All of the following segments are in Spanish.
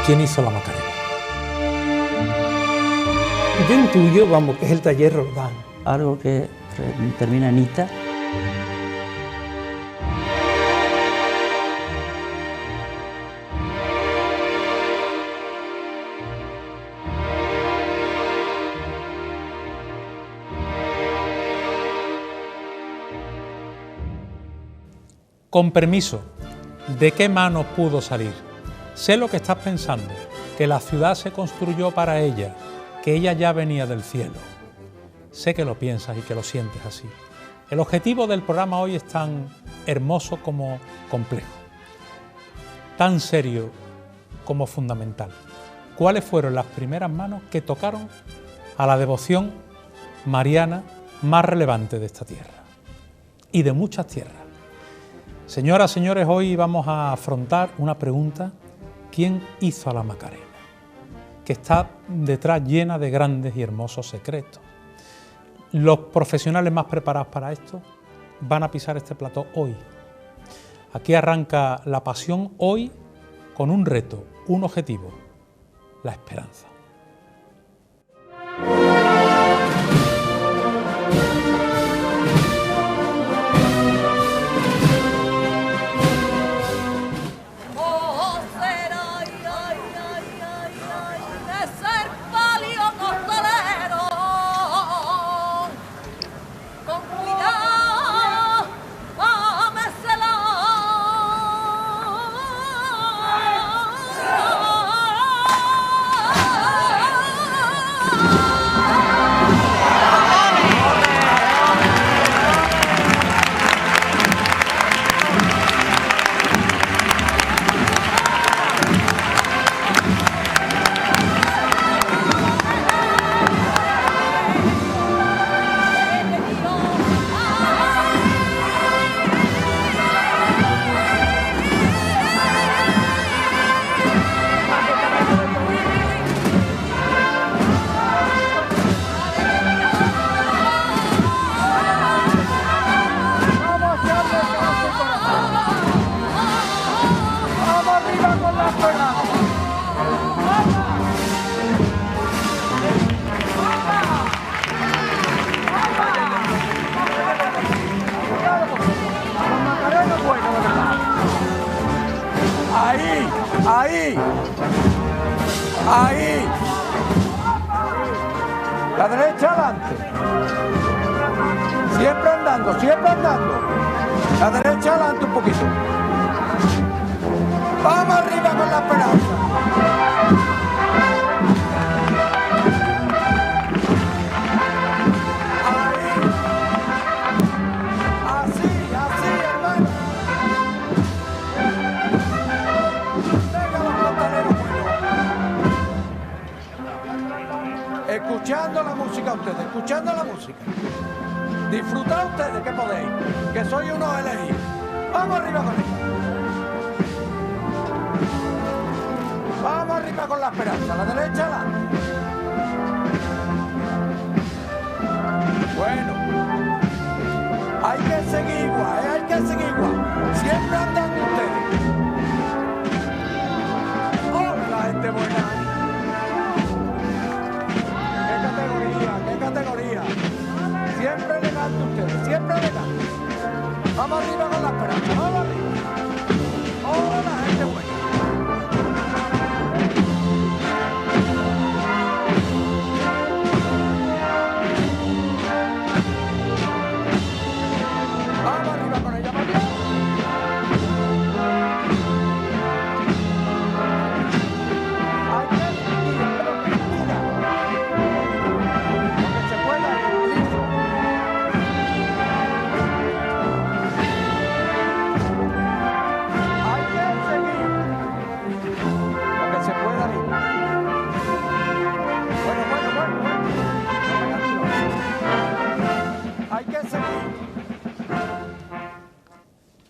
¿Quién hizo la Macarena? Yo intuyo, vamos, que es el taller Roldán. Algo que termina en ita. Con permiso, ¿de qué mano pudo salir? Sé lo que estás pensando, que la ciudad se construyó para ella, que ella ya venía del cielo. Sé que lo piensas y que lo sientes así. El objetivo del programa hoy es tan hermoso como complejo, tan serio como fundamental. ¿Cuáles fueron las primeras manos que tocaron a la devoción mariana más relevante de esta tierra y de muchas tierras? Señoras, señores, hoy vamos a afrontar una pregunta: ¿quién hizo a la Macarena? Que está detrás llena de grandes y hermosos secretos. Los profesionales más preparados para esto van a pisar este plató hoy. Aquí arranca la pasión hoy con un reto, un objetivo: la esperanza. Ahí. La derecha adelante. Siempre andando, siempre andando. La derecha adelante un poquito. Vamos arriba con la esperanza. Escuchando la música ustedes, escuchando la música. Disfrutad ustedes que podéis, que soy unos elegidos. Vamos arriba con ella. Vamos arriba con la esperanza, la derecha adelante. Bueno, hay que seguir igual, hay que seguir igual. Siempre andando ustedes. ¡Oh, la gente buena! ¡Qué categoría! Siempre elegante ustedes, siempre elegante. Vamos arriba con la esperanza, vamos arriba. ¡Oh, la gente buena! Vamos arriba con ella, más bien. Hay que seguir, pero Cristina.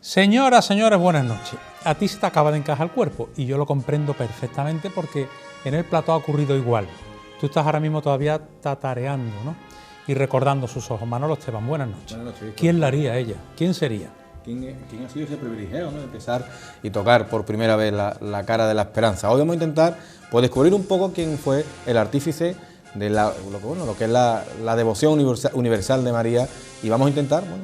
Señoras, señores, buenas noches. A ti se te acaba de encajar el cuerpo y yo lo comprendo perfectamente porque en el plató ha ocurrido igual. Tú estás ahora mismo todavía tatareando, ¿no? Y recordando sus ojos. Manolo Esteban, buenas noches. Buenas noches, Víctor. ¿Quién la haría ella? ¿Quién sería? quién ha sido ese privilegiado, ¿no?, de empezar y tocar por primera vez la cara de la esperanza. Hoy vamos a intentar pues descubrir un poco quién fue el artífice de lo que es la devoción universal de María, y vamos a intentar, bueno,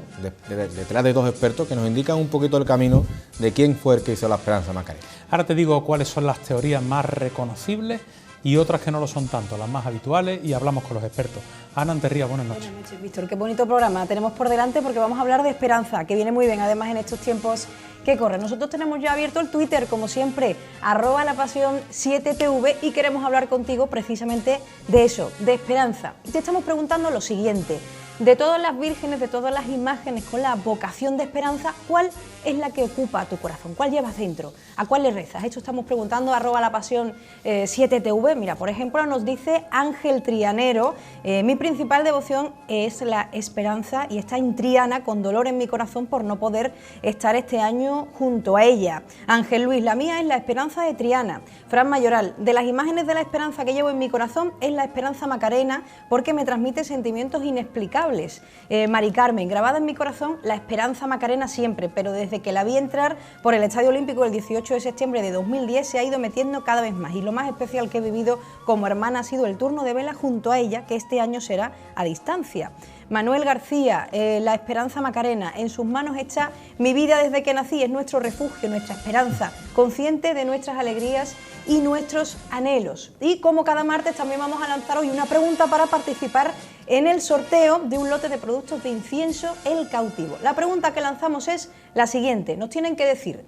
detrás de dos expertos que nos indican un poquito el camino de quién fue el que hizo la esperanza Macarena. Ahora te digo cuáles son las teorías más reconocibles y otras que no lo son tanto, las más habituales, y hablamos con los expertos. Ana Anterría, buenas noches. Buenas noches, Víctor. Qué bonito programa tenemos por delante, porque vamos a hablar de esperanza, que viene muy bien además en estos tiempos que corren. Nosotros tenemos ya abierto el Twitter, como siempre, @lapasión7tv, y queremos hablar contigo precisamente de eso, de esperanza. Y te estamos preguntando lo siguiente: de todas las vírgenes, de todas las imágenes con la vocación de esperanza, ¿cuál es la que ocupa tu corazón? ¿Cuál llevas dentro? ¿A cuál le rezas? Esto estamos preguntando, @lapasión7tv. Mira, por ejemplo, nos dice Ángel Trianero: mi principal devoción es la esperanza, y está en Triana, con dolor en mi corazón por no poder estar este año junto a ella. Ángel Luis: la mía es la esperanza de Triana. Fran Mayoral: de las imágenes de la esperanza que llevo en mi corazón es la esperanza Macarena, porque me transmite sentimientos inexplicables. Mari Carmen: grabada en mi corazón la esperanza Macarena siempre, pero desde que la vi entrar por el Estadio Olímpico el 18 de septiembre de 2010 se ha ido metiendo cada vez más, y lo más especial que he vivido como hermana ha sido el turno de vela junto a ella, que este año será a distancia. Manuel García: la esperanza Macarena, en sus manos está mi vida desde que nací, es nuestro refugio, nuestra esperanza, consciente de nuestras alegrías y nuestros anhelos. Y como cada martes también vamos a lanzar hoy una pregunta para participar en el sorteo de un lote de productos de incienso El Cautivo. La pregunta que lanzamos es la siguiente: nos tienen que decir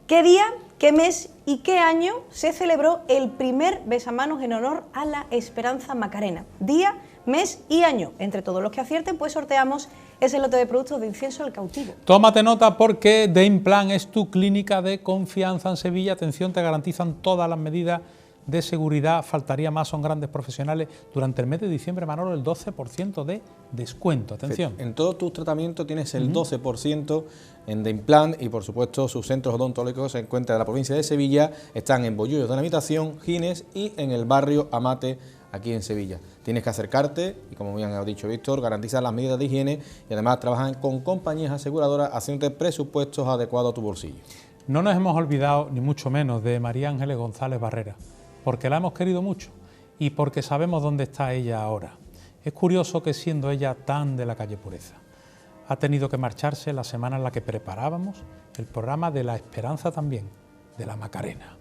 qué día, qué mes y qué año se celebró el primer besamanos en honor a la esperanza Macarena. Día, mes y año. Entre todos los que acierten, pues sorteamos ese lote de productos de incienso El Cautivo. Tómate nota, porque Deimplan es tu clínica de confianza en Sevilla. Atención, te garantizan todas las medidas de seguridad. Faltaría más, son grandes profesionales. Durante el mes de diciembre, Manolo, el 12% de descuento. Atención. En todos tus tratamientos tienes el 12% en Deimplan, y por supuesto sus centros odontológicos se encuentran en la provincia de Sevilla, están en Bollullos de la Habitación, Gines y en el barrio Amate, aquí en Sevilla. Tienes que acercarte y, como bien ha dicho Víctor, garantizar las medidas de higiene, y además trabajan con compañías aseguradoras haciéndote presupuestos adecuados a tu bolsillo. No nos hemos olvidado, ni mucho menos, de María Ángeles González Barrera, porque la hemos querido mucho y porque sabemos dónde está ella ahora. Es curioso que, siendo ella tan de la calle Pureza, ha tenido que marcharse la semana en la que preparábamos el programa de la esperanza también, de la Macarena.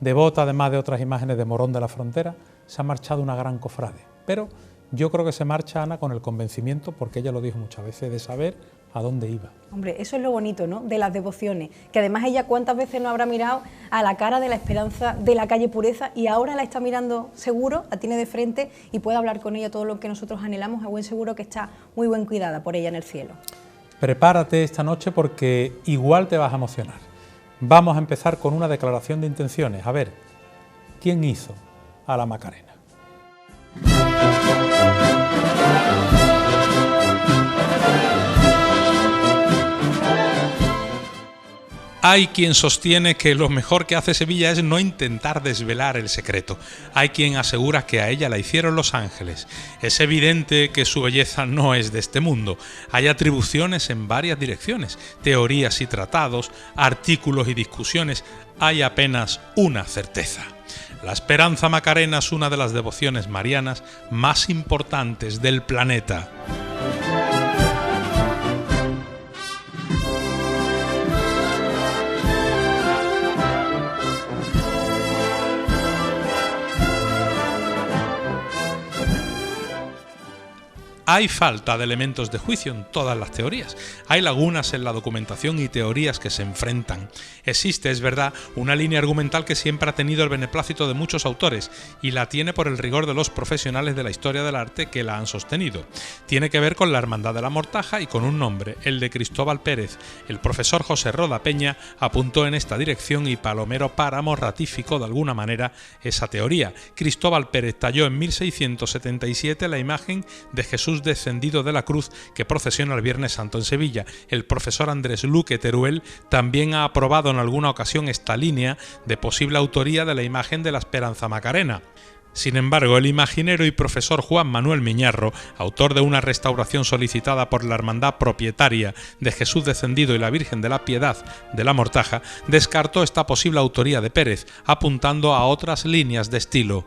Devota, además de otras imágenes de Morón de la Frontera, se ha marchado una gran cofrade. Pero yo creo que se marcha, Ana, con el convencimiento, porque ella lo dijo muchas veces, de saber a dónde iba. Hombre, eso es lo bonito, ¿no?, de las devociones, que además ella cuántas veces no habrá mirado a la cara de la esperanza de la calle Pureza, y ahora la está mirando seguro, la tiene de frente y puede hablar con ella todo lo que nosotros anhelamos, a buen seguro que está muy buen cuidada por ella en el cielo. Prepárate esta noche, porque igual te vas a emocionar. Vamos a empezar con una declaración de intenciones. A ver, ¿quién hizo a la Macarena? Hay quien sostiene que lo mejor que hace Sevilla es no intentar desvelar el secreto. Hay quien asegura que a ella la hicieron los ángeles. Es evidente que su belleza no es de este mundo. Hay atribuciones en varias direcciones, teorías y tratados, artículos y discusiones. Hay apenas una certeza. La esperanza Macarena es una de las devociones marianas más importantes del planeta. Hay falta de elementos de juicio en todas las teorías. Hay lagunas en la documentación y teorías que se enfrentan. Existe, es verdad, una línea argumental que siempre ha tenido el beneplácito de muchos autores, y la tiene por el rigor de los profesionales de la historia del arte que la han sostenido. Tiene que ver con la Hermandad de la Mortaja y con un nombre, el de Cristóbal Pérez. El profesor José Roda Peña apuntó en esta dirección, y Palomero Páramo ratificó de alguna manera esa teoría. Cristóbal Pérez talló en 1677 la imagen de Jesús descendido de la cruz que procesiona el Viernes Santo en Sevilla. El profesor Andrés Luque Teruel también ha aprobado en alguna ocasión esta línea de posible autoría de la imagen de la esperanza Macarena. Sin embargo, el imaginero y profesor Juan Manuel Miñarro, autor de una restauración solicitada por la hermandad propietaria de Jesús Descendido y la Virgen de la Piedad de la Mortaja, descartó esta posible autoría de Pérez, apuntando a otras líneas de estilo.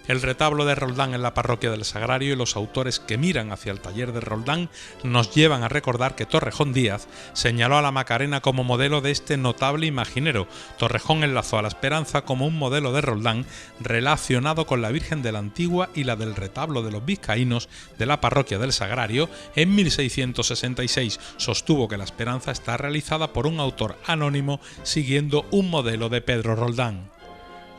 El retablo de Roldán en la parroquia del Sagrario y los autores que miran hacia el taller de Roldán nos llevan a recordar que Torrejón Díaz señaló a la Macarena como modelo de este notable imaginero. Torrejón enlazó a la Esperanza como un modelo de Roldán relacionado con la Virgen de la Antigua y la del retablo de los vizcaínos de la parroquia del Sagrario. En 1666 sostuvo que la Esperanza está realizada por un autor anónimo siguiendo un modelo de Pedro Roldán.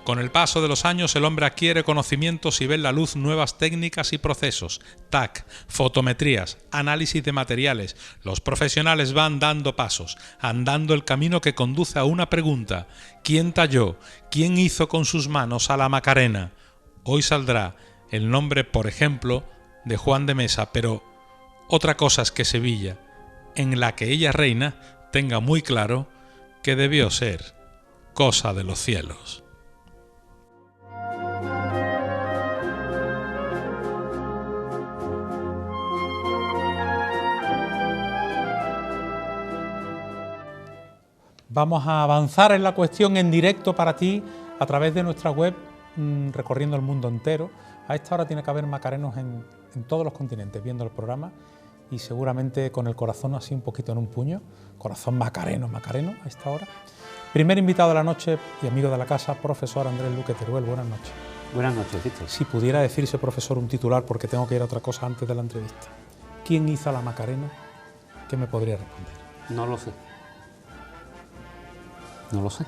Con el paso de los años el hombre adquiere conocimientos y ve en la luz nuevas técnicas y procesos, TAC, fotometrías, análisis de materiales. Los profesionales van dando pasos, andando el camino que conduce a una pregunta: ¿quién talló, quién hizo con sus manos a la Macarena? Hoy saldrá el nombre, por ejemplo, de Juan de Mesa, pero otra cosa es que Sevilla, en la que ella reina, tenga muy claro que debió ser cosa de los cielos. Vamos a avanzar en la cuestión en directo para ti a través de nuestra web, recorriendo el mundo entero. A esta hora tiene que haber macarenos en todos los continentes viendo el programa y seguramente con el corazón así un poquito en un puño, corazón macareno a esta hora. Primer invitado de la noche y amigo de la casa, profesor Andrés Luque Teruel. Buenas noches. Buenas noches, Víctor. Si pudiera decirse, profesor, un titular, porque tengo que ir a otra cosa antes de la entrevista. ¿Quién hizo a la Macarena? ¿Qué me podría responder? No lo sé. No lo sé.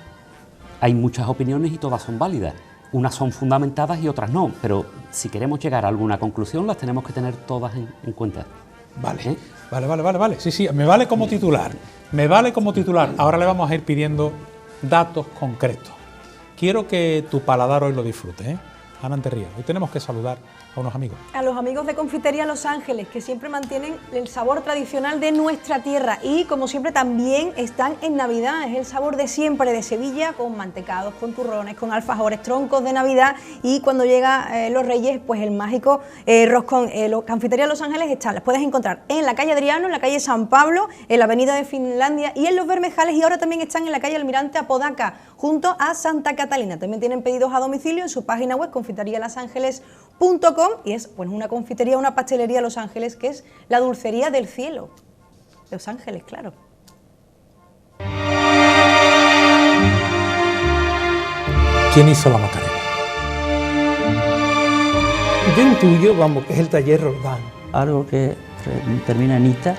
Hay muchas opiniones y todas son válidas. Unas son fundamentadas y otras no, pero si queremos llegar a alguna conclusión las tenemos que tener todas en cuenta. Vale, vale. Sí, me vale como titular. Ahora le vamos a ir pidiendo datos concretos. Quiero que tu paladar hoy lo disfrute, Ana Anterría. Hoy tenemos que saludar a unos amigos. A los amigos de Confitería Los Ángeles, que siempre mantienen el sabor tradicional de nuestra tierra y, como siempre, también están en Navidad. Es el sabor de siempre de Sevilla, con mantecados, con turrones, con alfajores, troncos de Navidad, y cuando llega los Reyes, pues el mágico roscón. Confitería Los Ángeles las puedes encontrar en la calle Adriano, en la calle San Pablo, en la avenida de Finlandia y en Los Bermejales, y ahora también están en la calle Almirante Apodaca, junto a Santa Catalina. También tienen pedidos a domicilio en su página web, confiterialosangeles.com, y es pues una confitería, una pastelería Los Ángeles, que es la dulcería del cielo. Los Ángeles, claro. ¿Quién hizo la Macarena? Yo intuyo, vamos, que es el taller Roldán. Algo que termina en ita.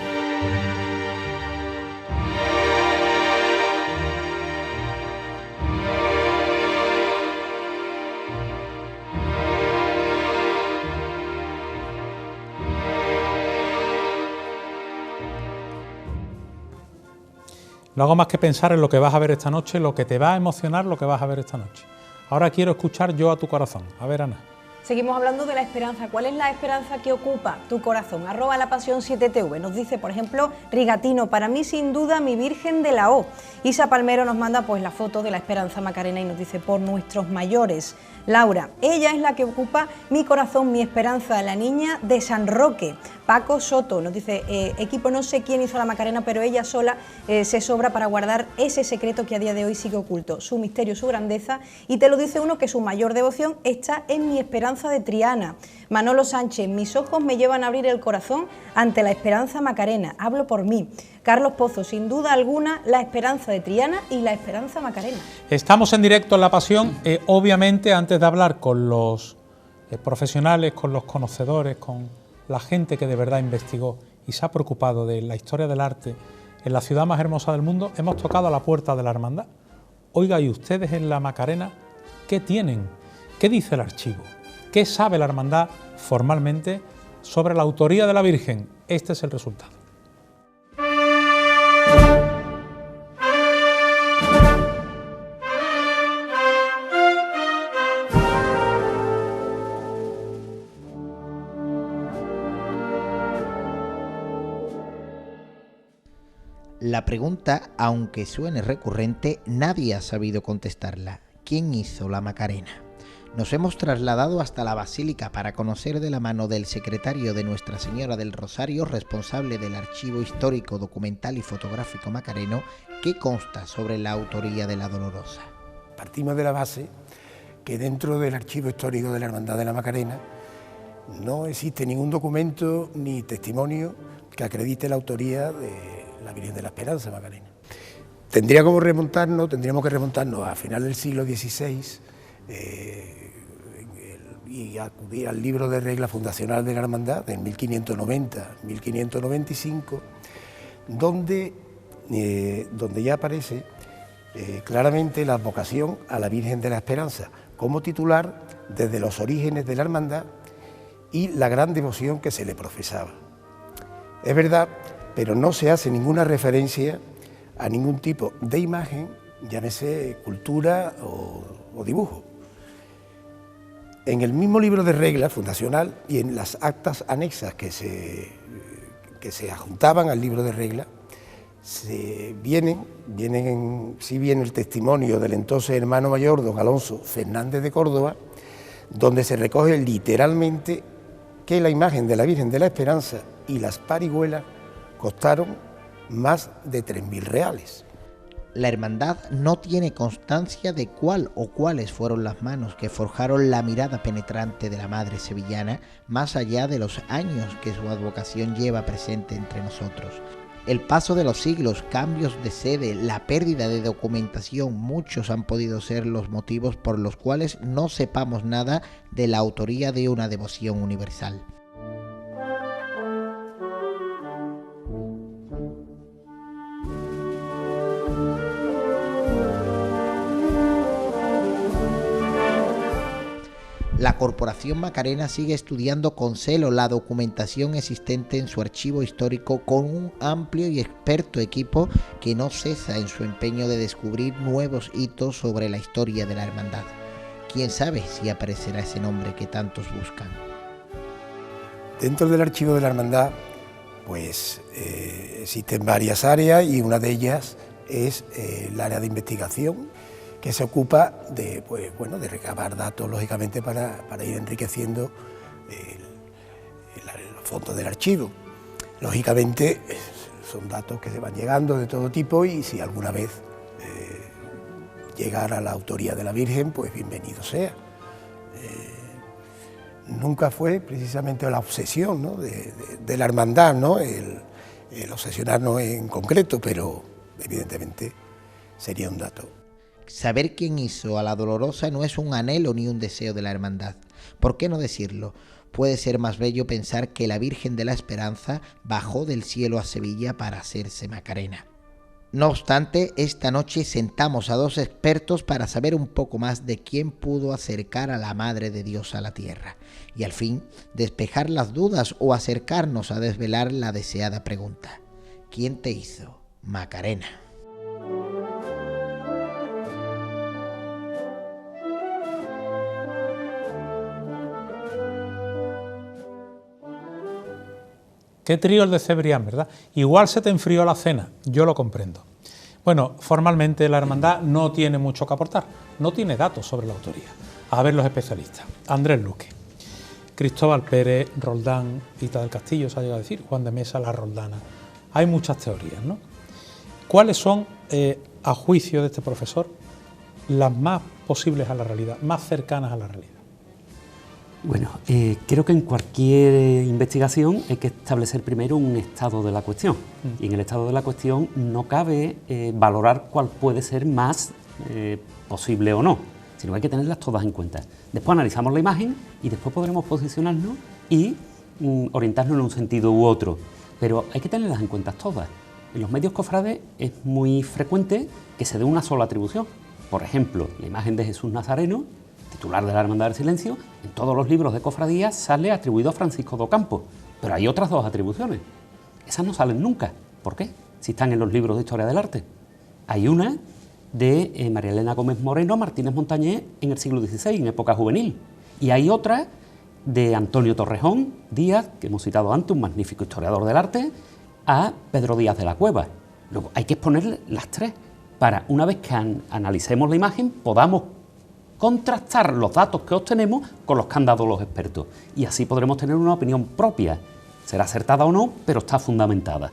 No hago más que pensar en lo que vas a ver esta noche, lo que te va a emocionar, lo que vas a ver esta noche. Ahora quiero escuchar yo a tu corazón. A ver, Ana. Seguimos hablando de la esperanza. ¿Cuál es la esperanza que ocupa tu corazón? @lapasión7tv. Nos dice, por ejemplo, Rigatino: para mí sin duda mi Virgen de la O. Isa Palmero nos manda pues la foto de la Esperanza Macarena y nos dice: por nuestros mayores. Laura: ella es la que ocupa mi corazón, mi esperanza, la niña de San Roque. Paco Soto nos dice: equipo, no sé quién hizo la Macarena, pero ella sola se sobra para guardar ese secreto que a día de hoy sigue oculto, su misterio, su grandeza. Y te lo dice uno que su mayor devoción está en mi Esperanza de Triana. Manolo Sánchez: mis ojos me llevan a abrir el corazón ante la Esperanza Macarena, hablo por mí. Carlos Pozo: sin duda alguna la Esperanza de Triana y la Esperanza Macarena. Estamos en directo en La Pasión. Obviamente, antes de hablar con los profesionales, con los conocedores, con la gente que de verdad investigó y se ha preocupado de la historia del arte en la ciudad más hermosa del mundo, hemos tocado a la puerta de la hermandad. Oiga, ¿y ustedes en la Macarena qué tienen? ¿Qué dice el archivo? ¿Qué sabe la hermandad formalmente sobre la autoría de la Virgen? Este es el resultado. La pregunta, aunque suene recurrente, nadie ha sabido contestarla. ¿Quién hizo la Macarena? Nos hemos trasladado hasta la Basílica para conocer de la mano del secretario de Nuestra Señora del Rosario, responsable del Archivo Histórico, Documental y Fotográfico Macareno, qué consta sobre la autoría de la Dolorosa. Partimos de la base que dentro del Archivo Histórico de la Hermandad de la Macarena no existe ningún documento ni testimonio que acredite la autoría de la Virgen de la Esperanza Macarena. Tendríamos que remontarnos a final del siglo XVI y acudir al libro de regla fundacional de la Hermandad, en 1590-1595, donde ya aparece claramente la vocación a la Virgen de la Esperanza como titular desde los orígenes de la Hermandad y la gran devoción que se le profesaba. Es verdad, pero no se hace ninguna referencia a ningún tipo de imagen, llámese escultura o dibujo. En el mismo libro de regla fundacional y en las actas anexas que se adjuntaban al libro de regla, sí viene el testimonio del entonces hermano mayor, don Alonso Fernández de Córdoba, donde se recoge literalmente que la imagen de la Virgen de la Esperanza y las parihuelas costaron más de 3.000 reales. La hermandad no tiene constancia de cuál o cuáles fueron las manos que forjaron la mirada penetrante de la madre sevillana, más allá de los años que su advocación lleva presente entre nosotros. El paso de los siglos, cambios de sede, la pérdida de documentación, muchos han podido ser los motivos por los cuales no sepamos nada de la autoría de una devoción universal. La Corporación Macarena sigue estudiando con celo la documentación existente en su archivo histórico con un amplio y experto equipo que no cesa en su empeño de descubrir nuevos hitos sobre la historia de la hermandad. ¿Quién sabe si aparecerá ese nombre que tantos buscan? Dentro del archivo de la hermandad, pues existen varias áreas y una de ellas es el área de investigación, que se ocupa de recabar datos, lógicamente, para ir enriqueciendo los fondos del archivo. Lógicamente, son datos que se van llegando de todo tipo y si alguna vez llegara a la autoría de la Virgen, pues bienvenido sea. Nunca fue precisamente la obsesión, ¿no?, de la hermandad, ¿no?, el obsesionarnos en concreto, pero evidentemente sería un dato. Saber quién hizo a la Dolorosa no es un anhelo ni un deseo de la hermandad. ¿Por qué no decirlo? Puede ser más bello pensar que la Virgen de la Esperanza bajó del cielo a Sevilla para hacerse Macarena. No obstante, esta noche sentamos a dos expertos para saber un poco más de quién pudo acercar a la Madre de Dios a la tierra y al fin despejar las dudas o acercarnos a desvelar la deseada pregunta: ¿quién te hizo Macarena? Qué trío el de Cebrián, ¿verdad? Igual se te enfrió la cena, yo lo comprendo. Bueno, formalmente la hermandad no tiene mucho que aportar, no tiene datos sobre la autoría. A ver los especialistas. Andrés Luque, Cristóbal Pérez, Roldán, Ita del Castillo, se ha llegado a decir, Juan de Mesa, la Roldana. Hay muchas teorías, ¿no? ¿Cuáles son, a juicio de este profesor, las más posibles a la realidad, más cercanas a la realidad? Bueno, creo que en cualquier investigación hay que establecer primero un estado de la cuestión. Y en el estado de la cuestión no cabe valorar cuál puede ser más posible o no, sino que hay que tenerlas todas en cuenta. Después analizamos la imagen y después podremos posicionarnos y orientarnos en un sentido u otro. Pero hay que tenerlas en cuenta todas. En los medios cofrades es muy frecuente que se dé una sola atribución. Por ejemplo, la imagen de Jesús Nazareno, titular de la Hermandad del Silencio, en todos los libros de cofradías sale atribuido a Francisco de Ocampo, pero hay otras dos atribuciones. Esas no salen nunca. ¿Por qué? Si están en los libros de historia del arte. Hay una de María Elena Gómez Moreno a Martínez Montañés en el siglo XVI, en época juvenil. Y hay otra de Antonio Torrejón Díaz, que hemos citado antes, un magnífico historiador del arte, a Pedro Díaz de la Cueva. Luego hay que exponer las tres para, una vez que analicemos la imagen, podamos contrastar los datos que obtenemos con los que han dado los expertos. Y así podremos tener una opinión propia. Será acertada o no, pero está fundamentada.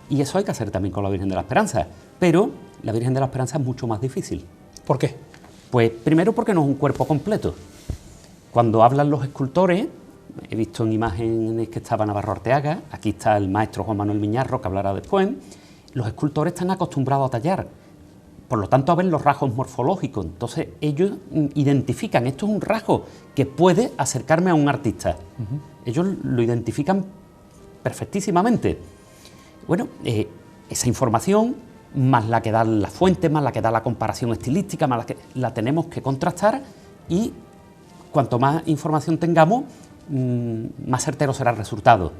Y eso hay que hacer también con la Virgen de la Esperanza. Pero la Virgen de la Esperanza es mucho más difícil. ¿Por qué? Pues primero porque no es un cuerpo completo. Cuando hablan los escultores, he visto en imágenes que estaba Navarro Arteaga, aquí está el maestro Juan Manuel Miñarro, que hablará después, los escultores están acostumbrados a tallar, por lo tanto a ver los rasgos morfológicos, entonces ellos identifican, esto es un rasgo que puede acercarme a un artista. Ellos lo identifican perfectísimamente. Bueno, esa información, más la que da la fuente, más la que da la comparación estilística, más la tenemos que contrastar, y cuanto más información tengamos, más certero será el resultado.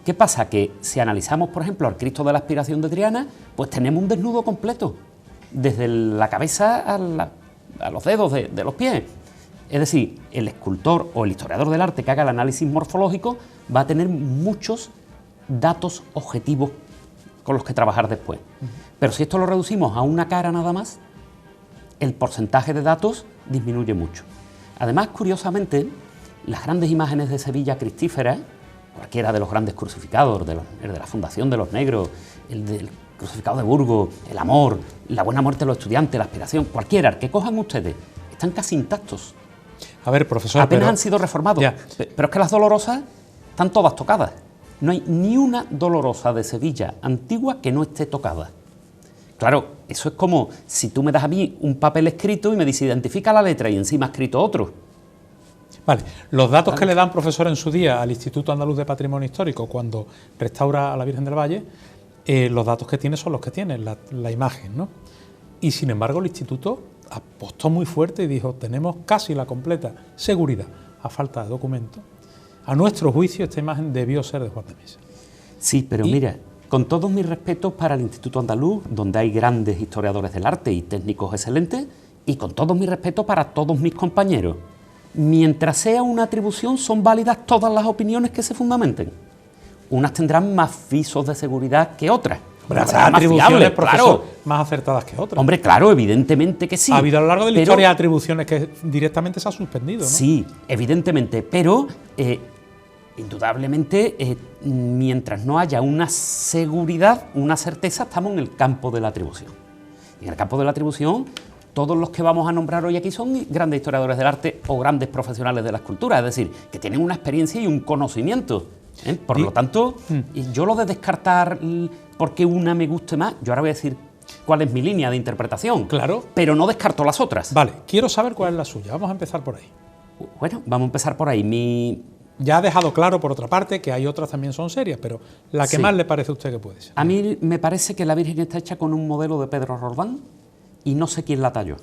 ¿Qué pasa? Que si analizamos, por ejemplo, al Cristo de la Aspiración de Triana, pues tenemos un desnudo completo, desde la cabeza a los dedos de los pies. Es decir, el escultor o el historiador del arte que haga el análisis morfológico va a tener muchos datos objetivos con los que trabajar después. Pero si esto lo reducimos a una cara nada más, el porcentaje de datos disminuye mucho. Además, curiosamente, las grandes imágenes de Sevilla cristíferas, cualquiera de los grandes crucificados, el de la Fundación de los Negros, el del crucificado de Burgos, el Amor, la Buena Muerte de los Estudiantes, la Aspiración, cualquiera que cojan ustedes, están casi intactos. A ver, profesor, apenas han sido reformados. Ya. Pero es que las dolorosas están todas tocadas. No hay ni una dolorosa de Sevilla antigua que no esté tocada. Claro, eso es como si tú me das a mí un papel escrito y me dices identifica la letra y encima ha escrito otro. Vale, los datos que le dan, profesor, en su día al Instituto Andaluz de Patrimonio Histórico cuando restaura a la Virgen del Valle, los datos que tiene son los que tiene, la imagen, ¿no? Y sin embargo el Instituto apostó muy fuerte y dijo, tenemos casi la completa seguridad, a falta de documentos. A nuestro juicio esta imagen debió ser de Juan de Mesa. Sí, pero mira, con todos mis respetos para el Instituto Andaluz, donde hay grandes historiadores del arte y técnicos excelentes, y con todos mis respetos para todos mis compañeros, mientras sea una atribución, son válidas todas las opiniones que se fundamenten. Unas tendrán más visos de seguridad que otras. Las atribuciones, profesor, claro, más acertadas que otras. Hombre, claro, evidentemente que sí. Ha habido a lo largo de la historia atribuciones que directamente se han suspendido, ¿no? Sí, evidentemente, pero indudablemente, mientras no haya una seguridad, una certeza, estamos en el campo de la atribución. Y en el campo de la atribución, todos los que vamos a nombrar hoy aquí son grandes historiadores del arte o grandes profesionales de la escultura, es decir, que tienen una experiencia y un conocimiento. Por lo tanto, yo lo de descartar porque una me guste más, yo ahora voy a decir cuál es mi línea de interpretación, claro, pero no descarto las otras. Vale, quiero saber cuál es la suya, vamos a empezar por ahí. Bueno, vamos a empezar por ahí. Ya ha dejado claro, por otra parte, que hay otras también son serias, pero la que más le parece a usted que puede ser. A mí me parece que la Virgen está hecha con un modelo de Pedro Roldán y no sé quién la talló.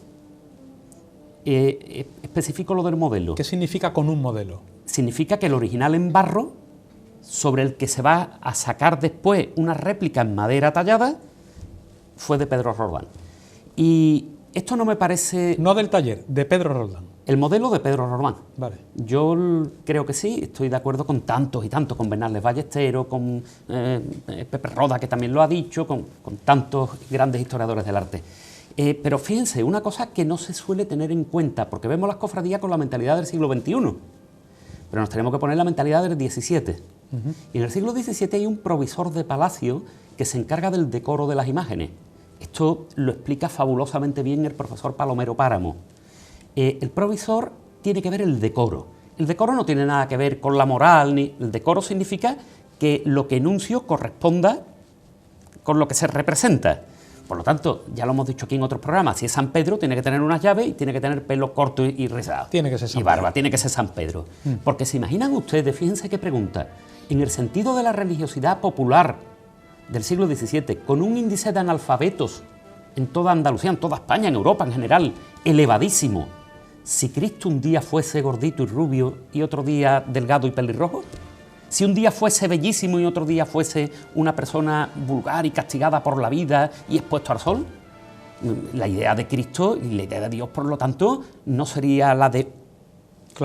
Especifico lo del modelo. ¿Qué significa con un modelo? Significa que el original en barro, sobre el que se va a sacar después una réplica en madera tallada, fue de Pedro Roldán. Y esto no me parece... No del taller, de Pedro Roldán. El modelo de Pedro Roldán. Vale. Yo creo que sí, estoy de acuerdo con tantos y tantos, con Bernales Ballesteros, con Pepe Roda, que también lo ha dicho, con tantos grandes historiadores del arte. Pero fíjense, una cosa que no se suele tener en cuenta, porque vemos las cofradías con la mentalidad del siglo XXI, pero nos tenemos que poner la mentalidad del XVII. Y en el siglo XVII hay un provisor de palacio que se encarga del decoro de las imágenes. Esto lo explica fabulosamente bien el profesor Palomero Páramo. El provisor tiene que ver el decoro. El decoro no tiene nada que ver con la moral, ni el decoro significa que lo que enuncio corresponda con lo que se representa. Por lo tanto, ya lo hemos dicho aquí en otros programas, si es San Pedro tiene que tener unas llaves y tiene que tener pelo corto y rizado. Tiene que ser San Pedro. Y barba, Pedro. tiene que ser San Pedro. Porque se imaginan ustedes, fíjense qué pregunta, en el sentido de la religiosidad popular del siglo XVII, con un índice de analfabetos en toda Andalucía, en toda España, en Europa en general, elevadísimo, si Cristo un día fuese gordito y rubio y otro día delgado y pelirrojo, si un día fuese bellísimo y otro día fuese una persona vulgar y castigada por la vida y expuesto al sol, la idea de Cristo y la idea de Dios, por lo tanto, no sería la de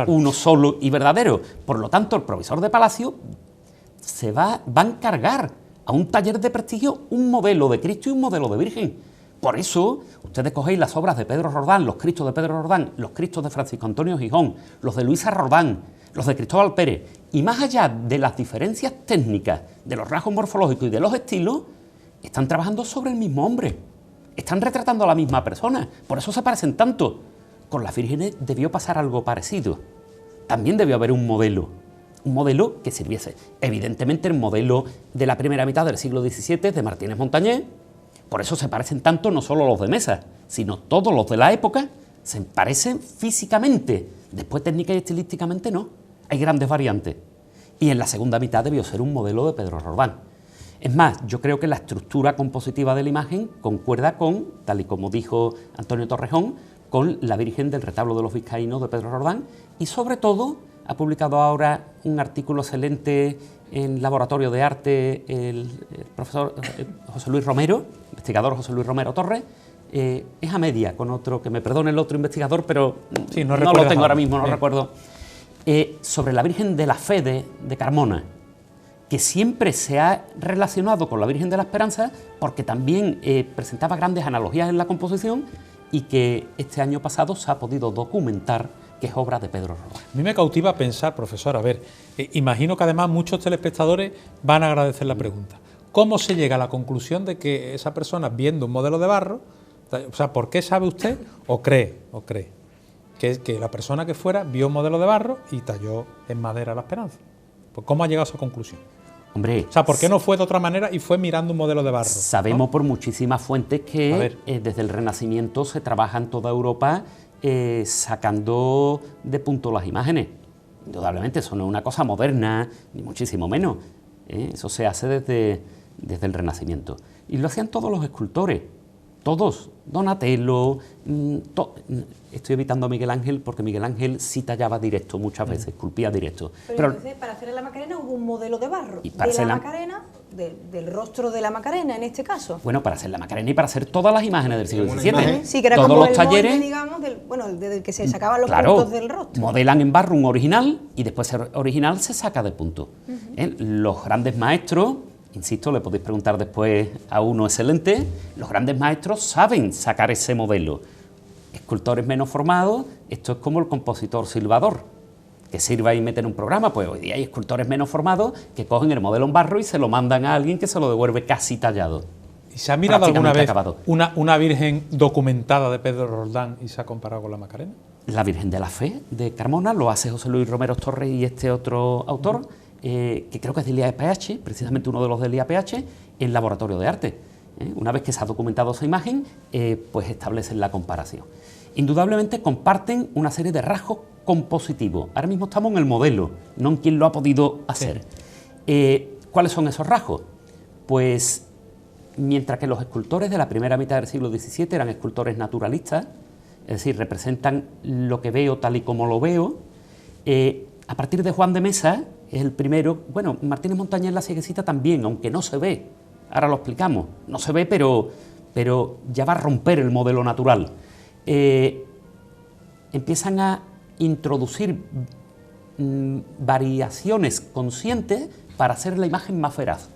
uno solo y verdadero. Por lo tanto, el provisor de palacio va a encargar a un taller de prestigio un modelo de Cristo y un modelo de Virgen. Por eso, ustedes cogéis las obras de Pedro Roldán, los Cristos de Pedro Roldán, los Cristos de Francisco Antonio Gijón, los de Luisa Roldán, los de Cristóbal Pérez, y más allá de las diferencias técnicas, de los rasgos morfológicos y de los estilos, están trabajando sobre el mismo hombre, están retratando a la misma persona, por eso se parecen tanto. Con las vírgenes debió pasar algo parecido. También debió haber un modelo que sirviese. Evidentemente el modelo de la primera mitad del siglo XVII de Martínez Montañés, por eso se parecen tanto no solo los de Mesa, sino todos los de la época se parecen físicamente, después técnica y estilísticamente no, hay grandes variantes. Y en la segunda mitad debió ser un modelo de Pedro Roldán. Es más, yo creo que la estructura compositiva de la imagen concuerda con, tal y como dijo Antonio Torrejón, con la Virgen del retablo de los vizcaínos de Pedro Roldán, y sobre todo ha publicado ahora un artículo excelente en Laboratorio de Arte el profesor José Luis Romero, investigador José Luis Romero Torres, es a media con otro, que me perdone el otro investigador, pero sí, no lo tengo ahora mismo, no recuerdo, sobre la Virgen de la Fe de Carmona, que siempre se ha relacionado con la Virgen de la Esperanza porque también presentaba grandes analogías en la composición y que este año pasado se ha podido documentar que es obra de Pedro Roldán. A mí me cautiva pensar, profesor, a ver, imagino que además muchos telespectadores van a agradecer la pregunta. ¿Cómo se llega a la conclusión de que esa persona, viendo un modelo de barro, o sea, ¿por qué sabe usted o cree que la persona que fuera vio un modelo de barro y talló en madera la Esperanza? Pues ¿cómo ha llegado a esa conclusión? Hombre, o sea, ¿por qué no fue de otra manera y fue mirando un modelo de barro? Sabemos, ¿no?, por muchísimas fuentes que desde el Renacimiento se trabaja en toda Europa sacando de punto las imágenes. Indudablemente eso no es una cosa moderna, ni muchísimo menos. Eso se hace desde el Renacimiento. Y lo hacían todos los escultores, todos. Donatello, estoy evitando a Miguel Ángel porque Miguel Ángel sí tallaba directo muchas veces, esculpía directo. Pero entonces para hacer la Macarena hubo un modelo de barro, de la Macarena, del rostro de la Macarena en este caso. Bueno, para hacer la Macarena y para hacer todas las imágenes del siglo XVII. Sí, que era todos como los el talleres, molde, digamos, del que se sacaban los puntos del rostro. Modelan en barro un original y después el original se saca de punto. Los grandes maestros, insisto, le podéis preguntar después a uno excelente, los grandes maestros saben sacar ese modelo. Escultores menos formados, esto es como el compositor silbador, que sirva y mete en un programa, pues hoy día hay escultores menos formados que cogen el modelo en barro y se lo mandan a alguien que se lo devuelve casi tallado. ¿Y se ha mirado alguna vez una virgen documentada de Pedro Roldán y se ha comparado con la Macarena? La Virgen de la Fe de Carmona lo hace José Luis Romero Torres y este otro autor, que creo que es del IAPH, precisamente uno de los del IAPH, en Laboratorio de Arte. Una vez que se ha documentado esa imagen, pues establecen la comparación. Indudablemente comparten una serie de rasgos compositivos. Ahora mismo estamos en el modelo, no en quién lo ha podido hacer. Sí. ¿Cuáles son esos rasgos? Pues mientras que los escultores de la primera mitad del siglo XVII eran escultores naturalistas, es decir, representan lo que veo tal y como lo veo, a partir de Juan de Mesa, es el primero, bueno, Martínez Montañés la Cieguecita también, aunque no se ve, ahora lo explicamos, no se ve, pero ya va a romper el modelo natural. Empiezan a introducir variaciones conscientes para hacer la imagen más veraz.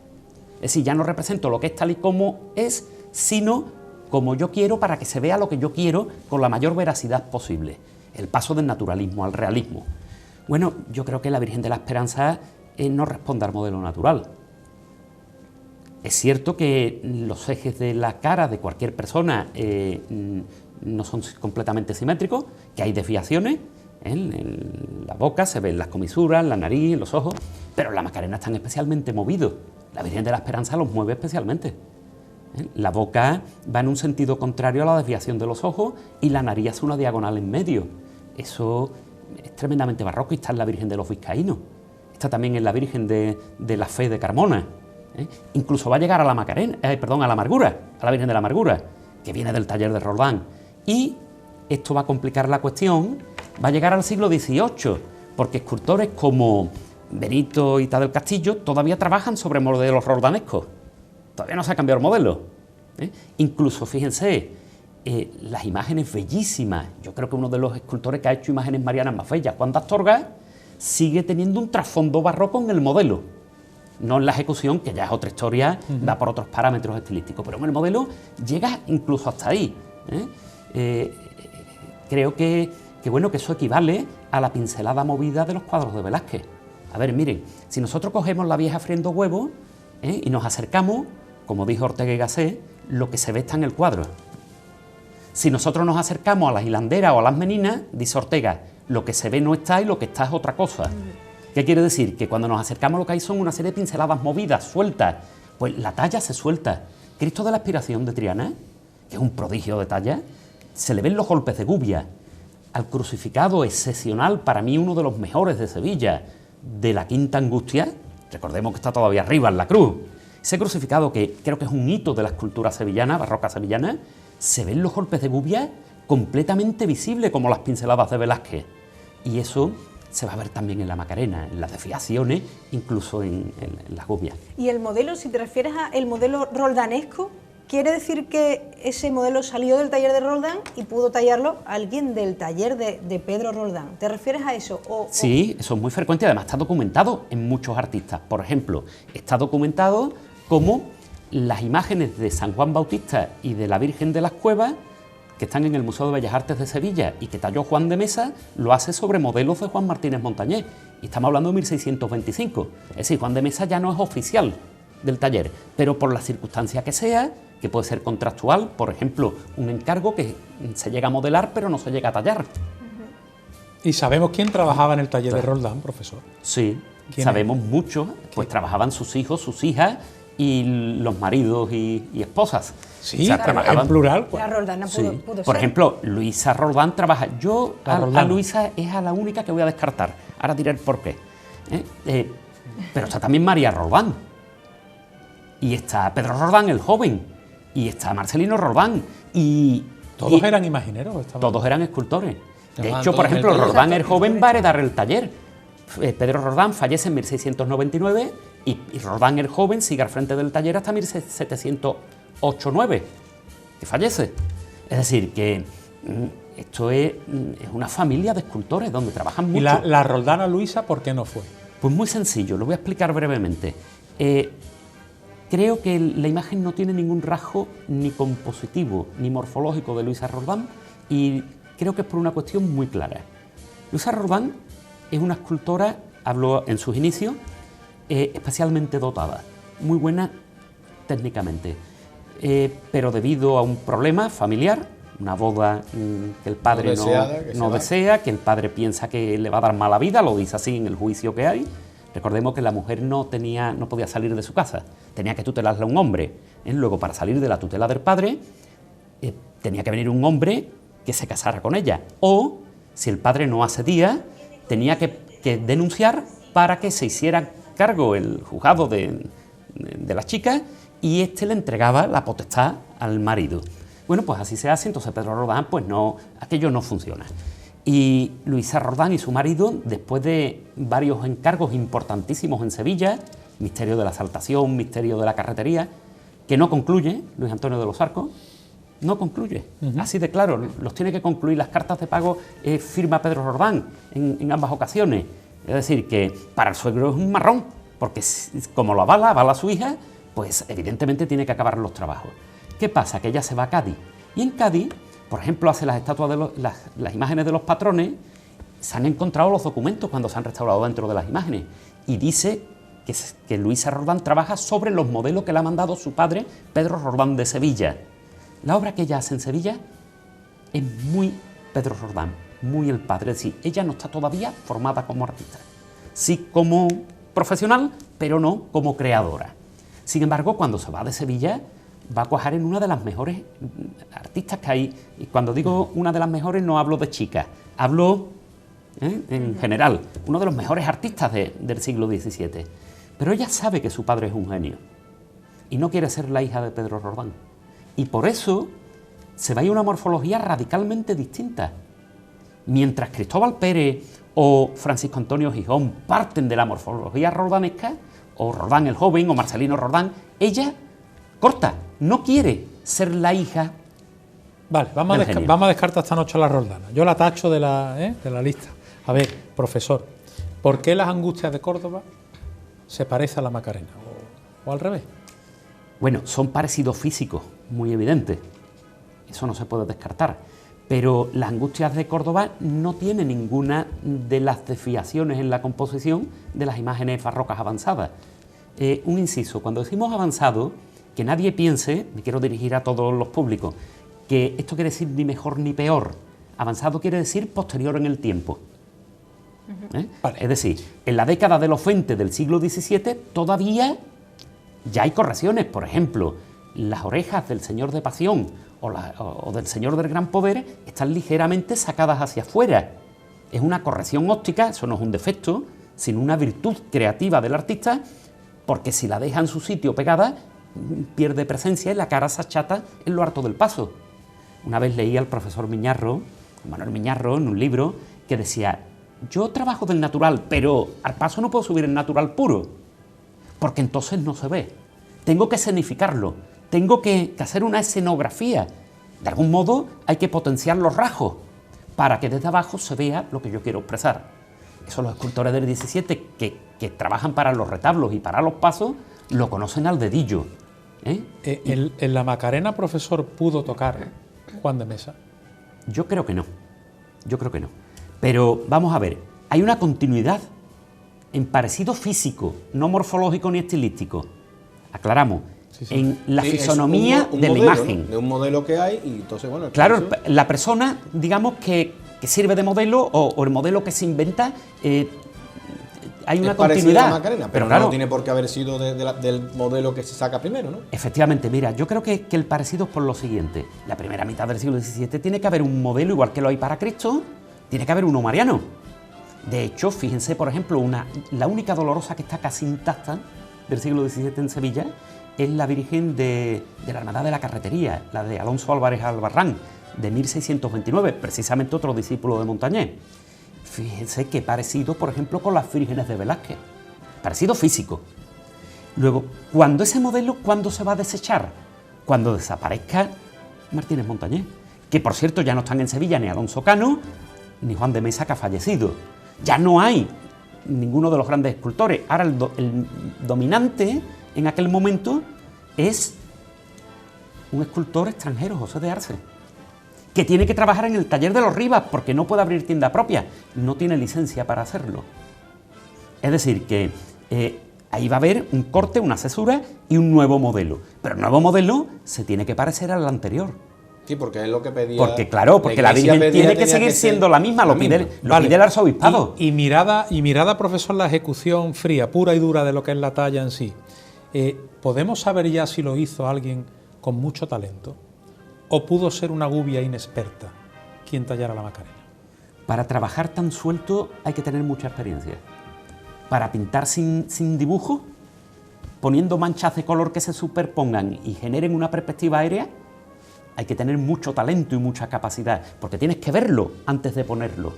Es decir, ya no represento lo que es tal y como es, sino como yo quiero para que se vea lo que yo quiero con la mayor veracidad posible. El paso del naturalismo al realismo. Bueno, yo creo que la Virgen de la Esperanza no responde al modelo natural. Es cierto que los ejes de la cara de cualquier persona no son completamente simétricos, que hay desviaciones, en la boca se ven las comisuras, la nariz, los ojos, pero la Macarena están especialmente movidos. La Virgen de la Esperanza los mueve especialmente. La boca va en un sentido contrario a la desviación de los ojos y la nariz hace una diagonal en medio. Eso es tremendamente barroco y está en la Virgen de los Vizcaínos. Está también en la Virgen de la Fe de Carmona. Incluso va a llegar a la Macarena, a la Amargura, a la Virgen de la Amargura, que viene del taller de Roldán. Y esto va a complicar la cuestión, va a llegar al siglo XVIII, porque escultores como Benito y del Castillo todavía trabajan sobre modelos roldanescos. Todavía no se ha cambiado el modelo. Incluso, fíjense, las imágenes bellísimas. Yo creo que uno de los escultores que ha hecho imágenes marianas más bellas, Juan de Astorga, sigue teniendo un trasfondo barroco en el modelo. no en la ejecución, que ya es otra historia, va por otros parámetros estilísticos, pero en el modelo llega incluso hasta ahí. Creo que eso equivale a la pincelada movida de los cuadros de Velázquez. A ver, miren, si nosotros cogemos la vieja friendo huevos y nos acercamos, como dijo Ortega y Gasset, lo que se ve está en el cuadro. Si nosotros nos acercamos a las hilanderas o a las meninas, dice Ortega, lo que se ve no está y lo que está es otra cosa. ¿Qué quiere decir? Que cuando nos acercamos lo que hay son una serie de pinceladas movidas, sueltas. Pues la talla se suelta. Cristo de la Aspiración de Triana, que es un prodigio de talla, se le ven los golpes de gubia. Al crucificado excepcional, para mí uno de los mejores de Sevilla, de la Quinta Angustia, recordemos que está todavía arriba en la cruz, ese crucificado que creo que es un hito de la escultura sevillana, barroca sevillana, se ven los golpes de gubia completamente visibles como las pinceladas de Velázquez. Y eso se va a ver también en la Macarena, en las desviaciones, incluso en las gubias. Y el modelo, si te refieres al modelo roldanesco, ¿quiere decir que ese modelo salió del taller de Roldán y pudo tallarlo alguien del taller de Pedro Roldán? ¿Te refieres a eso? Sí, eso es muy frecuente y además está documentado en muchos artistas. Por ejemplo, está documentado como las imágenes de San Juan Bautista y de la Virgen de las Cuevas, que están en el Museo de Bellas Artes de Sevilla y que talló Juan de Mesa, lo hace sobre modelos de Juan Martínez Montañés. Y estamos hablando de 1625. Es decir, Juan de Mesa ya no es oficial del taller, pero por la circunstancia que sea, que puede ser contractual, por ejemplo, un encargo que se llega a modelar pero no se llega a tallar. ¿Y sabemos quién trabajaba en el taller de Roldán, profesor? Sí, sabemos mucho, pues trabajaban sus hijos, sus hijas y los maridos y esposas. Sí, o sea, trabajaban en plural. La Roldana pudo ser. Por ejemplo, Luisa Roldán trabaja. Yo a Luisa es a la única que voy a descartar. Ahora diré el por qué. Pero está también María Roldán. Y está Pedro Roldán, el joven. Y está Marcelino Roldán. Y ¿todos eran imagineros? Todos eran escultores. De hecho, por ejemplo, Roldán el joven va a heredar el taller. Pedro Roldán fallece en 1699 y Roldán el joven sigue al frente del taller hasta 1708-9, que fallece. Es decir, que esto es una familia de escultores donde trabajan mucho. ¿Y la Roldana Luisa por qué no fue? Pues muy sencillo, lo voy a explicar brevemente. Creo que la imagen no tiene ningún rasgo ni compositivo ni morfológico de Luisa Roldán y creo que es por una cuestión muy clara. Luisa Roldán es una escultora, habló en sus inicios, especialmente dotada, muy buena técnicamente, pero debido a un problema familiar, una boda que el padre no desea, que el padre piensa que le va a dar mala vida, lo dice así en el juicio que hay. Recordemos que la mujer no podía salir de su casa, tenía que tutelarla un hombre. Luego, para salir de la tutela del padre, tenía que venir un hombre que se casara con ella, o, si el padre no accedía, tenía que denunciar para que se hiciera cargo el juzgado de la chica y éste le entregaba la potestad al marido. Bueno, pues así se hace, entonces Pedro Roldán, pues no, aquello no funciona. Y Luisa Roldán y su marido, después de varios encargos importantísimos en Sevilla, misterio de la Saltación, misterio de la carretería, que no concluye, Luis Antonio de los Arcos, no concluye, así de claro, los tiene que concluir, las cartas de pago firma Pedro Roldán en ambas ocasiones. Es decir, que para el suegro es un marrón, porque como lo avala a su hija, pues evidentemente tiene que acabar los trabajos. ¿Qué pasa? Que ella se va a Cádiz, y en Cádiz, por ejemplo, hace las estatuas de las imágenes de los patrones, se han encontrado los documentos cuando se han restaurado dentro de las imágenes, y dice que Luisa Roldán trabaja sobre los modelos que le ha mandado su padre, Pedro Roldán de Sevilla. La obra que ella hace en Sevilla es muy Pedro Roldán, muy el padre, es decir, ella no está todavía formada como artista, sí como profesional, pero no como creadora. Sin embargo, cuando se va de Sevilla, va a cuajar en una de las mejores artistas que hay, y cuando digo una de las mejores no hablo de chicas, hablo en general, uno de los mejores artistas del siglo XVII. Pero ella sabe que su padre es un genio y no quiere ser la hija de Pedro Roldán. Y por eso se va a ir a una morfología radicalmente distinta. Mientras Cristóbal Pérez o Francisco Antonio Gijón parten de la morfología roldanesca, o Roldán el joven, o Marcelino Roldán, ella corta, no quiere ser la hija. Vale, vamos a descartar esta noche a la Roldana. Yo la tacho de la lista. A ver, profesor, ¿por qué Las Angustias de Córdoba se parece a la Macarena, o al revés. Bueno, son parecidos físicos, muy evidentes. Eso no se puede descartar. Pero las Angustias de Córdoba no tiene ninguna de las desviaciones en la composición de las imágenes barrocas avanzadas. Un inciso, cuando decimos avanzado, que nadie piense, me quiero dirigir a todos los públicos, que esto quiere decir ni mejor ni peor. Avanzado quiere decir posterior en el tiempo. Vale. Es decir, en la década de los 20 del siglo XVII todavía ya hay correcciones. Por ejemplo, las orejas del Señor de Pasión o del Señor del Gran Poder están ligeramente sacadas hacia afuera. Es una corrección óptica, eso no es un defecto, sino una virtud creativa del artista, porque si la deja en su sitio pegada, pierde presencia y la cara se achata en lo harto del paso. Una vez leí al profesor Miñarro, Manuel Miñarro, en un libro que decía: yo trabajo del natural, pero al paso no puedo subir el natural puro, porque entonces no se ve. Tengo que escenificarlo, tengo que hacer una escenografía. De algún modo hay que potenciar los rasgos para que desde abajo se vea lo que yo quiero expresar. Eso los escultores del 17 que trabajan para los retablos y para los pasos lo conocen al dedillo. ¿En la Macarena, profesor, pudo tocar Juan de Mesa? Yo creo que no. Pero vamos a ver, hay una continuidad en parecido físico, no morfológico ni estilístico. Aclaramos, sí. En la fisonomía un de modelo, la imagen. ¿no? De un modelo que hay y entonces, bueno... Claro, la persona, digamos, que sirve de modelo o el modelo que se inventa, hay una continuidad. A la Macarena, pero claro, no tiene por qué haber sido del modelo que se saca primero, ¿no? Efectivamente, mira, yo creo que el parecido es por lo siguiente. La primera mitad del siglo XVII tiene que haber un modelo igual que lo hay para Cristo, tiene que haber uno mariano. De hecho, fíjense, por ejemplo, la única dolorosa que está casi intacta del siglo XVII en Sevilla es la Virgen de la Hermandad de la Carretería, la de Alonso Álvarez Albarrán, de 1629, precisamente otro discípulo de Montañés. Fíjense qué parecido, por ejemplo, con las vírgenes de Velázquez. Parecido físico. Luego, ¿cuándo ese modelo, cuándo se va a desechar? Cuando desaparezca Martínez Montañés, que por cierto ya no están en Sevilla ni Alonso Cano, ni Juan de Mesa, que ha fallecido. Ya no hay ninguno de los grandes escultores. Ahora el dominante en aquel momento es un escultor extranjero, José de Arce, que tiene que trabajar en el taller de los Rivas porque no puede abrir tienda propia, no tiene licencia para hacerlo. Es decir, que ahí va a haber un corte, una cesura y un nuevo modelo. Pero el nuevo modelo se tiene que parecer al anterior. Sí, porque es lo que pedía... Porque claro, porque la Virgen tiene que seguir siendo la misma, lo pide el arzobispado. Y mirada, profesor, la ejecución fría, pura y dura de lo que es la talla en sí. ¿Podemos saber ya si lo hizo alguien con mucho talento? ¿O pudo ser una gubia inexperta quien tallara la Macarena? Para trabajar tan suelto hay que tener mucha experiencia. Para pintar sin dibujo, poniendo manchas de color que se superpongan y generen una perspectiva aérea, hay que tener mucho talento y mucha capacidad, porque tienes que verlo antes de ponerlo,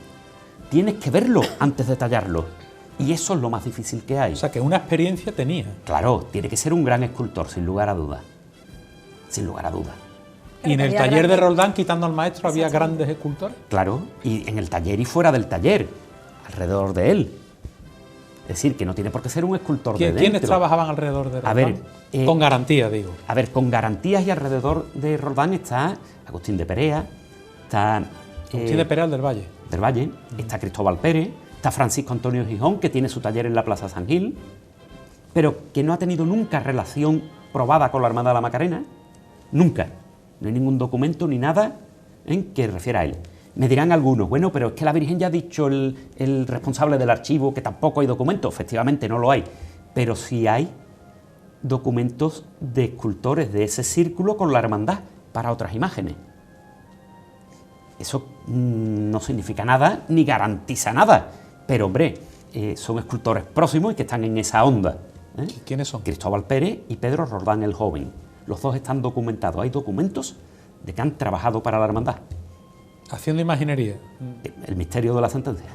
tienes que verlo antes de tallarlo, y eso es lo más difícil que hay. O sea, que una experiencia tenía. Claro, tiene que ser un gran escultor, sin lugar a dudas. Sin lugar a dudas. ¿Y en el taller de Roldán, quitando al maestro, había grandes escultores? Claro, y en el taller y fuera del taller, alrededor de él. Es decir, que no tiene por qué ser un escultor de dentro. ¿Quiénes trabajaban alrededor de Roldán? A ver, con garantía, digo. A ver, con garantías y alrededor de Roldán está Agustín de Perea, está... Agustín de Perea, del Valle. Del Valle, está Cristóbal Pérez, está Francisco Antonio Gijón, que tiene su taller en la Plaza San Gil, pero que no ha tenido nunca relación probada con la Hermandad de la Macarena, nunca. No hay ningún documento ni nada que refiera a él. Me dirán algunos, bueno, pero es que la Virgen ya ha dicho el responsable del archivo que tampoco hay documento. Efectivamente, no lo hay. Pero sí hay documentos de escultores de ese círculo con la hermandad para otras imágenes. Eso no significa nada ni garantiza nada. Pero, hombre, son escultores próximos y que están en esa onda. ¿Quiénes son? Cristóbal Pérez y Pedro Roldán el Joven. Los dos están documentados. Hay documentos de que han trabajado para la hermandad. Haciendo imaginería. El misterio de la sentencia.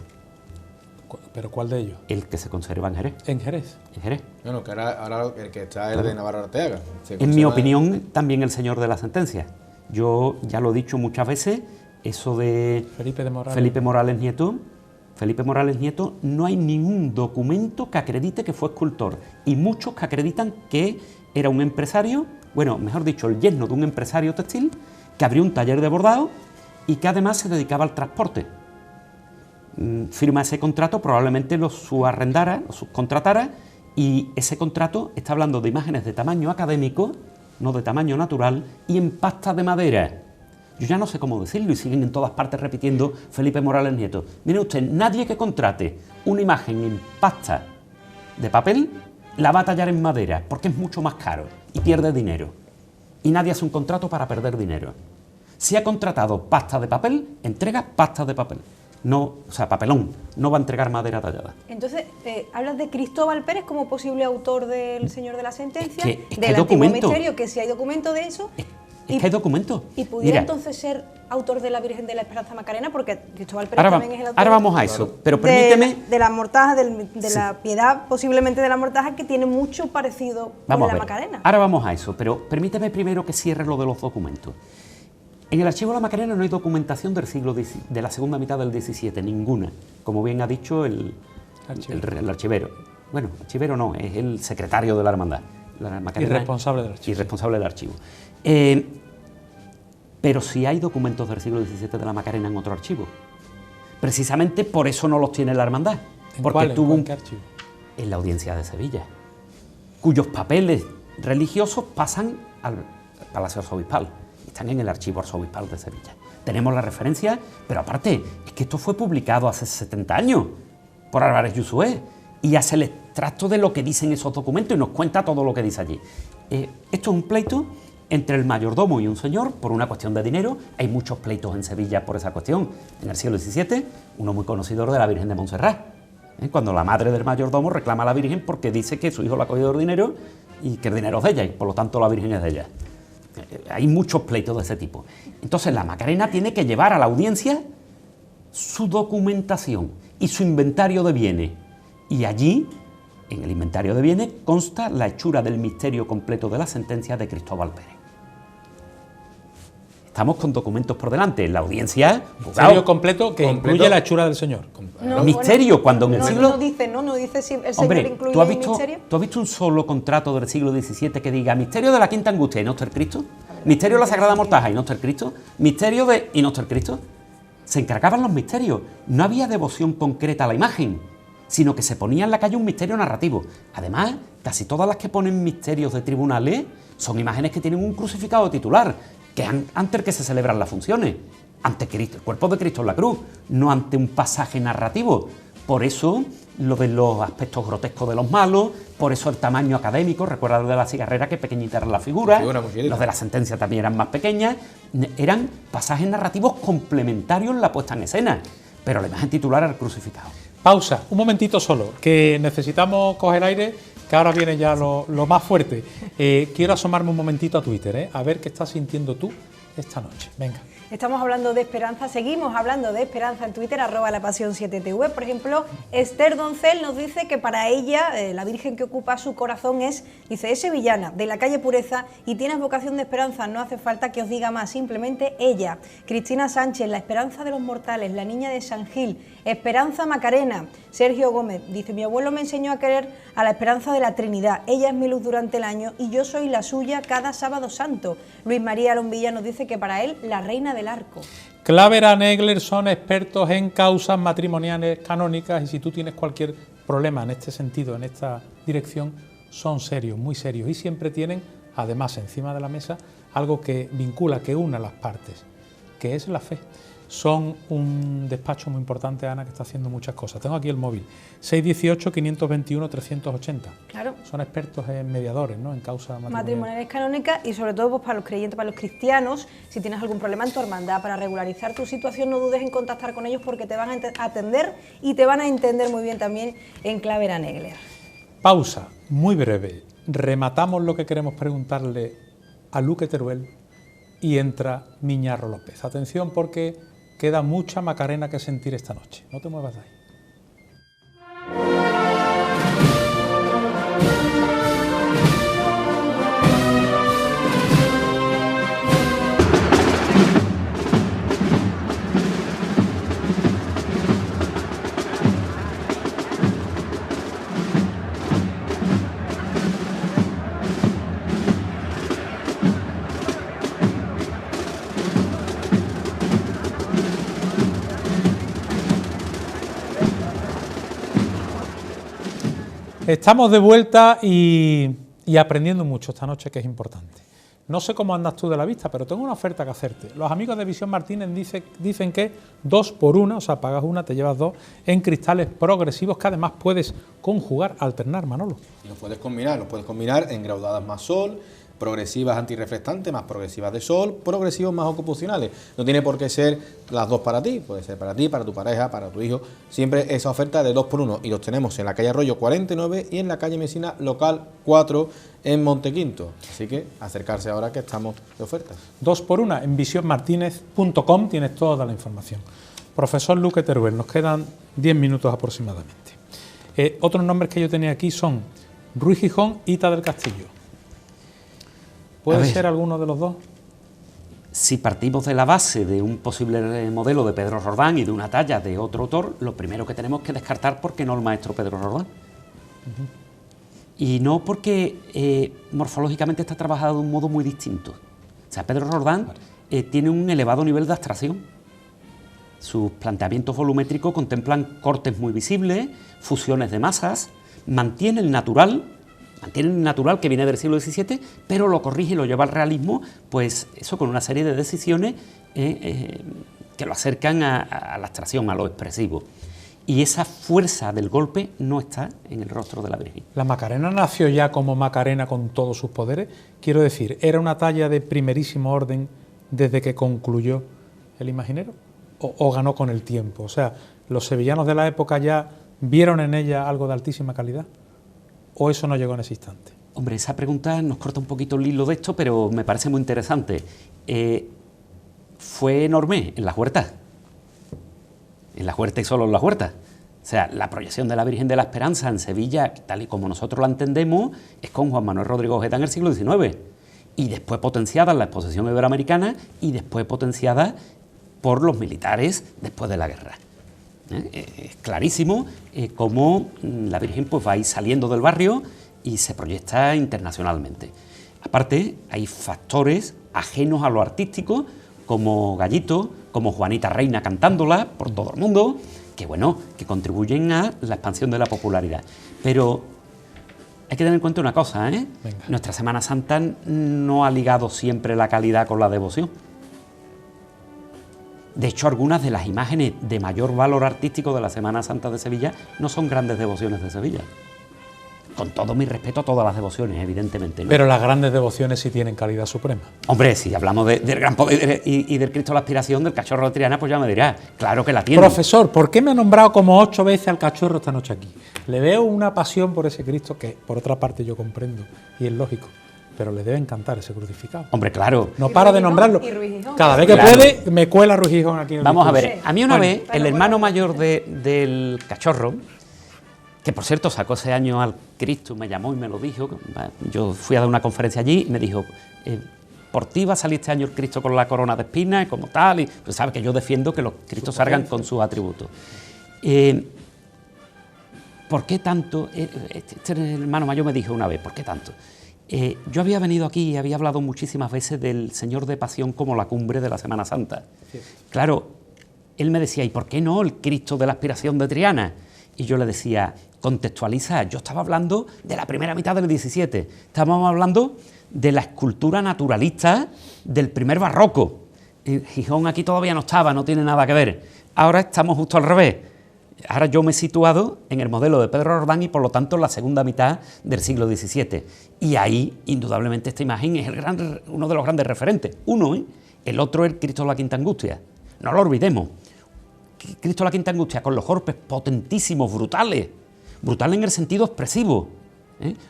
¿Pero cuál de ellos? El que se conserva en Jerez. ¿En Jerez? En Jerez. Bueno, que ahora el que está es de Navarro Arteaga. En mi opinión, también el señor de la sentencia. Yo ya lo he dicho muchas veces, eso de Felipe Morales Nieto, Felipe Morales Nieto, no hay ningún documento que acredite que fue escultor y muchos que acreditan que era un empresario, bueno, mejor dicho, el yerno de un empresario textil que abrió un taller de bordado y que además se dedicaba al transporte. Firma ese contrato, probablemente lo subarrendara, lo subcontratara, y ese contrato está hablando de imágenes de tamaño académico, no de tamaño natural, y en pasta de madera. Yo ya no sé cómo decirlo y siguen en todas partes repitiendo Felipe Morales Nieto. Mire usted, nadie que contrate una imagen en pasta de papel la va a tallar en madera porque es mucho más caro y pierde dinero. Y nadie hace un contrato para perder dinero. Si ha contratado pasta de papel, entrega pasta de papel. No, o sea, papelón, no va a entregar madera tallada. Entonces, hablas de Cristóbal Pérez como posible autor del Señor de la Sentencia, es que del hay antiguo documento. misterio, que si hay documento de eso. Es que hay documento. ¿Y pudiera Mira, entonces ser autor de la Virgen de la Esperanza Macarena? Porque Cristóbal Pérez ahora, también es el autor. ahora vamos a eso, pero permíteme... De la mortaja, de Sí. la piedad, posiblemente de la mortaja, que tiene mucho parecido Vamos con a la ver. Macarena. Ahora vamos a eso, pero permíteme primero que cierre lo de los documentos. En el archivo de la Macarena no hay documentación de la segunda mitad del XVII, ninguna, como bien ha dicho el archivero. Bueno, archivero no, es el secretario de la hermandad. La Macarena, Y responsable del archivo. Y responsable del archivo. Pero sí hay documentos del siglo XVII de la Macarena en otro archivo. Precisamente por eso no los tiene la hermandad. ¿En Porque cuál? tuvo ¿En qué archivo? en la Audiencia de Sevilla, cuyos papeles religiosos pasan al Palacio Arzobispal. Están en el archivo arzobispal de Sevilla. Tenemos la referencia, pero aparte, es que esto fue publicado hace 70 años por Álvarez Yusué y hace el extracto de lo que dicen esos documentos y nos cuenta todo lo que dice allí. Esto es un pleito entre el mayordomo y un señor por una cuestión de dinero. Hay muchos pleitos en Sevilla por esa cuestión. En el siglo XVII, uno muy conocedor de la Virgen de Montserrat. Cuando la madre del mayordomo reclama a la Virgen porque dice que su hijo le ha cogido el dinero y que el dinero es de ella y por lo tanto la Virgen es de ella. Hay muchos pleitos de ese tipo. Entonces la Macarena tiene que llevar a la audiencia su documentación y su inventario de bienes. Y allí, en el inventario de bienes, consta la hechura del misterio completo de la sentencia de Cristóbal Pérez. Estamos con documentos por delante. En la audiencia... Misterio completo que incluye la hechura del Señor. Misterio, cuando en el siglo... No dice si el Señor Hombre, incluye ¿tú has el visto, misterio. ¿tú has visto un solo contrato del siglo XVII que diga misterio de la Quinta Angustia y no está el Cristo? Misterio de la Sagrada Mortaja y no está el Cristo. Misterio de... y no está el Cristo. Se encargaban los misterios. No había devoción concreta a la imagen, sino que se ponía en la calle un misterio narrativo. Además, casi todas las que ponen misterios de tribunales son imágenes que tienen un crucificado titular, que antes que se celebran las funciones, ante Cristo, el cuerpo de Cristo en la cruz, no ante un pasaje narrativo. Por eso, lo de los aspectos grotescos de los malos, por eso el tamaño académico, recuerda lo de la cigarrera, que pequeñita era la figura, los de la sentencia también eran más pequeñas, eran pasajes narrativos complementarios en la puesta en escena, pero la imagen titular era el crucificado. Pausa, un momentito solo, que necesitamos coger aire, que ahora viene ya lo más fuerte. Quiero asomarme un momentito a Twitter, a ver qué estás sintiendo tú esta noche. Venga. Estamos hablando de esperanza, seguimos hablando de esperanza en Twitter, @lapasión7tv. Por ejemplo, Esther Doncel nos dice que para ella, la Virgen que ocupa su corazón es sevillana, de la calle Pureza, y tienes vocación de esperanza, no hace falta que os diga más, simplemente ella. Cristina Sánchez, la esperanza de los mortales, la niña de San Gil, Esperanza Macarena. Sergio Gómez dice, mi abuelo me enseñó a querer a la esperanza de la Trinidad, ella es mi luz durante el año y yo soy la suya cada sábado santo. Luis María Lombilla nos dice que para él, la reina del arco. Clavera Negler son expertos en causas matrimoniales canónicas y si tú tienes cualquier problema en este sentido, en esta dirección, son serios, muy serios y siempre tienen, además, encima de la mesa, algo que vincula, que une a las partes, que es la fe. Son un despacho muy importante, Ana, que está haciendo muchas cosas. Tengo aquí el móvil, 618-521-380. Claro. Son expertos en mediadores, ¿no? En causas matrimoniales canónicas y sobre todo pues, para los creyentes, para los cristianos, si tienes algún problema en tu hermandad, para regularizar tu situación, no dudes en contactar con ellos porque te van a atender y te van a entender muy bien también en Clavera Negler. Pausa, muy breve. Rematamos lo que queremos preguntarle a Luque Teruel y entra Miñarro López. Atención porque queda mucha Macarena que sentir esta noche. No te muevas de ahí. Estamos de vuelta y aprendiendo mucho esta noche, que es importante. No sé cómo andas tú de la vista, pero tengo una oferta que hacerte. Los amigos de Visión Martínez dicen que 2 por 1, o sea, pagas una, te llevas 2, en cristales progresivos que además puedes conjugar, alternar, Manolo. Y los puedes combinar en graudadas más sol, progresivas antirreflectantes, más progresivas de sol, progresivos más ocupacionales. No tiene por qué ser las 2 para ti, puede ser para ti, para tu pareja, para tu hijo. Siempre esa oferta de 2 por 1 y los tenemos en la calle Arroyo 49 y en la calle Mesina local 4 en Montequinto. Así que acercarse ahora que estamos de ofertas. 2 por 1 en visionmartinez.com tienes toda la información. Profesor Luque Teruel, nos quedan 10 minutos aproximadamente. Otros nombres que yo tenía aquí son Ruiz Gijón y Ita del Castillo. ¿Puede ser alguno de los dos? Si partimos de la base de un posible modelo de Pedro Roldán y de una talla de otro autor, lo primero que tenemos que descartar, ¿por qué no el maestro Pedro Roldán? Y no porque morfológicamente está trabajado de un modo muy distinto. O sea, Pedro Roldán tiene un elevado nivel de abstracción. Sus planteamientos volumétricos contemplan cortes muy visibles, fusiones de masas, mantiene el natural que viene del siglo XVII, pero lo corrige y lo lleva al realismo, pues eso con una serie de decisiones que lo acercan a la abstracción, a lo expresivo. Y esa fuerza del golpe no está en el rostro de la Virgen. ¿La Macarena nació ya como Macarena con todos sus poderes? Quiero decir, ¿era una talla de primerísimo orden desde que concluyó el Imaginero? ¿O ganó con el tiempo? O sea, ¿los sevillanos de la época ya vieron en ella algo de altísima calidad? ¿O eso no llegó en ese instante? Hombre, esa pregunta nos corta un poquito el hilo de esto, pero me parece muy interesante. Fue enorme en las huertas. En las huertas y solo en las huertas. O sea, la proyección de la Virgen de la Esperanza en Sevilla, tal y como nosotros la entendemos, es con Juan Manuel Rodrigo Ojeda en el siglo XIX. Y después potenciada en la exposición iberoamericana y después potenciada por los militares después de la guerra. Es clarísimo cómo la Virgen pues va a ir saliendo del barrio y se proyecta internacionalmente. Aparte, hay factores ajenos a lo artístico, como Gallito, como Juanita Reina cantándola por todo el mundo, que contribuyen a la expansión de la popularidad. Pero hay que tener en cuenta una cosa, Nuestra Semana Santa no ha ligado siempre la calidad con la devoción. De hecho, algunas de las imágenes de mayor valor artístico de la Semana Santa de Sevilla no son grandes devociones de Sevilla. Con todo mi respeto a todas las devociones, evidentemente, ¿no? Pero las grandes devociones sí tienen calidad suprema. Hombre, si hablamos del gran poder y del Cristo de la Aspiración, del Cachorro de Triana, pues ya me dirás, claro que la tiene. Profesor, ¿por qué me ha nombrado como 8 veces al Cachorro esta noche aquí? Le veo una pasión por ese Cristo que, por otra parte, yo comprendo, y es lógico. Pero le debe encantar ese crucificado. Hombre, claro. No para de nombrarlo. Cada vez que puede, me cuela Ruiz Gijón aquí en el Vamos discurso. a ver, a mí una vez, el hermano mayor del Cachorro, que por cierto sacó ese año al Cristo, me llamó y me lo dijo, yo fui a dar una conferencia allí y me dijo, por ti va a salir este año el Cristo con la corona de espinas y como tal, y pues sabe que yo defiendo que los Cristos salgan con sus atributos. ¿Por qué tanto? Este hermano mayor me dijo una vez, ¿por qué tanto? Yo había venido aquí y había hablado muchísimas veces del Señor de Pasión como la cumbre de la Semana Santa. Sí. Claro, él me decía, ¿y por qué no el Cristo de la Aspiración de Triana? Y yo le decía, contextualiza, yo estaba hablando de la primera mitad del 17, estábamos hablando de la escultura naturalista del primer barroco. Gijón aquí todavía no estaba, no tiene nada que ver. Ahora estamos justo al revés. Ahora yo me he situado en el modelo de Pedro Roldán y por lo tanto en la segunda mitad del siglo XVII. Y ahí, indudablemente, esta imagen es uno de los grandes referentes. El otro es el Cristo de la Quinta Angustia. No lo olvidemos. Cristo de la Quinta Angustia con los golpes potentísimos, brutales en el sentido expresivo.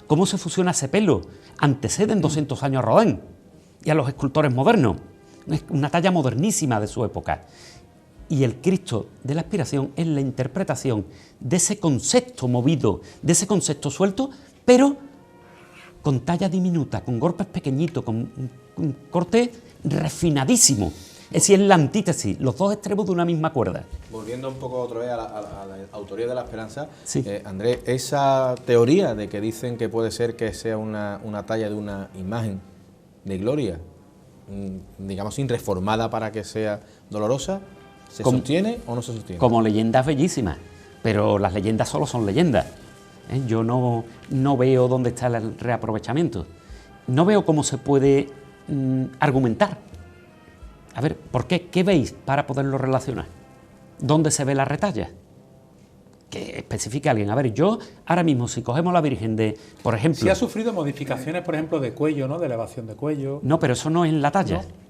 ¿Cómo se fusiona ese pelo? Anteceden 200 años a Rodin y a los escultores modernos. Es una talla modernísima de su época. Y el Cristo de la Aspiración es la interpretación de ese concepto movido, de ese concepto suelto, pero con talla diminuta, con golpes pequeñitos, con un corte refinadísimo. Es decir, es la antítesis, los dos extremos de una misma cuerda. Volviendo un poco otra vez a la autoría de la Esperanza, sí. Andrés, esa teoría de que dicen que puede ser que sea una talla de una imagen de gloria, digamos, reformada para que sea dolorosa, ¿se sostiene o no se sostiene? Como leyendas bellísimas, pero las leyendas solo son leyendas. Yo no veo dónde está el reaprovechamiento. No veo cómo se puede argumentar. A ver, ¿por qué? ¿Qué veis para poderlo relacionar? ¿Dónde se ve la retalla? Que especifique alguien. A ver, yo ahora mismo, si cogemos la Virgen de, por ejemplo... Si ha sufrido modificaciones, por ejemplo, de cuello, ¿no? De elevación de cuello. No, pero eso no es en la talla. ¿No?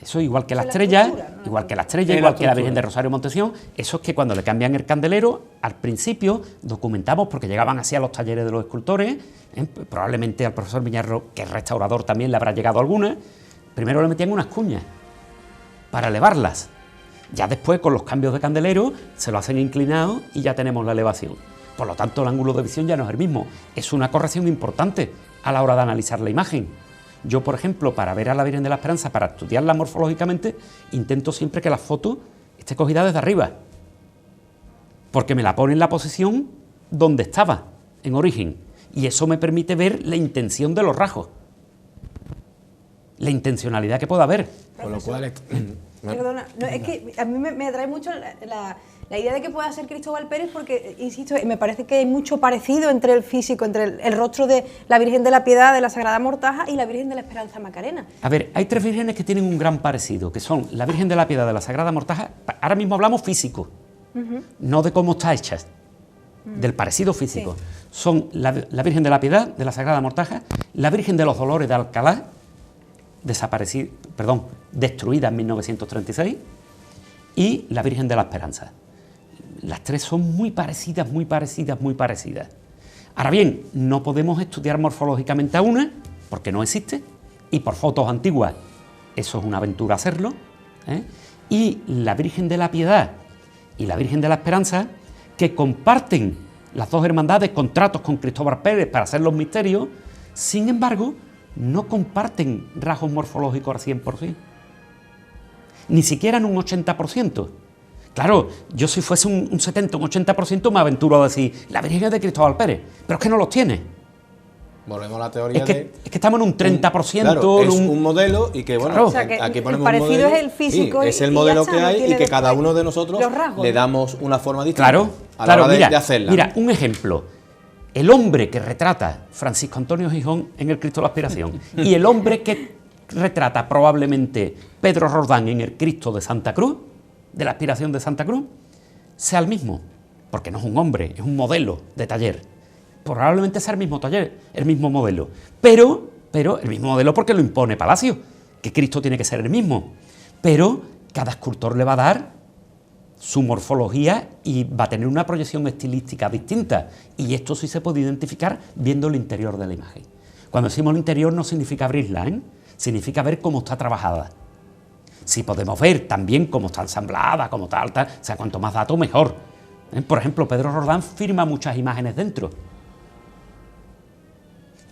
Eso igual que la Eso es estrella, estructura, ¿no? igual que la estrella, Es igual la que la Virgen estructura. de Rosario Montesión, eso es que cuando le cambian el candelero, al principio documentamos, porque llegaban así a los talleres de los escultores, probablemente al profesor Miñarro, que es restaurador, también le habrá llegado alguna, primero le metían unas cuñas para elevarlas. Ya después, con los cambios de candelero, se lo hacen inclinado y ya tenemos la elevación. Por lo tanto, el ángulo de visión ya no es el mismo. Es una corrección importante a la hora de analizar la imagen. Yo, por ejemplo, para ver a la Virgen de la Esperanza, para estudiarla morfológicamente, intento siempre que la foto esté cogida desde arriba, porque me la pone en la posición donde estaba, en origen, y eso me permite ver la intención de los rasgos, la intencionalidad que pueda haber. Con lo cual... Perdona, no, es que a mí me atrae mucho la idea de que pueda ser Cristóbal Pérez porque, insisto, me parece que hay mucho parecido entre el físico, entre el rostro de la Virgen de la Piedad de la Sagrada Mortaja y la Virgen de la Esperanza Macarena. A ver, hay tres vírgenes que tienen un gran parecido, que son la Virgen de la Piedad de la Sagrada Mortaja, ahora mismo hablamos físico, no de cómo está hecha, del parecido físico. Sí. Son la Virgen de la Piedad de la Sagrada Mortaja, la Virgen de los Dolores de Alcalá, destruida en 1936, y la Virgen de la Esperanza. Las tres son muy parecidas, muy parecidas, muy parecidas. Ahora bien, no podemos estudiar morfológicamente a una, porque no existe, y por fotos antiguas, eso es una aventura hacerlo, ¿eh? Y la Virgen de la Piedad y la Virgen de la Esperanza, que comparten las dos hermandades contratos con Cristóbal Pérez para hacer los misterios, sin embargo, no comparten rasgos morfológicos al 100%, ni siquiera en un 80%. Claro, yo si fuese un 70, un 80% me aventuro a decir, la Virgen es de Cristóbal Pérez, pero es que no los tiene. Volvemos a la teoría Es que estamos en un 30%. Claro, es un modelo y que, bueno, Claro. O sea, que aquí el ponemos parecido un modelo, es el físico sí, es el y modelo ya que está, no hay y tiene que cada después uno de nosotros los rasgos, le ¿no? damos una forma distinta Claro, a la claro, hora mira, de hacerla. mira, un ejemplo. El hombre que retrata Francisco Antonio Gijón en el Cristo de la Aspiración y el hombre que retrata probablemente Pedro Roldán en el Cristo de Santa Cruz, de la Aspiración de Santa Cruz, sea el mismo, porque no es un hombre, es un modelo de taller. Probablemente sea el mismo taller, el mismo modelo, pero el mismo modelo porque lo impone Palacio, que Cristo tiene que ser el mismo, pero cada escultor le va a dar su morfología y va a tener una proyección estilística distinta, y esto sí se puede identificar viendo el interior de la imagen. Cuando decimos el interior no significa abrirla, significa ver cómo está trabajada. Si podemos ver también cómo está ensamblada, cómo está alta, o sea, cuanto más datos mejor. Por ejemplo, Pedro Roldán firma muchas imágenes dentro.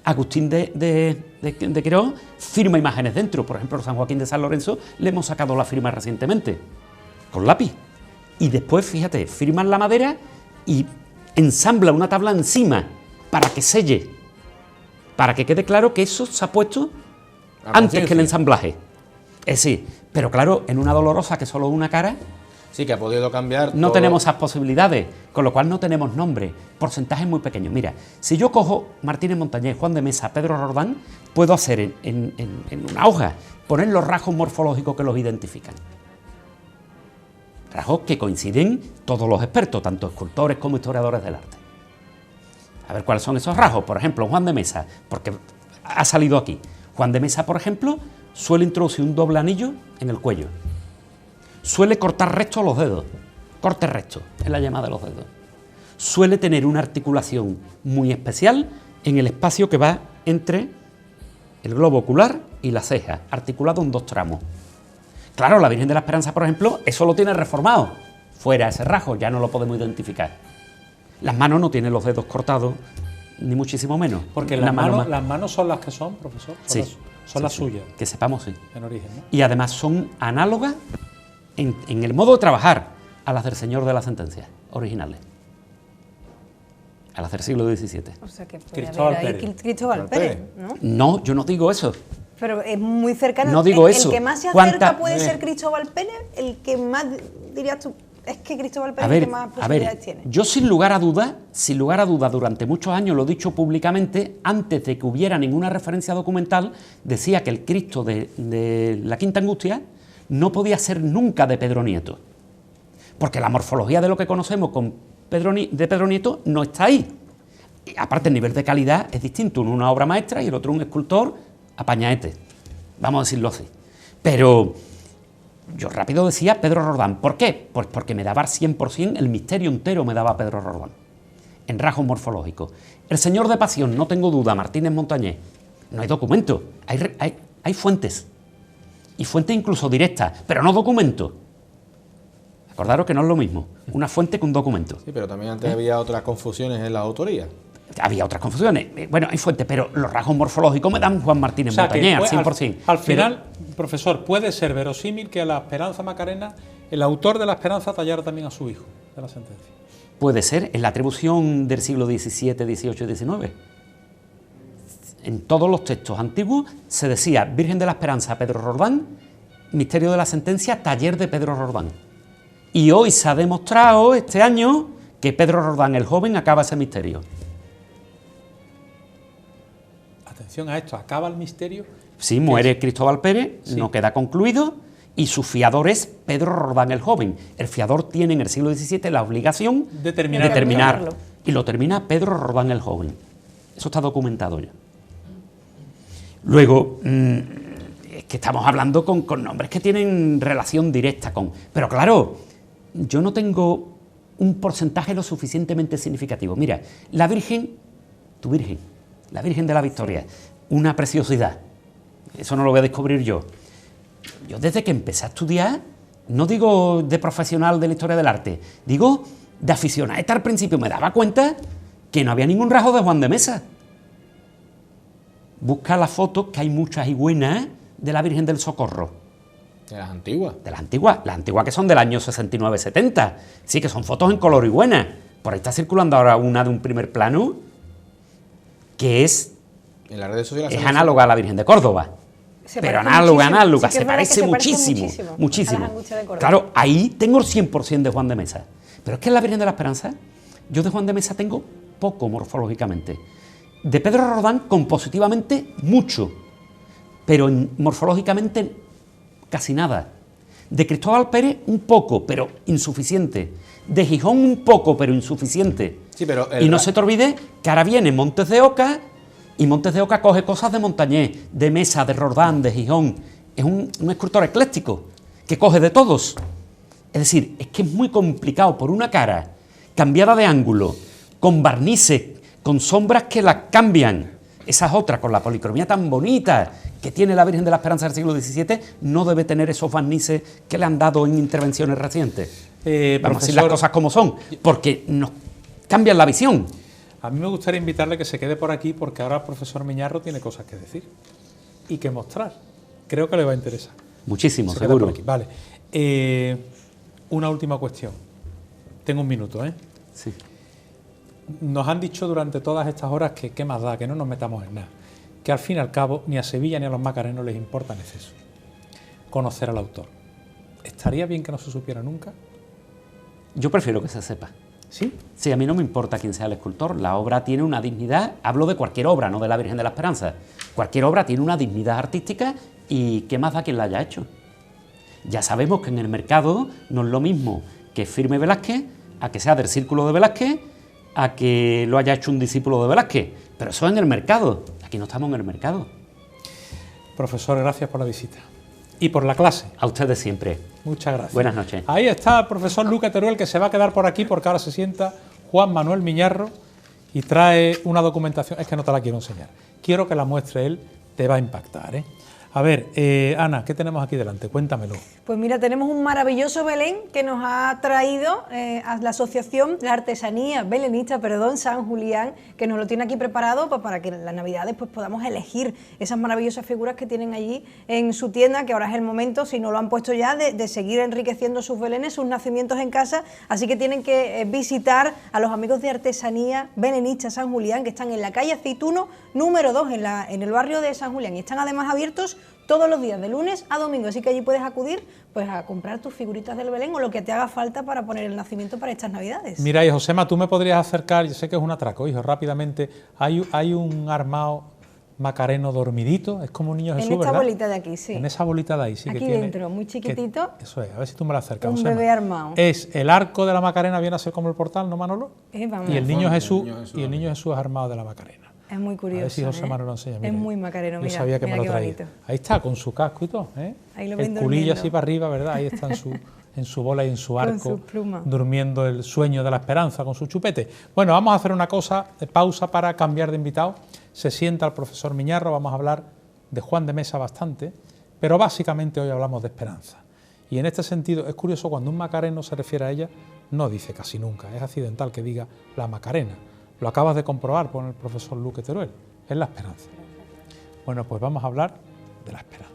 Agustín de Quirós firma imágenes dentro. Por ejemplo, San Joaquín de San Lorenzo le hemos sacado la firma recientemente, con lápiz. Y después, fíjate, firman la madera y ensambla una tabla encima para que selle, para que quede claro que eso se ha puesto antes que el ensamblaje. Es decir, pero claro, en una Dolorosa que solo una cara, Sí, que ha podido cambiar. no todo. tenemos esas posibilidades, con lo cual no tenemos nombre, porcentajes muy pequeños. Mira, si yo cojo Martínez Montañés, Juan de Mesa, Pedro Roldán, puedo hacer en una hoja, poner los rasgos morfológicos que los identifican. Rasgos que coinciden todos los expertos, tanto escultores como historiadores del arte. A ver cuáles son esos rasgos. Por ejemplo, Juan de Mesa, porque ha salido aquí. Juan de Mesa, por ejemplo, suele introducir un doble anillo en el cuello. Suele cortar recto los dedos. Corte recto, es la llama de los dedos. Suele tener una articulación muy especial en el espacio que va entre el globo ocular y la ceja, articulado en dos tramos. Claro, la Virgen de la Esperanza, por ejemplo, eso lo tiene reformado. Fuera ese rasgo, ya no lo podemos identificar. Las manos no tienen los dedos cortados, ni muchísimo menos. Porque Una mano más- las manos son las que son, profesor. Sí, Son las suyas, que sepamos, sí. en origen, ¿no? Y además son análogas en el modo de trabajar a las del Señor de la Sentencia, originales. A las del siglo XVII. O sea que puede Cristóbal haber ahí Pérez. Cristóbal Pérez, ¿no? No, yo no digo eso. Pero es muy cercano. No digo eso. El que más se ¿Cuánta- acerca puede ser Cristóbal Pérez, el que más, dirías tú, es que Cristóbal Pérez que más posibilidades tiene. Yo sin lugar a dudas, durante muchos años, lo he dicho públicamente, antes de que hubiera ninguna referencia documental, decía que el Cristo de la Quinta Angustia no podía ser nunca de Pedro Nieto, porque la morfología de lo que conocemos de Pedro Nieto no está ahí. Y aparte el nivel de calidad es distinto, uno una obra maestra y el otro un escultor apañaete, vamos a decirlo así. Pero yo rápido decía Pedro Roldán. ¿Por qué? Pues porque me daba al 100%, el misterio entero me daba Pedro Roldán, en rasgos morfológicos. El Señor de Pasión, no tengo duda, Martínez Montañés. No hay documento, hay fuentes, y fuentes incluso directas, pero no documentos. Acordaros que no es lo mismo una fuente que un documento. Sí, pero también antes había otras confusiones en la autoría. Había otras confusiones. Bueno, hay fuentes, pero los rasgos morfológicos me dan Juan Martínez Montañés al 100%. Al final, profesor, ¿puede ser verosímil que a la Esperanza Macarena, el autor de la Esperanza, tallara también a su hijo de la sentencia? Puede ser, en la atribución del siglo XVII, XVIII y XIX. En todos los textos antiguos se decía Virgen de la Esperanza, Pedro Roldán, misterio de la sentencia, taller de Pedro Roldán. Y hoy se ha demostrado, este año, que Pedro Roldán, el joven, acaba ese misterio. Atención a esto, acaba el misterio. Sí, muere Cristóbal Pérez, sí. No queda concluido, y su fiador es Pedro Roldán, el joven. El fiador tiene en el siglo XVII la obligación de terminar, y lo termina Pedro Roldán, el joven. Eso está documentado ya. Luego, es que estamos hablando con nombres que tienen relación directa con... Pero claro, yo no tengo un porcentaje lo suficientemente significativo. Mira, la Virgen, tu Virgen, la Virgen de la Victoria, una preciosidad. Eso no lo voy a descubrir yo. Yo desde que empecé a estudiar, no digo de profesional de la historia del arte, digo de aficionado. Al principio me daba cuenta que no había ningún rasgo de Juan de Mesa. Busca las fotos, que hay muchas y buenas, de la Virgen del Socorro. ¿De las antiguas? De las antiguas que son del año 69-70. Sí, que son fotos en color y buenas. Por ahí está circulando ahora una de un primer plano, que es, en las redes sociales es análoga a la Virgen de Córdoba. Pero análoga, sí, se parece muchísimo. Claro, ahí tengo el 100% de Juan de Mesa. Pero es que en la Virgen de la Esperanza, yo de Juan de Mesa tengo poco morfológicamente. De Pedro Roldán, compositivamente, mucho, pero morfológicamente casi nada. De Cristóbal Pérez, un poco, pero insuficiente. De Gijón, un poco, pero insuficiente. Sí, pero y no se te olvide que ahora viene Montes de Oca, y Montes de Oca coge cosas de Montañés, de Mesa, de Roldán, de Gijón. Es un escultor ecléctico, que coge de todos. Es decir, es que es muy complicado por una cara, cambiada de ángulo, con barnices, con sombras que la cambian. Esas otras, con la policromía tan bonita que tiene la Virgen de la Esperanza del siglo XVII, no debe tener esos barnices que le han dado en intervenciones recientes. Vamos a decir las cosas como son, porque nos cambian la visión. A mí me gustaría invitarle que se quede por aquí, porque ahora el profesor Miñarro tiene cosas que decir y que mostrar. Creo que le va a interesar. Muchísimo, seguro. Vale. Una última cuestión. Tengo un minuto, ¿eh? Sí. Nos han dicho durante todas estas horas que qué más da, que no nos metamos en nada, que al fin y al cabo ni a Sevilla ni a los macarenos les importa en exceso conocer al autor. ¿Estaría bien que no se supiera nunca? Yo prefiero que se sepa. ¿Sí? Sí, a mí no me importa quién sea el escultor, la obra tiene una dignidad, hablo de cualquier obra, no de la Virgen de la Esperanza, cualquier obra tiene una dignidad artística y qué más da quien la haya hecho. Ya sabemos que en el mercado no es lo mismo que firme Velázquez, a que sea del círculo de Velázquez, a que lo haya hecho un discípulo de Velázquez, pero eso en el mercado, aquí no estamos en el mercado. Profesor, gracias por la visita y por la clase. A ustedes siempre. Muchas gracias. Buenas noches. Ahí está el profesor Luque Teruel, que se va a quedar por aquí porque ahora se sienta Juan Manuel Miñarro y trae una documentación, es que no te la quiero enseñar, quiero que la muestre él, te va a impactar, ¿eh? A ver, Ana, ¿qué tenemos aquí delante? Cuéntamelo. Pues mira, tenemos un maravilloso Belén que nos ha traído a la asociación, la artesanía belenista, San Julián, que nos lo tiene aquí preparado para que en las Navidades pues, podamos elegir esas maravillosas figuras que tienen allí en su tienda, que ahora es el momento, si no lo han puesto ya, de seguir enriqueciendo sus belenes, sus nacimientos en casa, así que tienen que visitar a los amigos de artesanía belenista San Julián, que están en la calle Aceituno, número 2, en el barrio de San Julián, y están además abiertos todos los días, de lunes a domingo, así que allí puedes acudir pues a comprar tus figuritas del Belén o lo que te haga falta para poner el nacimiento para estas Navidades. Mira, y Josema, tú me podrías acercar, yo sé que es un atraco, hijo, rápidamente, hay un armado macareno dormidito, es como un niño Jesús, ¿verdad? En esta bolita de aquí, sí. En esa bolita de ahí, sí. Aquí que tiene, dentro, muy chiquitito. Eso es, a ver si tú me lo acercas. Un Josema. bebé armado. Es el arco de la Macarena, viene a ser como el portal, ¿no, Manolo? Vamos. Y el niño Jesús, y el niño Jesús armado de la Macarena. Es muy curioso. A ver si José Manuel lo enseña. Es muy macareno, mira. Yo sabía que mira me lo qué traía. bonito. Ahí está, con su casco y todo, ¿eh? Ahí lo el ven culillo durmiendo. así para arriba, ¿verdad? Ahí está en su bola y en su arco, sus plumas. durmiendo el sueño de la esperanza con su chupete. Bueno, vamos a hacer una cosa, pausa para cambiar de invitado. Se sienta el profesor Miñarro, vamos a hablar de Juan de Mesa bastante, pero básicamente hoy hablamos de esperanza. Y en este sentido, es curioso, cuando un macareno se refiere a ella, no dice casi nunca, es accidental que diga la Macarena. Lo acabas de comprobar con el profesor Luque Teruel, es la esperanza. Bueno, pues vamos a hablar de la esperanza.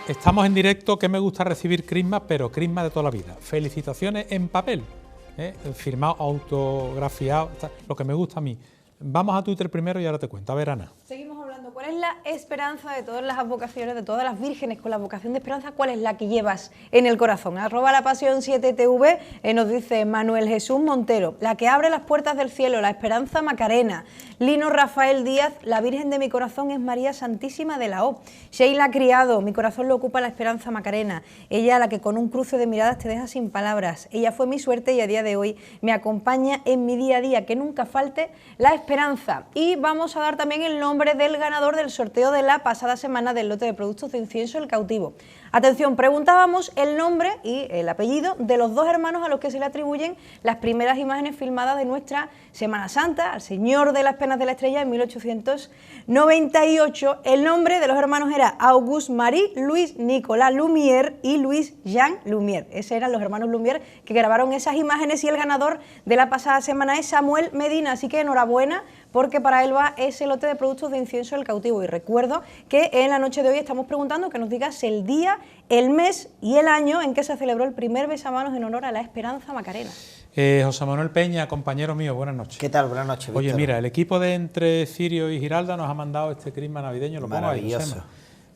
Estamos en directo, que me gusta recibir crismas, pero crismas de toda la vida. Felicitaciones en papel, firmado, autografiado, lo que me gusta a mí. Vamos a Twitter primero y ahora te cuento. A ver, Ana. Seguimos hablando. ¿Cuál es la esperanza de todas las vocaciones, de todas las vírgenes con la vocación de esperanza? ¿Cuál es la que llevas en el corazón? @lapasión7tv nos dice Manuel Jesús Montero, la que abre las puertas del cielo, la esperanza Macarena. Lino Rafael Díaz, la Virgen de mi corazón es María Santísima de la O. Sheila Criado, mi corazón lo ocupa la esperanza Macarena. Ella, la que con un cruce de miradas te deja sin palabras. Ella fue mi suerte y a día de hoy me acompaña en mi día a día. Que nunca falte la esperanza. Y vamos a dar también el nombre del ganador del sorteo de la pasada semana del lote de productos de incienso El Cautivo. Atención, preguntábamos el nombre y el apellido de los dos hermanos a los que se le atribuyen las primeras imágenes filmadas de nuestra Semana Santa, al Señor de las Penas de la Estrella en 1898. El nombre de los hermanos era Auguste Marie Louis Nicolas Lumière y Louis Jean Lumière. Esos eran los hermanos Lumière que grabaron esas imágenes y el ganador de la pasada semana es Samuel Medina, así que enhorabuena porque para él va ese lote de productos de incienso El Cautivo. Y recuerdo que en la noche de hoy estamos preguntando que nos digas el día, el mes y el año en que se celebró el primer besamanos en honor a la Esperanza Macarena. José Manuel Peña, compañero mío, buenas noches. ¿Qué tal? Buenas noches, Víctor. Oye, mira, el equipo de Entre Cirio y Giralda nos ha mandado este crisma navideño, lo pongo ahí, Josema.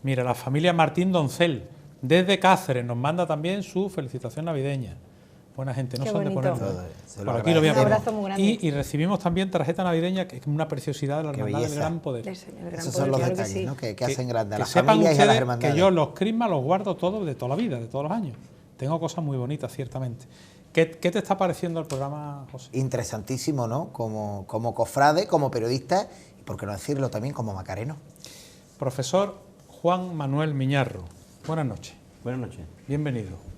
Mira, la familia Martín Doncel, desde Cáceres, nos manda también su felicitación navideña. Buena gente, no son de poner. Por aquí lo voy a poner. Un abrazo muy grande. Y recibimos también tarjeta navideña, que es una preciosidad de la Hermandad del Gran Poder. Esos son los detalles, ¿no? que hacen grande a las sepan familias y a las ustedes hermandades. que yo los crismas los guardo todos de toda la vida, de todos los años. Tengo cosas muy bonitas, ciertamente. ¿Qué te está pareciendo el programa, José? Interesantísimo, ¿no? Como cofrade, como periodista y, por qué no decirlo, también como macareno. Profesor Juan Manuel Miñarro, buenas noches. Buenas noches. Bienvenido.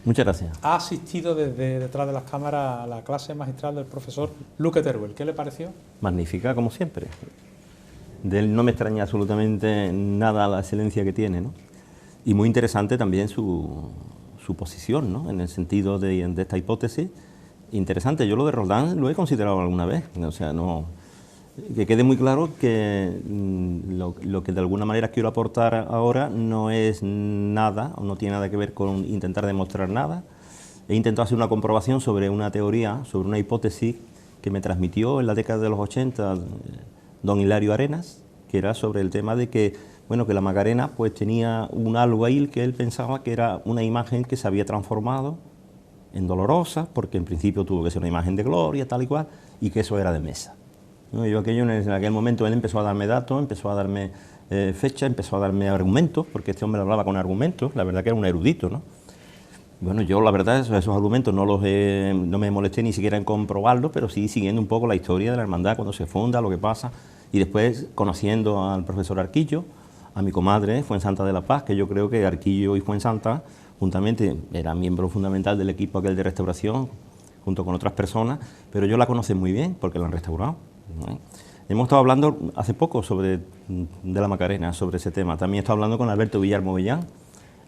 Muchas gracias. Ha asistido desde detrás de las cámaras a la clase magistral del profesor Luque Teruel. ¿Qué le pareció? Magnífica, como siempre. De él no me extraña absolutamente nada la excelencia que tiene, ¿no? Y muy interesante también su posición, ¿no? En el sentido de esta hipótesis. Interesante, yo lo de Roldán lo he considerado alguna vez, o sea, no, que quede muy claro que lo que de alguna manera quiero aportar ahora no es nada, o no tiene nada que ver con intentar demostrar nada. He intentado hacer una comprobación sobre una teoría, sobre una hipótesis que me transmitió en la década de los 80 don Hilario Arenas, que era sobre el tema de que, bueno, que la Macarena pues tenía un algo ahí que él pensaba que era una imagen que se había transformado en dolorosa, porque en principio tuvo que ser una imagen de gloria, tal y cual, y que eso era de Mesa, ¿no? Yo en aquel momento él empezó a darme datos, empezó a darme fechas, empezó a darme argumentos, porque este hombre hablaba con argumentos, la verdad que era un erudito, ¿no? Bueno, yo la verdad esos argumentos no me molesté ni siquiera en comprobarlos, pero sí siguiendo un poco la historia de la hermandad, cuando se funda, lo que pasa, y después conociendo al profesor Arquillo, a mi comadre Fuensanta de la Paz, que yo creo que Arquillo y Fuensanta juntamente era miembro fundamental del equipo aquel de restauración, junto con otras personas, pero yo la conocí muy bien porque la han restaurado, ¿no? Hemos estado hablando hace poco de la Macarena, sobre ese tema. También he estado hablando con Alberto Villar Movellán,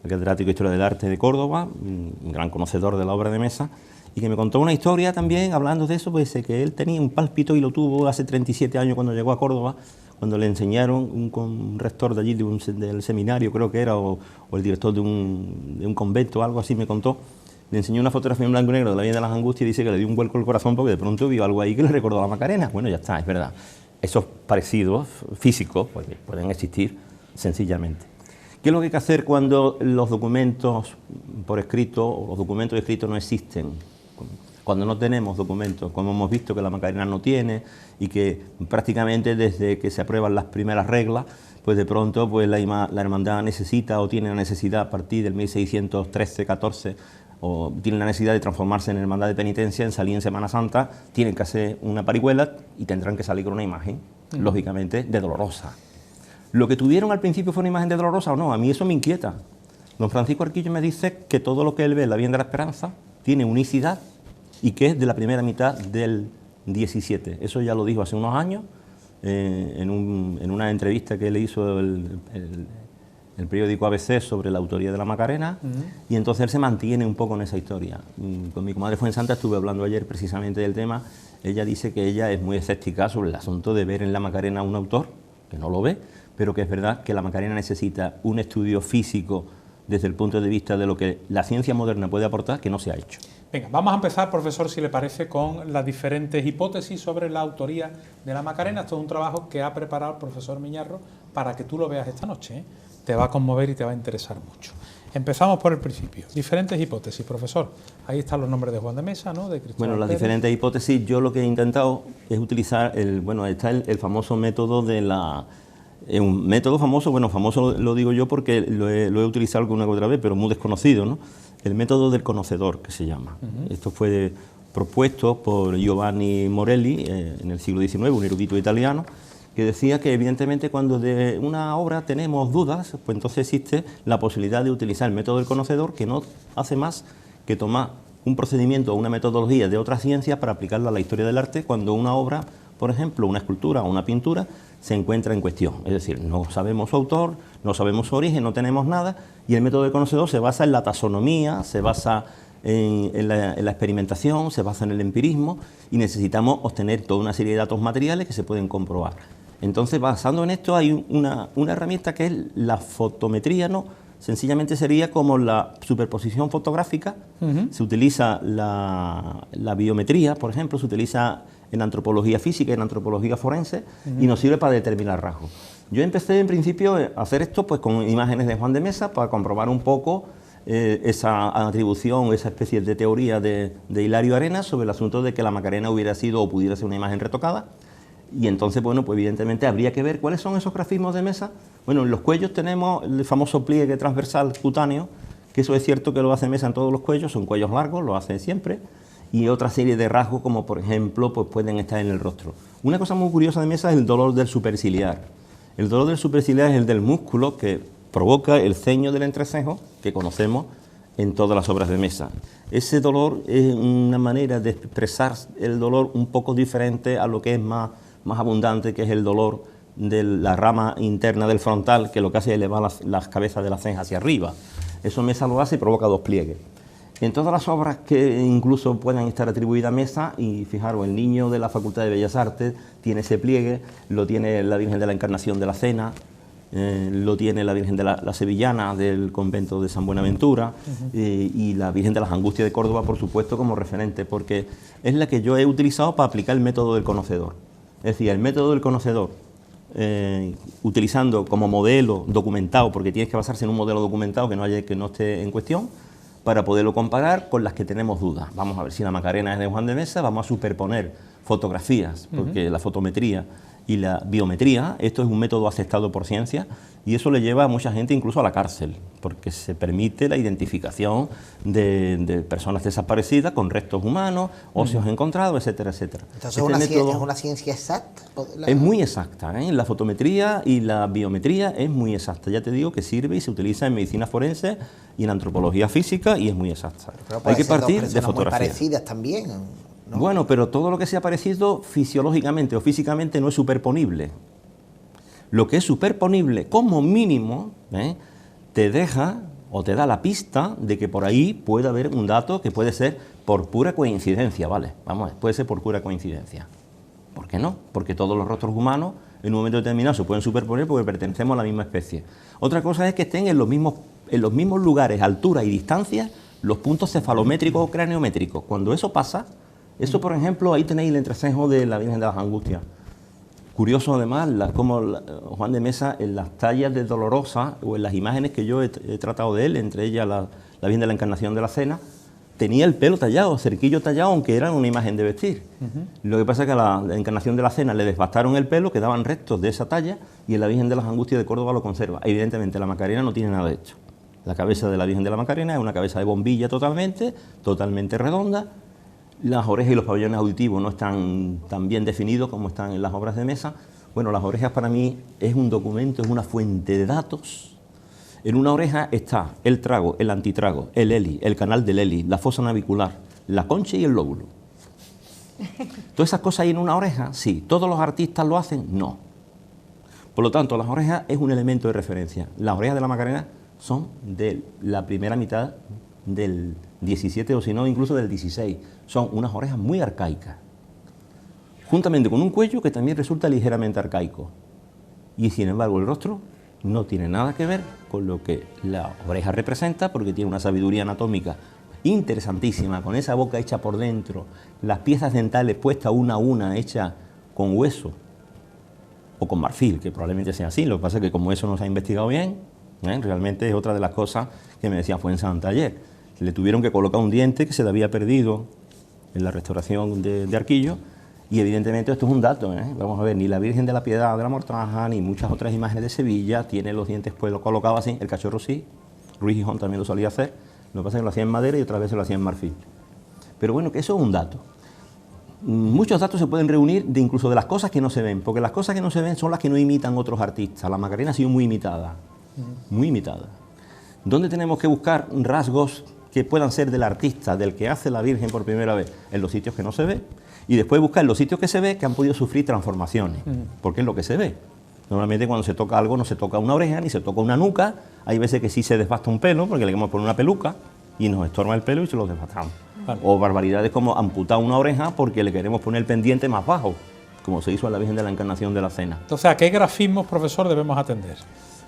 el catedrático de Historia del Arte de Córdoba, un gran conocedor de la obra de Mesa, y que me contó una historia también, hablando de eso, pues que él tenía un pálpito y lo tuvo hace 37 años cuando llegó a Córdoba, cuando le enseñaron un rector de allí, del seminario, creo que era, o el director de un convento, algo así me contó, le enseñó una fotografía en blanco y negro de la Vía de las Angustias y dice que le dio un vuelco al corazón porque de pronto vio algo ahí que le recordó a la Macarena. Bueno, ya está, es verdad. Esos parecidos físicos pues, pueden existir sencillamente. ¿Qué es lo que hay que hacer cuando los documentos por escrito o los documentos escritos no existen? Cuando no tenemos documentos, como hemos visto que la Macarena no tiene y que prácticamente desde que se aprueban las primeras reglas, pues de pronto pues la hermandad necesita o tiene la necesidad a partir del 1613-14 o tiene la necesidad de transformarse en hermandad de penitencia, en salir en Semana Santa, tienen que hacer una parihuela y tendrán que salir con una imagen, lógicamente, de Dolorosa. ¿Lo que tuvieron al principio fue una imagen de Dolorosa o no? A mí eso me inquieta. Don Francisco Arquillo me dice que todo lo que él ve en la Virgen de la Esperanza tiene unicidad y que es de la primera mitad del 17. Eso ya lo dijo hace unos años en una entrevista que le hizo el periódico ABC sobre la autoría de la Macarena, y entonces él se mantiene un poco en esa historia. Con mi comadre Fuensanta estuve hablando ayer precisamente del tema. Ella dice que ella es muy escéptica sobre el asunto de ver en la Macarena un autor, que no lo ve, pero que es verdad que la Macarena necesita un estudio físico desde el punto de vista de lo que la ciencia moderna puede aportar, que no se ha hecho. Venga, vamos a empezar, profesor, si le parece, con las diferentes hipótesis sobre la autoría de la Macarena. Esto es un trabajo que ha preparado el profesor Miñarro para que tú lo veas esta noche, ¿eh? Te va a conmover y te va a interesar mucho. Empezamos por el principio. Diferentes hipótesis, profesor. Ahí están los nombres de Juan de Mesa, ¿no? De Cristóbal Bueno, las Pérez. diferentes hipótesis, yo lo que he intentado es utilizar, está el famoso método de la... un método famoso, bueno, famoso lo digo yo porque lo he utilizado alguna otra vez, pero muy desconocido, ¿no? El método del conocedor, que se llama. Esto fue propuesto por Giovanni Morelli en el siglo XIX, un erudito italiano, que decía que evidentemente cuando de una obra tenemos dudas, pues entonces existe la posibilidad de utilizar el método del conocedor, que no hace más que tomar un procedimiento o una metodología de otra ciencia para aplicarla a la historia del arte cuando una obra, por ejemplo, una escultura o una pintura, se encuentra en cuestión. Es decir, no sabemos su autor, no sabemos su origen, no tenemos nada, y el método del conocedor se basa en la taxonomía, se basa en la experimentación, se basa en el empirismo, y necesitamos obtener toda una serie de datos materiales que se pueden comprobar. Entonces, basando en esto, hay una herramienta que es la fotometría, ¿no? Sencillamente sería como la superposición fotográfica. Se utiliza la biometría, por ejemplo, se utiliza en antropología física, en antropología forense, y nos sirve para determinar rasgos. Yo empecé en principio a hacer esto pues con imágenes de Juan de Mesa para comprobar un poco esa atribución, esa especie de teoría de Hilario Arenas sobre el asunto de que la Macarena hubiera sido o pudiera ser una imagen retocada. Y entonces, bueno, pues evidentemente habría que ver cuáles son esos grafismos de Mesa. Bueno, en los cuellos tenemos el famoso pliegue transversal cutáneo, que eso es cierto que lo hace Mesa en todos los cuellos, son cuellos largos, lo hace siempre, y otra serie de rasgos como por ejemplo pues pueden estar en el rostro. Una cosa muy curiosa de Mesa es el dolor del superciliar. El dolor del superciliar es el del músculo que provoca el ceño del entrecejo que conocemos en todas las obras de Mesa. Ese dolor es una manera de expresar el dolor un poco diferente a lo que es más abundante, que es el dolor de la rama interna del frontal, que lo que hace es elevar las cabezas de las cejas hacia arriba. Eso Mesa lo hace y provoca dos pliegues. En todas las obras que incluso puedan estar atribuidas a Mesa, y fijaros, el niño de la Facultad de Bellas Artes tiene ese pliegue, lo tiene la Virgen de la Encarnación de la Cena, lo tiene la Virgen de la Sevillana del convento de San Buenaventura, y la Virgen de las Angustias de Córdoba, por supuesto, como referente, porque es la que yo he utilizado para aplicar el método del conocedor. Es decir, el método del conocedor, utilizando como modelo documentado, porque tienes que basarse en un modelo documentado que no esté en cuestión, para poderlo comparar con las que tenemos dudas. Vamos a ver si la Macarena es de Juan de Mesa, vamos a superponer fotografías, porque la fotometría y la biometría, esto es un método aceptado por ciencia, y eso le lleva a mucha gente incluso a la cárcel, porque se permite la identificación de personas desaparecidas con restos humanos, óseos encontrados, etcétera, etcétera. Entonces es una ciencia exacta. Es muy exacta, ¿eh? La fotometría y la biometría es muy exacta. Ya te digo que sirve y se utiliza en medicina forense y en antropología física, y es muy exacta. Hay que partir de fotografías. Muy parecidas también, ¿no? Bueno, pero todo lo que sea parecido fisiológicamente o físicamente no es superponible. Lo que es superponible, como mínimo, te deja o te da la pista de que por ahí puede haber un dato que puede ser por pura coincidencia, ¿vale? Vamos a ver, puede ser por pura coincidencia. ¿Por qué no? Porque todos los rostros humanos en un momento determinado se pueden superponer porque pertenecemos a la misma especie. Otra cosa es que estén en los mismos lugares, altura y distancia, los puntos cefalométricos o craneométricos. Cuando eso pasa, eso, por ejemplo, ahí tenéis el entrecejo de la Virgen de las Angustias. Curioso además, como Juan de Mesa, en las tallas de Dolorosa, o en las imágenes que yo he tratado de él, entre ellas la Virgen de la Encarnación de la Cena, tenía el pelo tallado, cerquillo tallado, aunque era una imagen de vestir. Lo que pasa es que a la Encarnación de la Cena le desbastaron el pelo, quedaban restos de esa talla, y en la Virgen de las Angustias de Córdoba lo conserva. Evidentemente la Macarena no tiene nada de hecho. La cabeza de la Virgen de la Macarena es una cabeza de bombilla totalmente redonda. Las orejas y los pabellones auditivos no están tan bien definidos como están en las obras de Mesa. Bueno, las orejas para mí es un documento, es una fuente de datos. En una oreja está el trago, el antitrago, el heli, el canal del heli, la fosa navicular, la concha y el lóbulo. ¿Todas esas cosas hay en una oreja? Sí. ¿Todos los artistas lo hacen? No. Por lo tanto, las orejas es un elemento de referencia. Las orejas de la Macarena son de la primera mitad del 17 o si no incluso del 16. Son unas orejas muy arcaicas, juntamente con un cuello que también resulta ligeramente arcaico. Y sin embargo el rostro no tiene nada que ver con lo que la oreja representa, porque tiene una sabiduría anatómica interesantísima, con esa boca hecha por dentro, las piezas dentales puestas una a una, hechas con hueso o con marfil, que probablemente sea así. Lo que pasa es que como eso no se ha investigado bien, realmente es otra de las cosas que me decía Fuensanta ayer. Le tuvieron que colocar un diente que se le había perdido en la restauración de Arquillo, y evidentemente esto es un dato, Vamos a ver, ni la Virgen de la Piedad de la Mortaja, ni muchas otras imágenes de Sevilla tienen los dientes colocados así. El Cachorro sí, Ruiz Gijón también lo solía hacer, lo que pasa es que lo hacía en madera y otras veces lo hacía en marfil. Pero bueno, que eso es un dato. Muchos datos se pueden reunir incluso de las cosas que no se ven, porque las cosas que no se ven son las que no imitan otros artistas. La Macarena ha sido muy imitada, muy imitada. ¿Dónde tenemos que buscar rasgos que puedan ser del artista, del que hace la Virgen por primera vez? En los sitios que no se ve, y después buscar en los sitios que se ve que han podido sufrir transformaciones, porque es lo que se ve. Normalmente cuando se toca algo no se toca una oreja ni se toca una nuca. Hay veces que sí se desbasta un pelo porque le queremos poner una peluca y nos estorba el pelo y se lo desbastamos. Vale. O barbaridades como amputar una oreja porque le queremos poner el pendiente más bajo, como se hizo a la Virgen de la Encarnación de la Cena. Entonces, ¿a qué grafismos, profesor, debemos atender?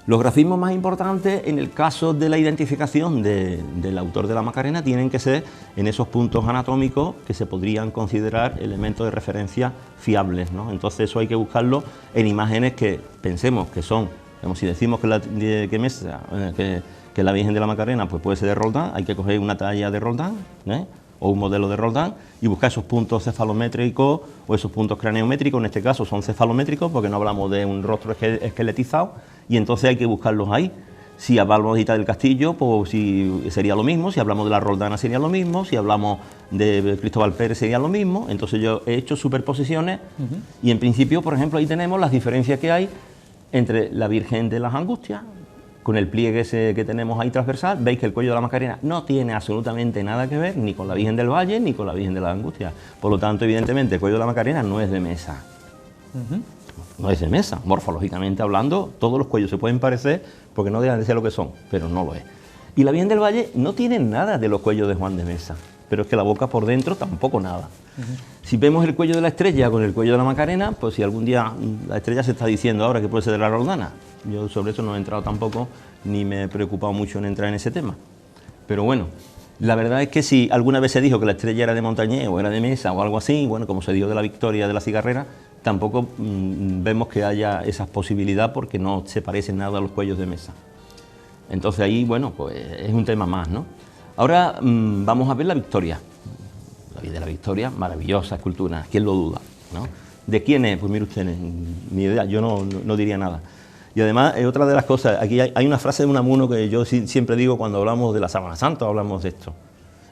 Los grafismos más importantes en el caso de la identificación del autor de la Macarena tienen que ser en esos puntos anatómicos que se podrían considerar elementos de referencia fiables, ¿no? Entonces eso hay que buscarlo en imágenes que pensemos que son, digamos, si decimos que la Virgen de la Macarena pues puede ser de Roldán, hay que coger una talla de Roldán, o un modelo de Roldán, y buscar esos puntos cefalométricos o esos puntos craneométricos. En este caso son cefalométricos porque no hablamos de un rostro esqueletizado, y entonces hay que buscarlos ahí. Si hablamos de Hita del Castillo, pues sería lo mismo. Si hablamos de la Roldana sería lo mismo. Si hablamos de Cristóbal Pérez sería lo mismo. Entonces yo he hecho superposiciones y en principio, por ejemplo, ahí tenemos las diferencias que hay entre la Virgen de las Angustias, con el pliegue ese que tenemos ahí transversal. Veis que el cuello de la Macarena no tiene absolutamente nada que ver ni con la Virgen del Valle ni con la Virgen de las Angustias. Por lo tanto, evidentemente, el cuello de la Macarena no es de Mesa. no es de Mesa. Morfológicamente hablando, todos los cuellos se pueden parecer porque no dejan de ser lo que son, pero no lo es. Y la Virgen del Valle no tiene nada de los cuellos de Juan de Mesa, pero es que la boca por dentro tampoco nada. Si vemos el cuello de la Estrella con el cuello de la Macarena, pues si algún día la Estrella se está diciendo ahora que puede ser de la Roldana, yo sobre eso no he entrado tampoco, ni me he preocupado mucho en entrar en ese tema. Pero bueno, la verdad es que si alguna vez se dijo que la Estrella era de Montañés o era de Mesa o algo así, bueno, como se dio de la Victoria de la Cigarrera, tampoco vemos que haya esa posibilidad porque no se parecen nada a los cuellos de Mesa. Entonces ahí, bueno, pues es un tema más, ¿no? Ahora vamos a ver la Victoria. La vida de la Victoria, maravillosa escultura, ¿quién lo duda? ¿No? ¿De quién es? Pues mire usted, ni idea, yo no diría nada. Y además, otra de las cosas, aquí hay una frase de Unamuno que yo siempre digo cuando hablamos de la Sábana Santa, hablamos de esto.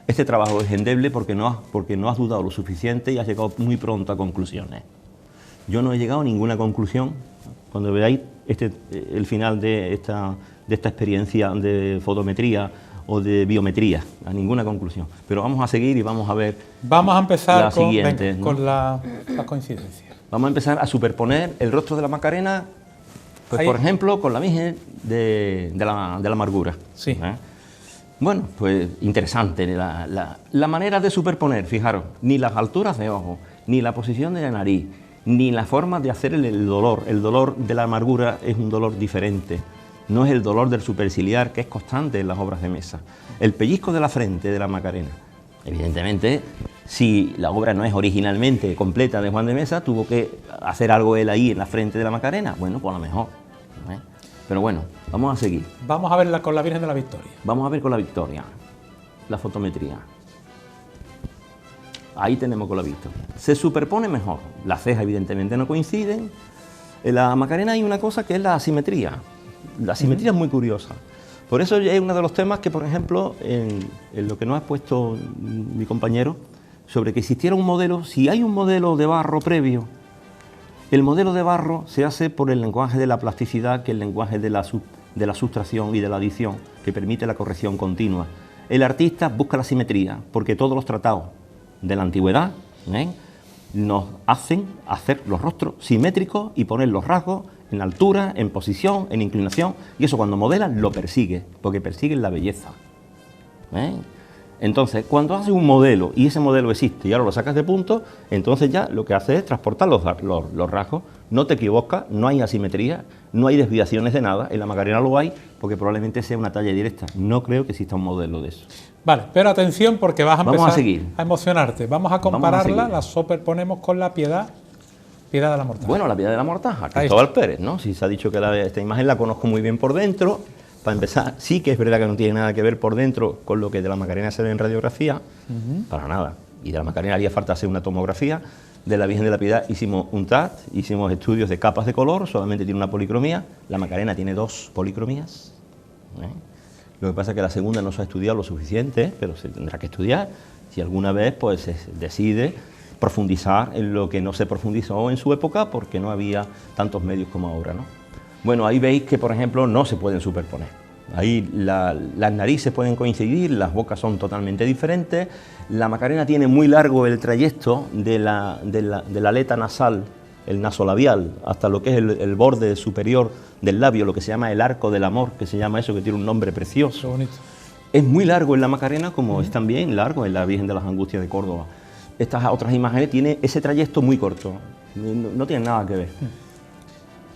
Este trabajo es endeble porque no has dudado lo suficiente y has llegado muy pronto a conclusiones. Yo no he llegado a ninguna conclusión. Cuando veáis el final de esta experiencia de fotometría o de biometría, a ninguna conclusión. Pero vamos a seguir y vamos a ver. Vamos a empezar con la coincidencia. Vamos a empezar a superponer el rostro de la Macarena, pues por ejemplo, con la Virgen de la Amargura. Sí. Bueno, pues interesante la manera de superponer, fijaros, ni las alturas de ojos, ni la posición de la nariz, ni la forma de hacer el dolor. El dolor de la Amargura es un dolor diferente. No es el dolor del superciliar, que es constante en las obras de Mesa. El pellizco de la frente de la Macarena. Evidentemente, si la obra no es originalmente completa de Juan de Mesa, tuvo que hacer algo él ahí en la frente de la Macarena. Bueno, pues a lo mejor. Pero bueno, vamos a seguir. Vamos a verla con la Virgen de la Victoria. Vamos a ver con la Victoria, la fotometría. Ahí tenemos con la Victoria. Se superpone mejor. Las cejas evidentemente no coinciden. En la Macarena hay una cosa que es la asimetría. La asimetría es muy curiosa. Por eso es uno de los temas que, por ejemplo, en lo que nos ha expuesto mi compañero, sobre que existiera un modelo, si hay un modelo de barro previo, el modelo de barro se hace por el lenguaje de la plasticidad, que es el lenguaje de la sustracción y de la adición, que permite la corrección continua. El artista busca la simetría, porque todos los tratados de la antigüedad nos hacen hacer los rostros simétricos y poner los rasgos en altura, en posición, en inclinación, y eso cuando modelan lo persigue, porque persiguen la belleza. Entonces, cuando haces un modelo y ese modelo existe y ahora lo sacas de punto, entonces ya lo que haces es transportar los rasgos, no te equivocas, no hay asimetría, no hay desviaciones de nada, en la Macarena lo hay, porque probablemente sea una talla directa, no creo que exista un modelo de eso. Vale, pero atención porque vas a empezar a emocionarte, vamos a compararla, la superponemos con la Piedad de la Mortaja. Bueno, la Piedad de la Mortaja, Cristóbal Pérez, ¿no? Si se ha dicho que esta imagen la conozco muy bien por dentro. Para empezar, sí que es verdad que no tiene nada que ver por dentro con lo que de la Macarena se ve en radiografía, para nada. Y de la Macarena haría falta hacer una tomografía. De la Virgen de la Piedad hicimos un TAT, hicimos estudios de capas de color, solamente tiene una policromía. La Macarena tiene 2 policromías. Lo que pasa es que la segunda no se ha estudiado lo suficiente, pero se tendrá que estudiar. Si alguna vez pues se decide profundizar en lo que no se profundizó en su época porque no había tantos medios como ahora, ¿no? Bueno, ahí veis que, por ejemplo, no se pueden superponer. Ahí las narices pueden coincidir, las bocas son totalmente diferentes. La Macarena tiene muy largo el trayecto de la aleta nasal, el nasolabial, hasta lo que es el borde superior del labio, lo que se llama el arco del amor, que se llama eso, que tiene un nombre precioso. Qué bonito. Es muy largo en la Macarena, como es también largo en la Virgen de las Angustias de Córdoba. Estas otras imágenes tienen ese trayecto muy corto, no tienen nada que ver.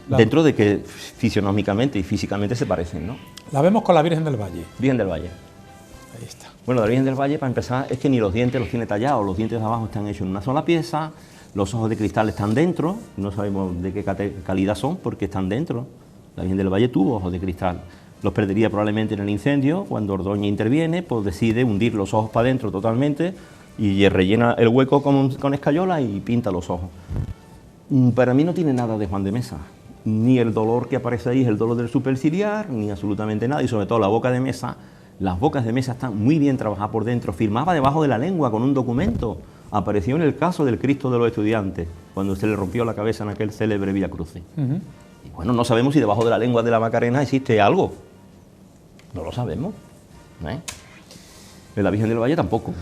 Dentro de que fisionómicamente y físicamente se parecen, ¿no? La vemos con la Virgen del Valle. Virgen del Valle. Ahí está. Bueno, la Virgen del Valle, para empezar, es que ni los dientes los tiene tallados, los dientes de abajo están hechos en una sola pieza, los ojos de cristal están dentro, no sabemos de qué calidad son porque están dentro. La Virgen del Valle tuvo ojos de cristal, los perdería probablemente en el incendio, cuando Ordoña interviene, pues decide hundir los ojos para adentro totalmente y rellena el hueco con escayola y pinta los ojos. Para mí no tiene nada de Juan de Mesa. Ni el dolor que aparece ahí es el dolor del superciliar, ni absolutamente nada, y sobre todo la boca de Mesa. Las bocas de Mesa están muy bien trabajadas por dentro, firmaba debajo de la lengua con un documento. Apareció en el caso del Cristo de los Estudiantes, cuando se le rompió la cabeza en aquel célebre Vía Crucis. Y bueno, no sabemos si debajo de la lengua de la Macarena existe algo. No lo sabemos. De la Virgen del Valle tampoco.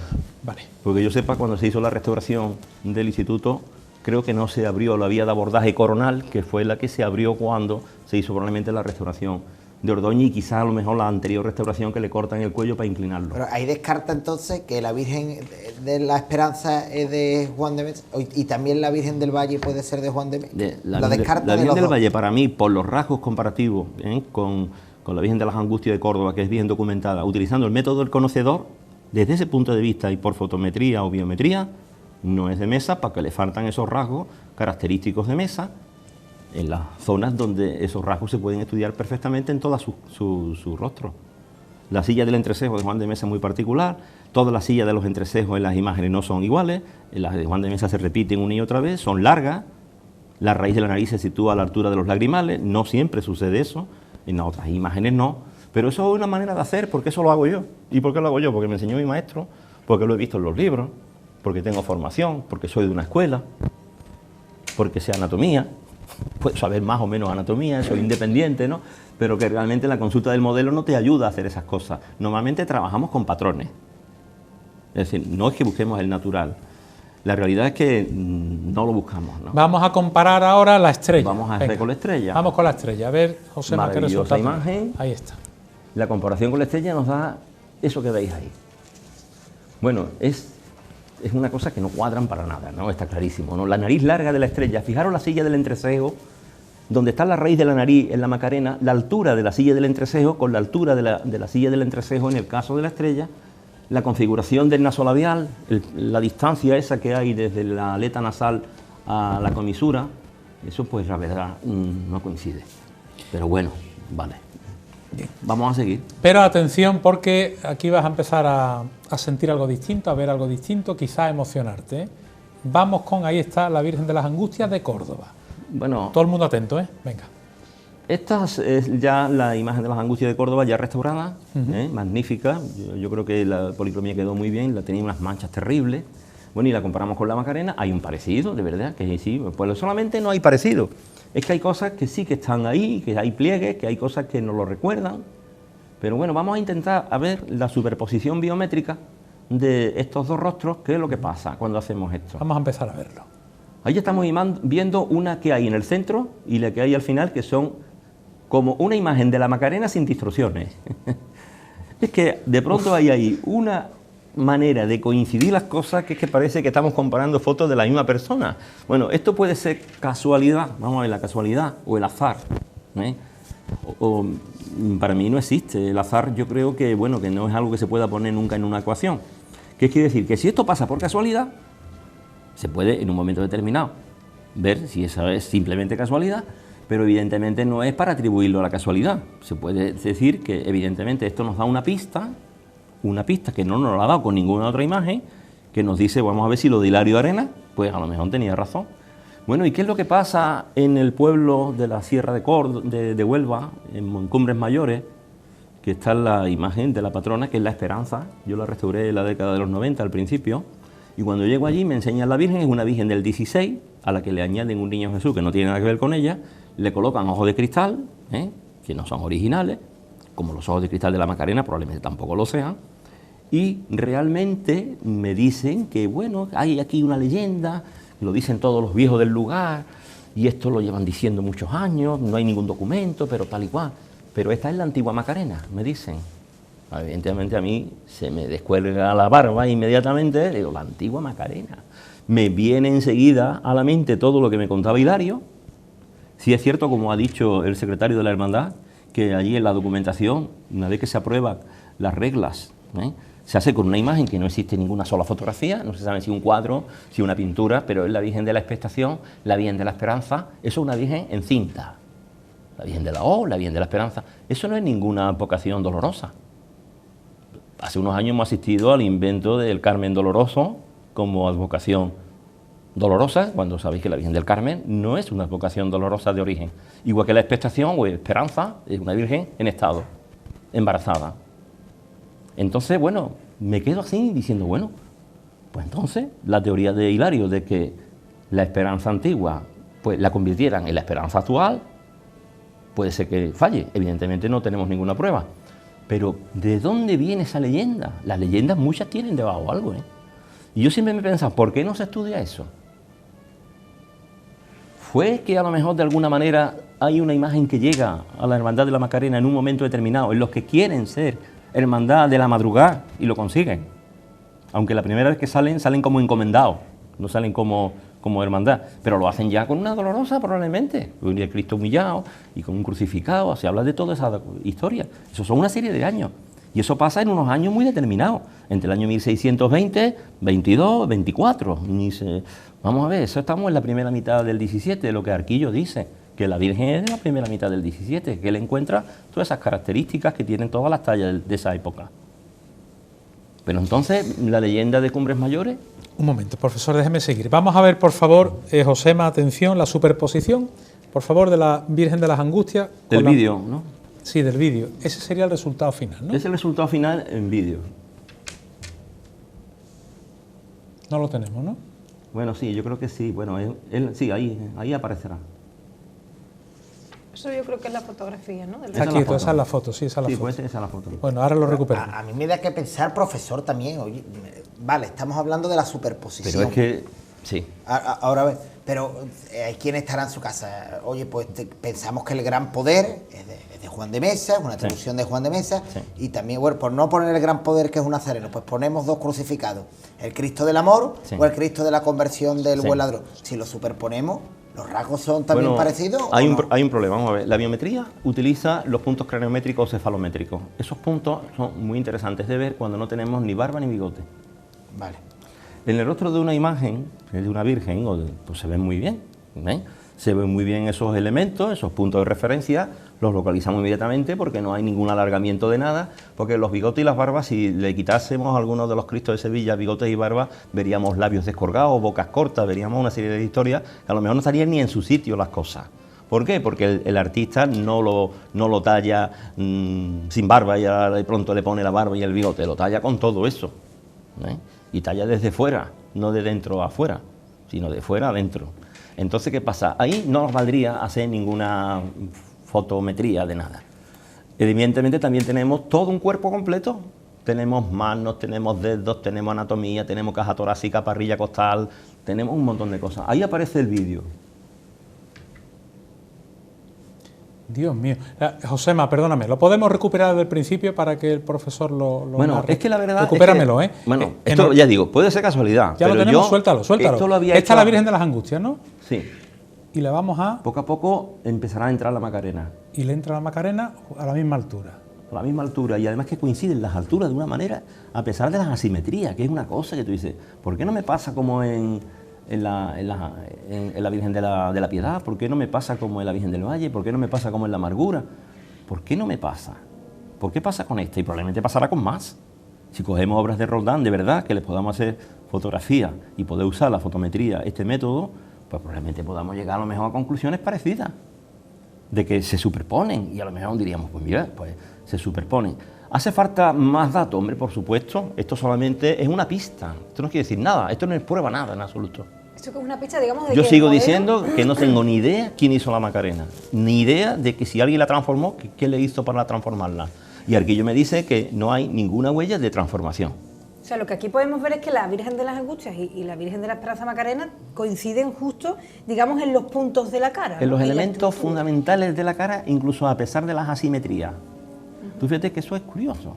Vale. Porque yo sepa, cuando se hizo la restauración del instituto, creo que no se abrió la vía de abordaje coronal, que fue la que se abrió cuando se hizo probablemente la restauración de Ordoño y quizás a lo mejor la anterior restauración que le cortan el cuello para inclinarlo. Pero ahí descarta entonces que la Virgen de la Esperanza es de Juan de Mesa y también la Virgen del Valle puede ser de Juan de Mesa. La Virgen del Valle, para mí, por los rasgos comparativos con la Virgen de las Angustias de Córdoba, que es bien documentada, utilizando el método del conocedor, desde ese punto de vista y por fotometría o biometría, no es de Mesa, para que le faltan esos rasgos característicos de Mesa, en las zonas donde esos rasgos se pueden estudiar perfectamente en todo su rostro. La silla del entrecejo de Juan de Mesa es muy particular, todas las sillas de los entrecejos en las imágenes no son iguales, en las de Juan de Mesa se repiten una y otra vez, son largas, la raíz de la nariz se sitúa a la altura de los lagrimales, no siempre sucede eso, en las otras imágenes no, pero eso es una manera de hacer, porque eso lo hago yo. ¿Y por qué lo hago yo? Porque me enseñó mi maestro, porque lo he visto en los libros, porque tengo formación, porque soy de una escuela, porque sé anatomía, puedo saber más o menos anatomía, soy independiente, ¿no? Pero que realmente la consulta del modelo no te ayuda a hacer esas cosas. Normalmente trabajamos con patrones. Es decir, no es que busquemos el natural. La realidad es que no lo buscamos, ¿no? Vamos a comparar ahora la estrella. Vamos a hacer con la estrella. Vamos con la estrella. A ver, José, ¿qué resultado? Imagen. Ahí está. La comparación con la estrella nos da eso que veis ahí. Bueno, es una cosa que no cuadran para nada, ¿no? Está clarísimo, ¿no? La nariz larga de la estrella. Fijaros la silla del entrecejo, donde está la raíz de la nariz en la Macarena, la altura de la silla del entrecejo con la altura de la silla del entrecejo en el caso de la estrella, la configuración del nasolabial, la distancia esa que hay desde la aleta nasal a la comisura, eso pues la verdad no coincide. Pero bueno, vale. Bien. Vamos a seguir. Pero atención, porque aquí vas a empezar a sentir algo distinto, a ver algo distinto, quizás a emocionarte, ¿eh? Vamos con, ahí está, la Virgen de las Angustias de Córdoba. Bueno, todo el mundo atento, ¿eh? Venga. Esta es ya la imagen de las Angustias de Córdoba ya restaurada, magnífica. Yo creo que la policromía quedó muy bien, la tenía unas manchas terribles. Bueno, y la comparamos con la Macarena, hay un parecido, de verdad, que sí, pues solamente no hay parecido. Es que hay cosas que sí que están ahí, que hay pliegues, que hay cosas que nos lo recuerdan. Pero bueno, vamos a intentar a ver la superposición biométrica de estos dos rostros, qué es lo que pasa cuando hacemos esto. Vamos a empezar a verlo. Ahí estamos viendo una que hay en el centro y la que hay al final, que son como una imagen de la Macarena sin distorsiones. Es que de pronto hay ahí una manera de coincidir las cosas que es que parece que estamos comparando fotos de la misma persona. Bueno, esto puede ser casualidad, vamos a ver, la casualidad o el azar, ¿eh? Para mí no existe el azar. Yo creo que, bueno, que no es algo que se pueda poner nunca en una ecuación. ¿Qué quiere decir? Que si esto pasa por casualidad, se puede en un momento determinado ver si esa es simplemente casualidad, pero evidentemente no es para atribuirlo a la casualidad. Se puede decir que evidentemente esto nos da una pista que no nos la ha dado con ninguna otra imagen, que nos dice, vamos a ver si lo de Hilario Arenas, pues a lo mejor tenía razón. Bueno, ¿y qué es lo que pasa en el pueblo de la Sierra de Huelva, en Cumbres Mayores, que está la imagen de la patrona, que es la Esperanza? Yo la restauré en la década de los 90 al principio, y cuando llego allí me enseñan la Virgen, es una Virgen del 16, a la que le añaden un niño Jesús que no tiene nada que ver con ella, le colocan ojos de cristal, que no son originales, como los ojos de cristal de la Macarena probablemente tampoco lo sean, y realmente me dicen que, bueno, hay aquí una leyenda, lo dicen todos los viejos del lugar, y esto lo llevan diciendo muchos años, no hay ningún documento, pero tal y cual. Pero esta es la antigua Macarena, me dicen. Evidentemente a mí se me descuelga la barba inmediatamente, digo, la antigua Macarena. Me viene enseguida a la mente todo lo que me contaba Hilario. Sí es cierto, como ha dicho el secretario de la Hermandad, que allí en la documentación, una vez que se aprueban las reglas, se hace con una imagen que no existe ninguna sola fotografía, no se sabe si un cuadro, si una pintura, pero es la Virgen de la Expectación, la Virgen de la Esperanza, eso es una Virgen en cinta. La Virgen de la O, la Virgen de la Esperanza, eso no es ninguna vocación dolorosa. Hace unos años hemos asistido al invento del Carmen Doloroso como advocación dolorosa, cuando sabéis que la Virgen del Carmen no es una advocación dolorosa de origen. Igual que la Expectación o Esperanza es una Virgen en estado, embarazada. Entonces, bueno, me quedo así diciendo, bueno, pues entonces la teoría de Hilario de que la esperanza antigua pues la convirtieran en la esperanza actual, puede ser que falle. Evidentemente no tenemos ninguna prueba. Pero ¿de dónde viene esa leyenda? Las leyendas muchas tienen debajo algo, ¿eh? Y yo siempre me he pensado, ¿por qué no se estudia eso? ¿Fue que a lo mejor de alguna manera hay una imagen que llega a la Hermandad de la Macarena en un momento determinado, en los que quieren ser Hermandad de la Madrugada y lo consiguen? Aunque la primera vez que salen como encomendados, no salen como hermandad, pero lo hacen ya con una dolorosa probablemente, con el Cristo humillado y con un crucificado, se habla de toda esa historia. Eso son una serie de años. Y eso pasa en unos años muy determinados, entre el año 1620, 22, 24. Vamos a ver, eso estamos en la primera mitad del 17, lo que Arquillo dice, que la Virgen es de la primera mitad del 17, que él encuentra todas esas características que tienen todas las tallas de esa época. Pero entonces, la leyenda de Cumbres Mayores... Un momento, profesor, déjeme seguir. Vamos a ver, por favor, Josema, atención, la superposición, por favor, de la Virgen de las Angustias. Del vídeo, ¿no? Sí, del vídeo. Ese sería el resultado final, ¿no? Es el resultado final en vídeo. No lo tenemos, ¿no? Bueno, sí, yo creo que sí. Bueno, sí, ahí aparecerá. Eso yo creo que es la fotografía, ¿no? Aquí, esa es la foto, sí, esa es la foto. Pues esa es la foto. Bueno, ahora lo recuperamos. A mí me da que pensar, profesor, también. Oye, vale, estamos hablando de la superposición. Pero es que, sí. Ahora, pero hay quien estará en su casa. Oye, pues pensamos que el gran poder es de Juan de Mesa, es una atribución de Juan de Mesa. Sí. Y también, bueno, por no poner el gran poder que es un nazareno, pues ponemos dos crucificados. El Cristo del Amor o el Cristo de la Conversión del Buen Ladrón. Si lo superponemos... ¿Los rasgos son también parecidos? Hay un problema, vamos a ver. La biometría utiliza los puntos craniométricos o cefalométricos. Esos puntos son muy interesantes de ver cuando no tenemos ni barba ni bigote. Vale. En el rostro de una imagen, de una virgen, pues se ven muy bien. Se ven muy bien esos elementos, esos puntos de referencia, los localizamos inmediatamente porque no hay ningún alargamiento de nada, porque los bigotes y las barbas, si le quitásemos a algunos de los Cristos de Sevilla bigotes y barbas, veríamos labios descolgados, bocas cortas, veríamos una serie de historias que a lo mejor no estarían ni en su sitio las cosas. ¿Por qué? Porque el artista no lo talla sin barba y de pronto le pone la barba y el bigote, lo talla con todo eso. Y talla desde fuera, no de dentro a afuera, sino de fuera a adentro. Entonces, ¿qué pasa? Ahí no nos valdría hacer ninguna fotometría de nada. Evidentemente también tenemos todo un cuerpo completo. Tenemos manos, tenemos dedos, tenemos anatomía, tenemos caja torácica, parrilla costal, tenemos un montón de cosas. Ahí aparece el vídeo. Dios mío. Josema, perdóname, ¿lo podemos recuperar desde el principio para que el profesor lo bueno, narre? Es que la verdad... Recupéramelo, es que, Bueno, esto ya digo, puede ser casualidad. Ya pero lo tenemos, yo, suéltalo. Esta es la Virgen de las Angustias, ¿no? Sí. Y le vamos a... Poco a poco empezará a entrar la Macarena. Y le entra la Macarena a la misma altura. A la misma altura, y además que coinciden las alturas de una manera, a pesar de las asimetrías, que es una cosa que tú dices, ¿por qué no me pasa como en la Virgen de la Piedad? ¿Por qué no me pasa como en la Virgen del Valle? ¿Por qué no me pasa como en la Amargura? ¿Por qué no me pasa? ¿Por qué pasa con esta? Y probablemente pasará con más. Si cogemos obras de Roldán, de verdad, que les podamos hacer fotografía y poder usar la fotometría, este método, pues probablemente podamos llegar a lo mejor a conclusiones parecidas, de que se superponen, y a lo mejor diríamos, pues mira, pues se superponen. ¿Hace falta más datos? Hombre, por supuesto, esto solamente es una pista, esto no quiere decir nada, esto no es prueba nada en absoluto. Esto que es una pista, digamos, de Yo que sigo diciendo que no tengo ni idea quién hizo la Macarena, ni idea de que si alguien la transformó, qué le hizo para transformarla. Y Arquillo me dice que no hay ninguna huella de transformación. O sea, lo que aquí podemos ver es que la Virgen de las Angustias y la Virgen de la Esperanza Macarena coinciden justo, digamos, en los puntos de la cara. En ¿no? los elementos fundamentales de la cara, incluso a pesar de las asimetrías. Tú fíjate que eso es curioso.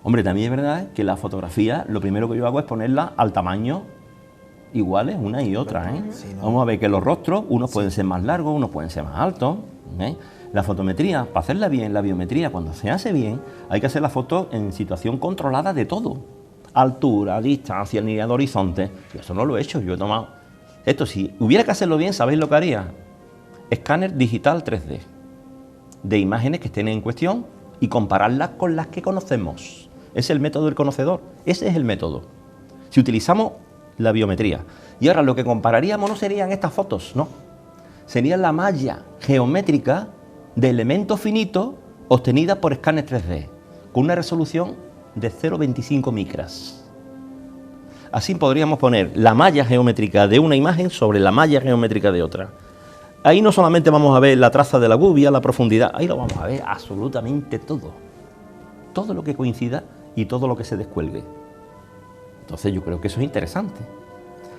Hombre, también es verdad que la fotografía, lo primero que yo hago es ponerla al tamaño iguales una y otra. Sí, no. Vamos a ver que los rostros, unos pueden ser más largos, unos pueden ser más altos. La fotometría, para hacerla bien, la biometría, cuando se hace bien, hay que hacer la foto en situación controlada de todo. Altura, distancia, línea de horizonte. Yo eso no lo he hecho, yo he tomado... Esto, si hubiera que hacerlo bien, ¿sabéis lo que haría? Escáner digital 3D, de imágenes que estén en cuestión y compararlas con las que conocemos. Es el método del conocedor, ese es el método. Si utilizamos la biometría. Y ahora lo que compararíamos no serían estas fotos, no. Sería la malla geométrica de elementos finitos obtenida por escáner 3D, con una resolución de 0,25 micras. Así podríamos poner la malla geométrica de una imagen sobre la malla geométrica de otra. Ahí no solamente vamos a ver la traza de la gubia, la profundidad, ahí lo vamos a ver absolutamente todo. Todo lo que coincida y todo lo que se descuelgue. Entonces yo creo que eso es interesante.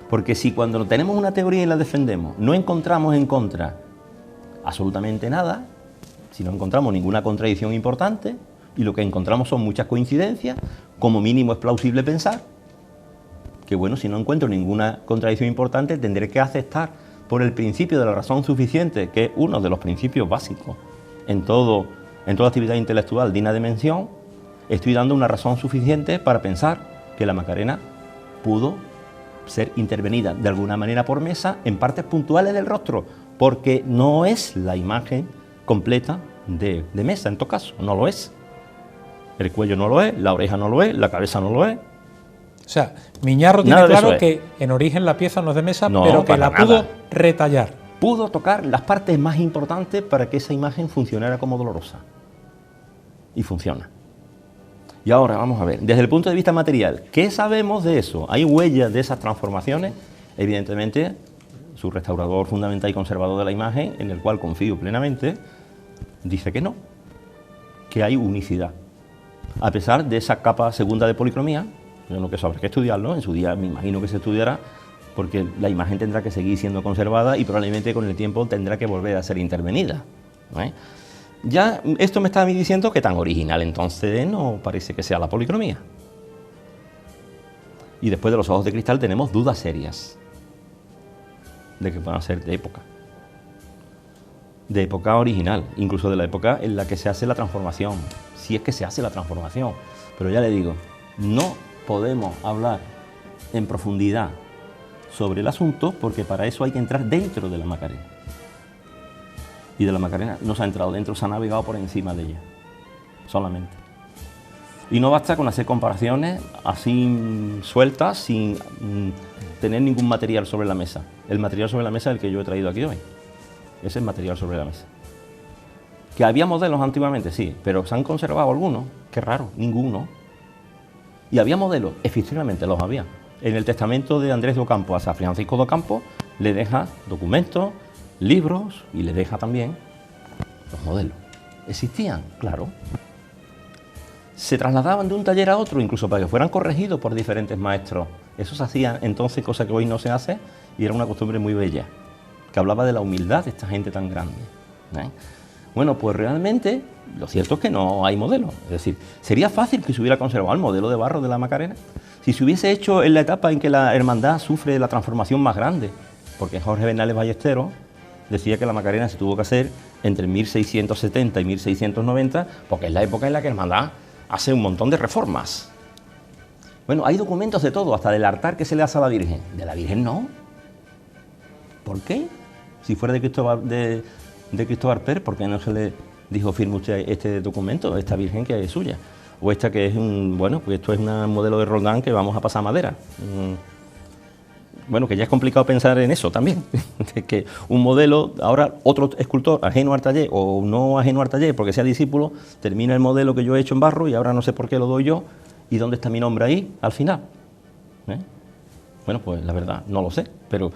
Porque si cuando tenemos una teoría y la defendemos no encontramos en contra absolutamente nada, si no encontramos ninguna contradicción importante y lo que encontramos son muchas coincidencias, como mínimo es plausible pensar que, bueno, si no encuentro ninguna contradicción importante tendré que aceptar por el principio de la razón suficiente, que es uno de los principios básicos en toda actividad intelectual digna de mención. Estoy dando una razón suficiente para pensar que la Macarena pudo ser intervenida de alguna manera por Mesa en partes puntuales del rostro, porque no es la imagen completa de Mesa, en todo caso, no lo es. El cuello no lo es, la oreja no lo es, la cabeza no lo es. O sea, Miñarro tiene claro que en origen la pieza no es de Mesa, no, pero que la pudo retallar. Pudo tocar las partes más importantes para que esa imagen funcionara como Dolorosa. Y funciona. Y ahora vamos a ver, desde el punto de vista material, ¿qué sabemos de eso? ¿Hay huellas de esas transformaciones? Evidentemente, su restaurador fundamental y conservador de la imagen, en el cual confío plenamente, dice que no, que hay unicidad. A pesar de esa capa segunda de policromía, yo no que eso habrá que estudiarlo, en su día me imagino que se estudiará, porque la imagen tendrá que seguir siendo conservada y probablemente con el tiempo tendrá que volver a ser intervenida, ¿no? Ya esto me está a mí diciendo que tan original entonces no parece que sea la policromía. Y después de los ojos de cristal tenemos dudas serias de que puedan ser de época original, incluso de la época en la que se hace la transformación, si es que se hace la transformación. Pero ya le digo, no podemos hablar en profundidad sobre el asunto porque para eso hay que entrar dentro de la Macarena. Y de la Macarena no se ha entrado dentro, se ha navegado por encima de ella, solamente. Y no basta con hacer comparaciones así sueltas, sin tener ningún material sobre la mesa. El material sobre la mesa es el que yo he traído aquí hoy. Ese es el material sobre la mesa. ¿Que había modelos antiguamente? Sí, pero ¿se han conservado algunos? Qué raro, ninguno. ¿Y había modelos? Efectivamente los había. En el testamento de Andrés de Ocampo a San Francisco de Ocampo le deja documentos, libros y le deja también los modelos. ¿Existían? Claro. Se trasladaban de un taller a otro, incluso para que fueran corregidos por diferentes maestros. Eso se hacía entonces, cosa que hoy no se hace, y era una costumbre muy bella, que hablaba de la humildad de esta gente tan grande, ¿eh? Bueno, pues realmente lo cierto es que no hay modelo. Es decir, ¿sería fácil que se hubiera conservado el modelo de barro de la Macarena? Si se hubiese hecho en la etapa en que la hermandad sufre la transformación más grande, porque Jorge Bernales Ballesteros decía que la Macarena se tuvo que hacer entre 1670 y 1690, porque es la época en la que la hermandad hace un montón de reformas. Bueno, hay documentos de todo, hasta del altar que se le hace a la Virgen. De la Virgen no. ¿Por qué? Si fuera de Cristóbal Pérez, ¿por qué no se le dijo firme usted este documento, esta Virgen que es suya? O esta que es bueno, pues esto es un modelo de Roldán que vamos a pasar a madera. Bueno, que ya es complicado pensar en eso también, de que un modelo, ahora otro escultor ajeno al taller o no ajeno al taller porque sea discípulo, termina el modelo que yo he hecho en barro y ahora no sé por qué lo doy yo y dónde está mi nombre ahí al final. Bueno, pues la verdad, no lo sé, pero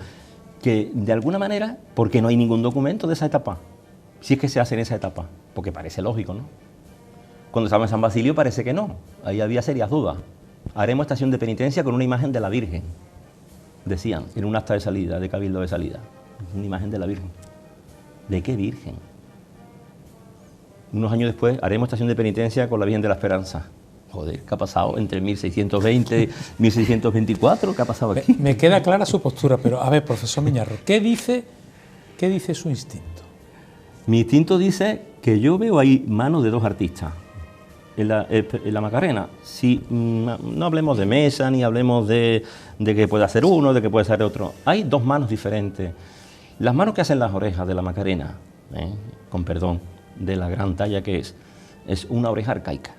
que de alguna manera, ¿por qué no hay ningún documento de esa etapa? Si es que se hace en esa etapa, porque parece lógico, ¿no? Cuando estaba en San Basilio parece que no, ahí había serias dudas. Haremos estación de penitencia con una imagen de la Virgen. Decían, en un acta de salida, de cabildo de salida, una imagen de la Virgen. ¿De qué Virgen? Unos años después, haremos estación de penitencia con la Virgen de la Esperanza. Joder, ¿qué ha pasado entre 1620 y 1624? ¿Qué ha pasado aquí? Me queda clara su postura, pero a ver, profesor Miñarro, ¿qué dice su instinto? Mi instinto dice que yo veo ahí manos de dos artistas. En la Macarena, si no hablemos de Mesa, ni hablemos de que pueda ser uno, de que puede ser otro, hay dos manos diferentes. Las manos que hacen las orejas de la Macarena, con perdón, de la gran talla que es una oreja arcaica,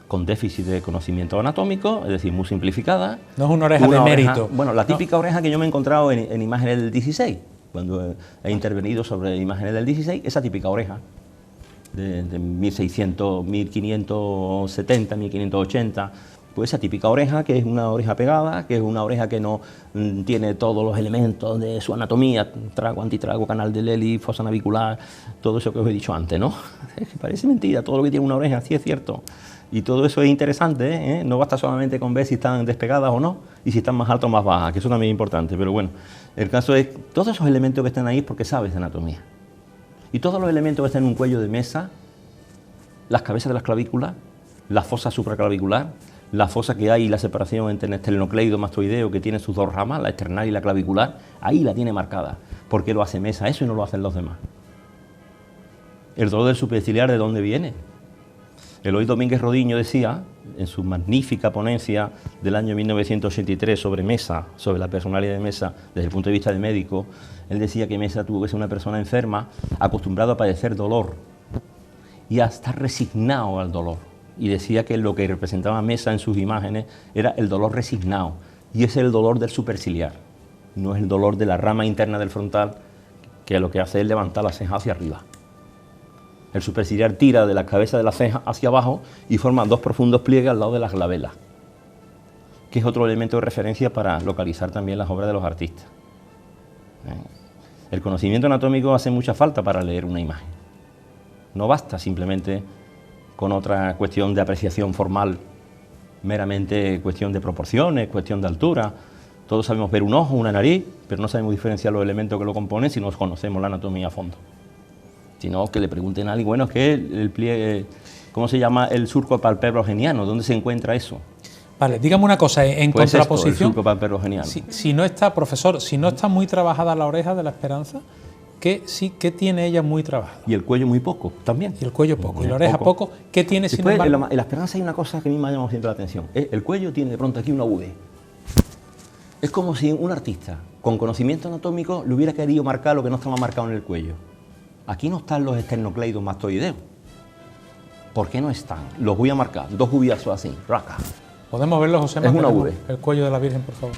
con déficit de conocimiento anatómico, es decir, muy simplificada. No es una oreja de mérito. Bueno, la típica oreja que yo me he encontrado en imágenes del 16, cuando he intervenido sobre imágenes del 16, esa típica oreja. De 1600, 1570, 1580, pues esa típica oreja que es una oreja pegada, que es una oreja que no tiene todos los elementos de su anatomía, trago, antitrago, canal de Lely, fosa navicular, todo eso que os he dicho antes, ¿no? Es que parece mentira, todo lo que tiene una oreja, sí es cierto, Y todo eso es interesante, ¿eh? No basta solamente con ver si están despegadas o no, y si están más altas o más bajas, que eso también es importante. Pero bueno, el caso es, todos esos elementos que están ahí es porque sabes de anatomía. Y todos los elementos que están en un cuello de mesa, las cabezas de las clavículas, la fosa supraclavicular, la fosa que hay y la separación entre el esternocleido mastoideo, que tiene sus dos ramas, la externar y la clavicular, ahí la tiene marcada. ¿Por qué lo hace mesa eso y no lo hacen los demás? El dolor del superciliar, ¿de dónde viene? Eloy Domínguez Rodiño decía, en su magnífica ponencia del año 1983 sobre Mesa, sobre la personalidad de Mesa desde el punto de vista de médico, él decía que Mesa tuvo que ser una persona enferma, acostumbrado a padecer dolor y a estar resignado al dolor. Y decía que lo que representaba Mesa en sus imágenes era el dolor resignado, y es el dolor del superciliar, no es el dolor de la rama interna del frontal, que lo que hace es levantar la ceja hacia arriba. El superciliar tira de la cabeza de la ceja hacia abajo y forma dos profundos pliegues al lado de las glabelas, que es otro elemento de referencia para localizar también las obras de los artistas. El conocimiento anatómico hace mucha falta para leer una imagen. No basta simplemente con otra cuestión de apreciación formal, meramente cuestión de proporciones, cuestión de altura. Todos sabemos ver un ojo, una nariz, pero no sabemos diferenciar los elementos que lo componen si no conocemos la anatomía a fondo. Sino que le pregunten a alguien, bueno, ¿qué es el pliegue, cómo se llama el surco palpebrogeniano? ¿Dónde se encuentra eso? Vale, dígame una cosa, en Pues contraposición, esto, el surco palpebrogeniano. si no está, profesor, si no está muy trabajada la oreja de la Esperanza, ¿qué tiene ella muy trabajada? Y el cuello muy poco, también. Y el cuello poco, y la oreja poco. ¿Qué tiene sin Después, embargo? en la Esperanza hay una cosa que a mí me ha llamado siempre la atención. El cuello tiene de pronto aquí una V. Es como si un artista con conocimiento anatómico le hubiera querido marcar lo que no estaba marcado en el cuello. Aquí no están los esternocleidos mastoideos. ¿Por qué no están? Los voy a marcar, dos uviazos así, raca. ¿Podemos verlo, José? Es una V. El cuello de la Virgen, por favor.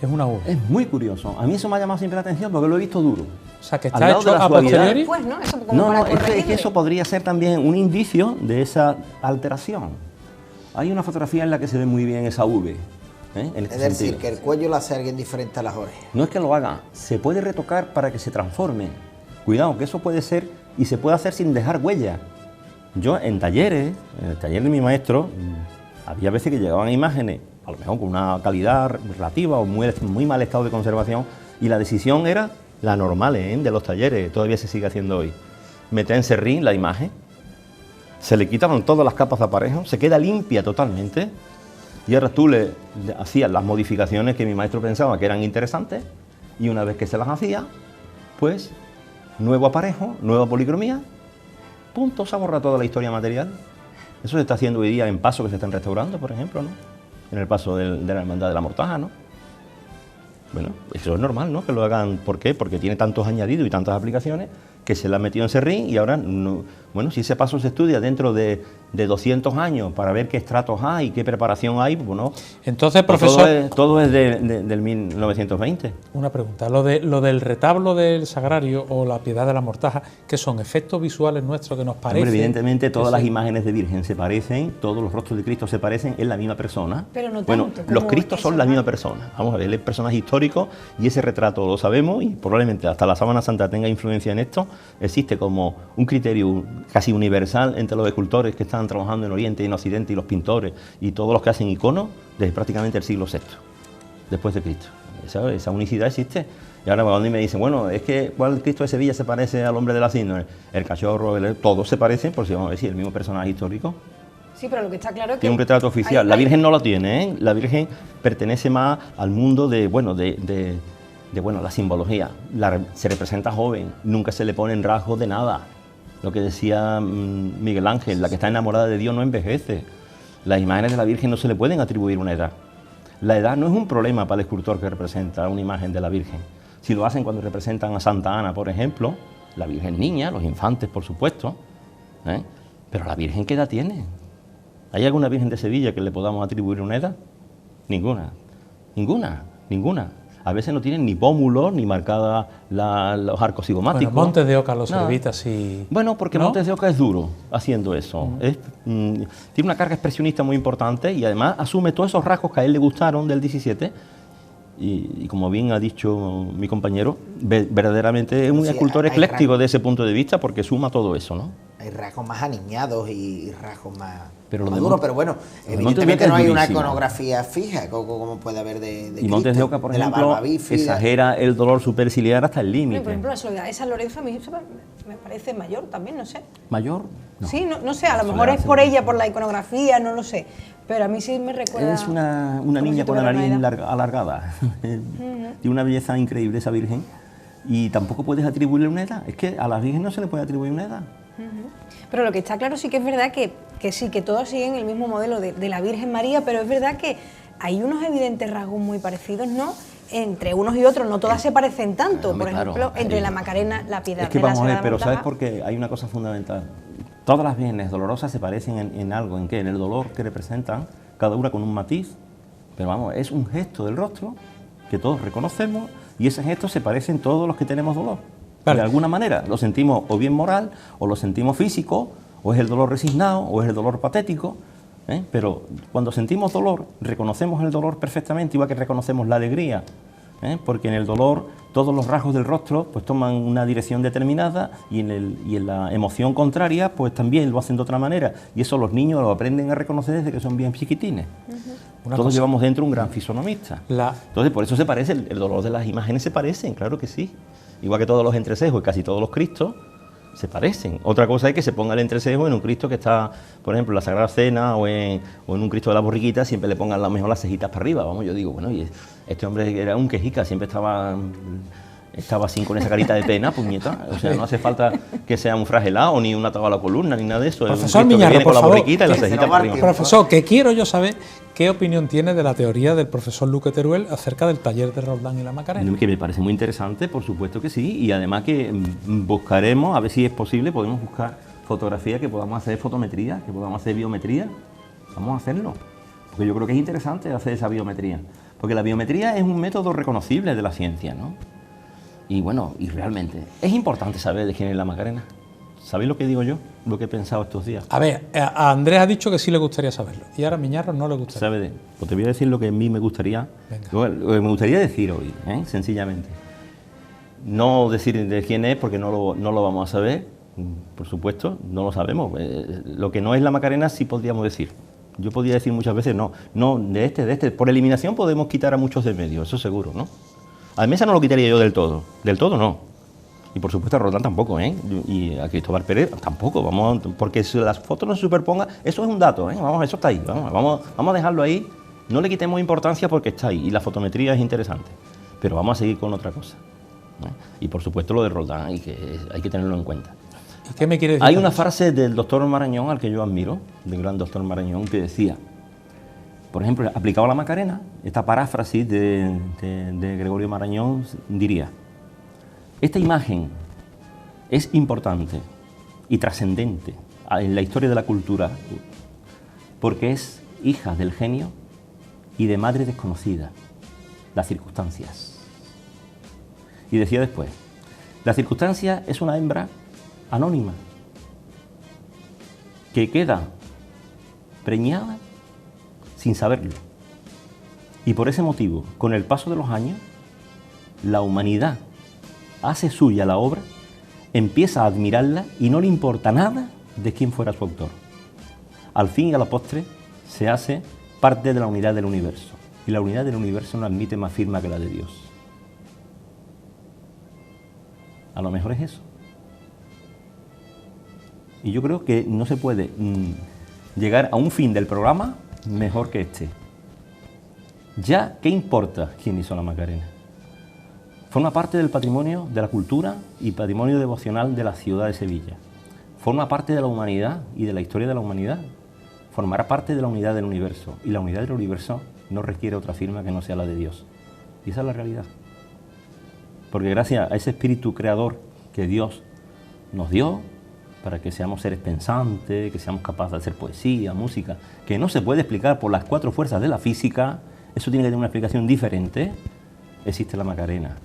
Es una V. Es muy curioso. A mí eso me ha llamado siempre la atención porque lo he visto duro. O sea, que Al está lado hecho de la a suavidad. posteriori. Pues, ¿no? Eso como No, para no, es que corregirle. eso podría ser también un indicio de esa alteración. Hay una fotografía en la que se ve muy bien esa V. En este Es decir, sentido. que el cuello lo hace alguien diferente a las orejas. No es que lo haga, se puede retocar para que se transforme. Cuidado, que eso puede ser y se puede hacer sin dejar huella. Yo en talleres, en el taller de mi maestro, había veces que llegaban imágenes, a lo mejor con una calidad relativa o muy mal estado de conservación, y la decisión era la normal de los talleres, todavía se sigue haciendo hoy. Meter en serrín la imagen, se le quitaban todas las capas de aparejo, se queda limpia totalmente, y ahora tú le hacías las modificaciones que mi maestro pensaba que eran interesantes, y una vez que se las hacía, pues nuevo aparejo, nueva policromía, punto, se borra toda la historia material. Eso se está haciendo hoy día en pasos que se están restaurando, por ejemplo, ¿no? En el paso de la Hermandad de la Mortaja, ¿no? Bueno, eso es normal, ¿no? Que lo hagan. ¿Por qué? Porque tiene tantos añadidos y tantas aplicaciones que se le han metido en serrín y ahora, no, bueno, si ese paso se estudia dentro de 200 años para ver qué estratos hay, qué preparación hay, pues bueno. Entonces, profesor, todo es del 1920. una pregunta. Lo del retablo del Sagrario o la Piedad de la Mortaja, ¿qué son efectos visuales nuestros que nos parecen? Hombre, evidentemente todas las sí. imágenes de Virgen se parecen, todos los rostros de Cristo se parecen, es la misma persona. Pero no bueno, tanto, los como Cristos son eso, la ¿no? misma persona. Vamos a ver, él es personaje histórico y ese retrato lo sabemos y probablemente hasta la Sábana Santa tenga influencia en esto. Existe como un criterio casi universal entre los escultores que están trabajando en Oriente y en Occidente y los pintores y todos los que hacen iconos desde prácticamente el siglo VI, después de Cristo. Esa unicidad existe. Y ahora cuando me dicen, bueno, es que ¿cuál Cristo de Sevilla se parece al hombre de la síndrome? El cachorro, todos se parecen, por si vamos a decir, el mismo personaje histórico. Sí, pero lo que está claro es que... Tiene un retrato oficial. La Virgen no lo tiene, ¿eh? La Virgen pertenece más al mundo de la simbología. Se representa joven, nunca se le ponen rasgos de nada. Lo que decía Miguel Ángel, la que está enamorada de Dios no envejece. Las imágenes de la Virgen no se le pueden atribuir una edad. La edad no es un problema para el escultor que representa una imagen de la Virgen. Si lo hacen cuando representan a Santa Ana, por ejemplo, la Virgen niña, los infantes, por supuesto, ¿eh? Pero la Virgen, ¿qué edad tiene? ¿Hay alguna Virgen de Sevilla que le podamos atribuir una edad? Ninguna. A veces no tienen ni pómulos, ni marcadas los arcos cigomáticos. Bueno, Montes de Oca los servita así. Bueno, porque ¿no? Montes de Oca es duro haciendo eso. Tiene una carga expresionista muy importante y además asume todos esos rasgos que a él le gustaron del 17. Y como bien ha dicho mi compañero, verdaderamente es un escultor ecléctico de ese punto de vista porque suma todo eso, ¿no? Hay rasgos más aniñados y rasgos más Pero lo de maduros, Mon- pero bueno, lo de evidentemente Montes de no Oca es hay una durísimo. iconografía fija como puede haber de Y Montes de Cristo, Oca, por de la ejemplo, barba bífida. exagera el dolor superciliar hasta el Por límite. ejemplo, la Soledad de San Lorenzo a mí me parece mayor también, no sé. ¿Mayor? No. Sí, no sé, a lo La mejor Soledad es por se- ella, por la iconografía, no lo sé. Pero a mí sí me recuerda... Es una como si niña con la tuviera nariz una edad. alargada. Tiene una belleza increíble esa Virgen. Y tampoco puedes atribuirle una edad. Es que a la Virgen no se le puede atribuir una edad. Pero lo que está claro sí que es verdad que sí, que todos siguen el mismo modelo de la Virgen María, pero es verdad que hay unos evidentes rasgos muy parecidos, ¿no? Entre unos y otros, no todas se parecen tanto. Hombre, Por claro, ejemplo, entre hay- la Macarena, la Piedad Es que de la vamos a ver, Sagrada pero ¿sabes Montaja. por qué? Hay una cosa fundamental. Todas las Vírgenes dolorosas se parecen en algo. ¿En qué? En el dolor que representan, cada una con un matiz. Pero vamos, es un gesto del rostro que todos reconocemos y ese gesto se parece en todos los que tenemos dolor. Vale. De alguna manera lo sentimos o bien moral, o lo sentimos físico, o es el dolor resignado, o es el dolor patético. Pero cuando sentimos dolor, reconocemos el dolor perfectamente, igual que reconocemos la alegría. Porque en el dolor todos los rasgos del rostro pues toman una dirección determinada y en la emoción contraria pues también lo hacen de otra manera. Y eso los niños lo aprenden a reconocer desde que son bien chiquitines. Una Todos cosa. llevamos dentro un gran fisonomista. La- Entonces, por eso se parece, el dolor de las imágenes se parecen, claro que sí. Igual que todos los entrecejos y casi todos los Cristos se parecen. Otra cosa es que se ponga el entrecejo en un Cristo que está, por ejemplo, en la Sagrada Cena o en un Cristo de la Borriquita, siempre le pongan a lo mejor las cejitas para arriba. Vamos, yo digo, bueno, y este hombre era un quejica, siempre estaba así con esa carita de pena, puñeta. O sea, no hace falta que sea un fragelado, ni un atado a la columna, ni nada de eso. Es un Profesor Cristo que Miñarro, viene con por la favor. borriquita y las Que- cejitas para arriba. Profesor, que quiero yo saber qué opinión tiene de la teoría del profesor Luque Teruel acerca del taller de Roldán y la Macarena. Que me parece muy interesante, por supuesto que sí, y además que buscaremos, a ver si es posible, podemos buscar fotografías, que podamos hacer fotometría, que podamos hacer biometría, vamos a hacerlo, porque yo creo que es interesante hacer esa biometría, porque la biometría es un método reconocible de la ciencia, ¿no? Y bueno, y realmente, es importante saber de quién es la Macarena. ¿Sabéis lo que digo yo? Lo que he pensado estos días. A ver, a Andrés ha dicho que sí le gustaría saberlo y ahora a Miñarro no le gustaría. ¿Sabe de? Pues te voy a decir lo que a mí me gustaría, lo que me gustaría decir hoy, sencillamente. No decir de quién es porque no lo vamos a saber, por supuesto, no lo sabemos. Lo que no es la Macarena sí podríamos decir. Yo podría decir muchas veces no, de este. Por eliminación podemos quitar a muchos de medio, eso seguro, ¿no? A Mesa no lo quitaría yo del todo no. Y por supuesto a Roldán tampoco, y a Cristóbal Pérez tampoco, porque si las fotos no se superpongan, eso es un dato, vamos, eso está ahí, vamos a dejarlo ahí, no le quitemos importancia porque está ahí, y la fotometría es interesante, pero vamos a seguir con otra cosa. Y por supuesto lo de Roldán, y que hay que tenerlo en cuenta. ¿Y qué me quiere decir? Hay una frase del doctor Marañón, al que yo admiro, del gran doctor Marañón, que decía, por ejemplo, aplicado a la Macarena, esta paráfrasis de Gregorio Marañón diría: esta imagen es importante y trascendente en la historia de la cultura porque es hija del genio y de madre desconocida, las circunstancias. Y decía después, la circunstancia es una hembra anónima que queda preñada sin saberlo. Y por ese motivo, con el paso de los años, la humanidad hace suya la obra, empieza a admirarla y no le importa nada de quién fuera su autor. Al fin y a la postre se hace parte de la unidad del universo, y la unidad del universo no admite más firma que la de Dios. A lo mejor es eso. Y yo creo que no se puede llegar a un fin del programa mejor que este. Ya, ¿qué importa quién hizo la Macarena? Forma parte del patrimonio de la cultura y patrimonio devocional de la ciudad de Sevilla. Forma parte de la humanidad y de la historia de la humanidad. Formará parte de la unidad del universo. Y la unidad del universo no requiere otra firma que no sea la de Dios. Y esa es la realidad. Porque gracias a ese espíritu creador que Dios nos dio, para que seamos seres pensantes, que seamos capaces de hacer poesía, música, que no se puede explicar por las 4 fuerzas de la física, eso tiene que tener una explicación diferente, existe la Macarena.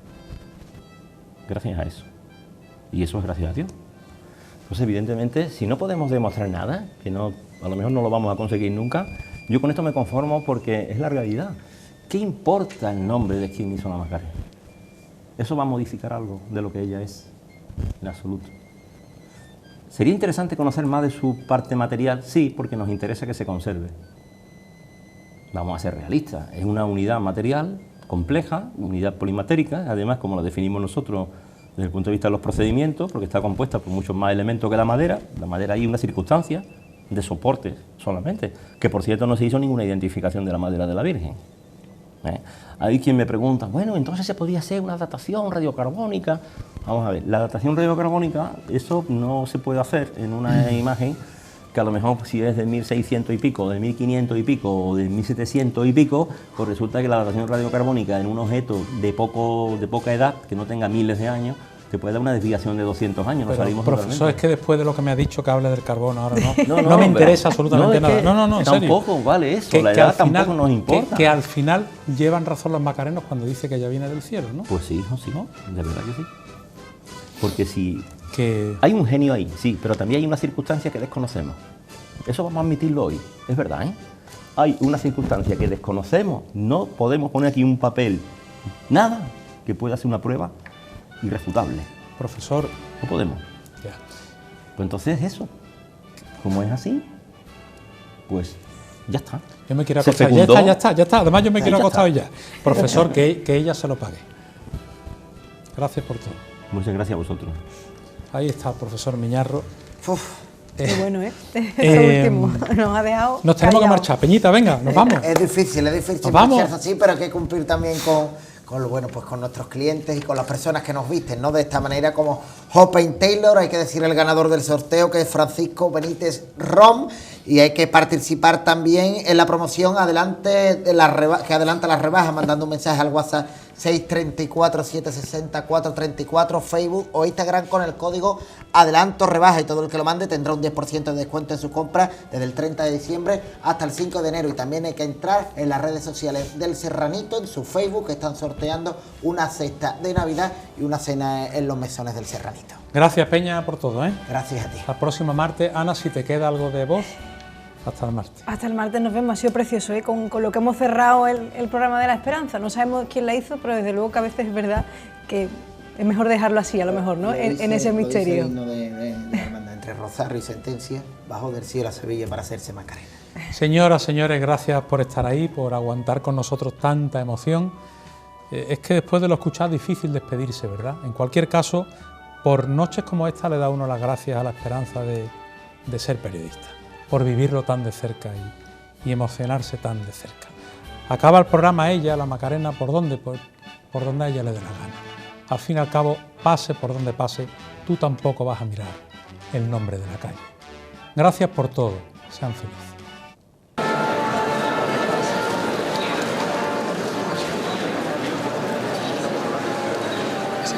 Gracias a eso. Y eso es gracias a Dios. Entonces, evidentemente, si no podemos demostrar nada, que no, a lo mejor no lo vamos a conseguir nunca, yo con esto me conformo porque es la realidad. ¿Qué importa el nombre de quien hizo la Macarena? ¿Eso va a modificar algo de lo que ella es? En absoluto. ¿Sería interesante conocer más de su parte material? Sí, porque nos interesa que se conserve. Vamos a ser realistas, es una unidad material compleja, unidad polimatérica, además como la definimos nosotros desde el punto de vista de los procedimientos, porque está compuesta por muchos más elementos que la madera hay una circunstancia de soporte solamente, que por cierto no se hizo ninguna identificación de la madera de la Virgen. Hay quien me pregunta, bueno, entonces se podría hacer una datación radiocarbónica. Vamos a ver, la datación radiocarbónica, eso no se puede hacer en una imagen que a lo mejor si es de 1600 y pico, de 1500 y pico o de 1700 y pico, pues resulta que la datación radiocarbónica en un objeto de poca edad, que no tenga miles de años, te puede dar una desviación de 200 años. Pero, salimos profesor, totalmente. es que después de lo que me ha dicho que hable del carbono ahora no me interesa absolutamente nada. No, en serio. Tampoco vale eso, la edad tampoco nos importa. Que al final llevan razón los macarenos cuando dice que ella viene del cielo, ¿no? Pues sí, hijo, sí, ¿no? De verdad que sí. Porque si que hay un genio ahí, sí, pero también hay una circunstancia que desconocemos. Eso vamos a admitirlo hoy, es verdad, ¿eh? Hay una circunstancia que desconocemos, no podemos poner aquí un papel, nada que pueda ser una prueba irrefutable. Profesor, no podemos. Ya. Pues entonces eso, como es así, pues ya está. Yo me quiero acostar. Ya está. Además yo me quiero acostar ya. Profesor, que ella se lo pague. Gracias por todo. Muchas gracias a vosotros. Ahí está el profesor Miñarro. Qué bueno, ¿eh? Eso último nos ha dejado. Nos tenemos que marchar. Peñita, venga, nos vamos. Es difícil marcharse así, pero hay que cumplir también con nuestros clientes y con las personas que nos visten, ¿no? De esta manera, como Hopen Taylor, hay que decir el ganador del sorteo, que es Francisco Benítez Rom, y hay que participar también en la promoción que adelanta las rebajas, mandando un mensaje al WhatsApp 634-760-434, Facebook o Instagram con el código Adelanto Rebaja, y todo el que lo mande tendrá un 10% de descuento en su compra desde el 30 de diciembre hasta el 5 de enero. Y también hay que entrar en las redes sociales del Serranito, en su Facebook, que están sorteando una cesta de Navidad y una cena en los mesones del Serranito. Gracias, Peña, por todo, ¿eh? Gracias a ti. Hasta el próximo martes. Ana, si te queda algo de voz, hasta el martes. Hasta el martes nos vemos. Ha sido precioso, ¿eh? Con lo que hemos cerrado el programa de la esperanza. No sabemos quién la hizo, pero desde luego que a veces es verdad que es mejor dejarlo así, a lo mejor, ¿no? En ese misterio. De hermandad entre Rosario y Sentencia, bajó del cielo a Sevilla para hacerse Macarena. Señoras, señores, gracias por estar ahí, por aguantar con nosotros tanta emoción. Es que después de lo escuchado es difícil despedirse, ¿verdad? En cualquier caso, por noches como esta le da uno las gracias a la esperanza de ser periodista, por vivirlo tan de cerca y emocionarse tan de cerca. Acaba el programa ella, la Macarena, ¿por dónde? Por donde a ella le dé la gana. Al fin y al cabo, pase por donde pase, tú tampoco vas a mirar el nombre de la calle. Gracias por todo, sean felices. Ese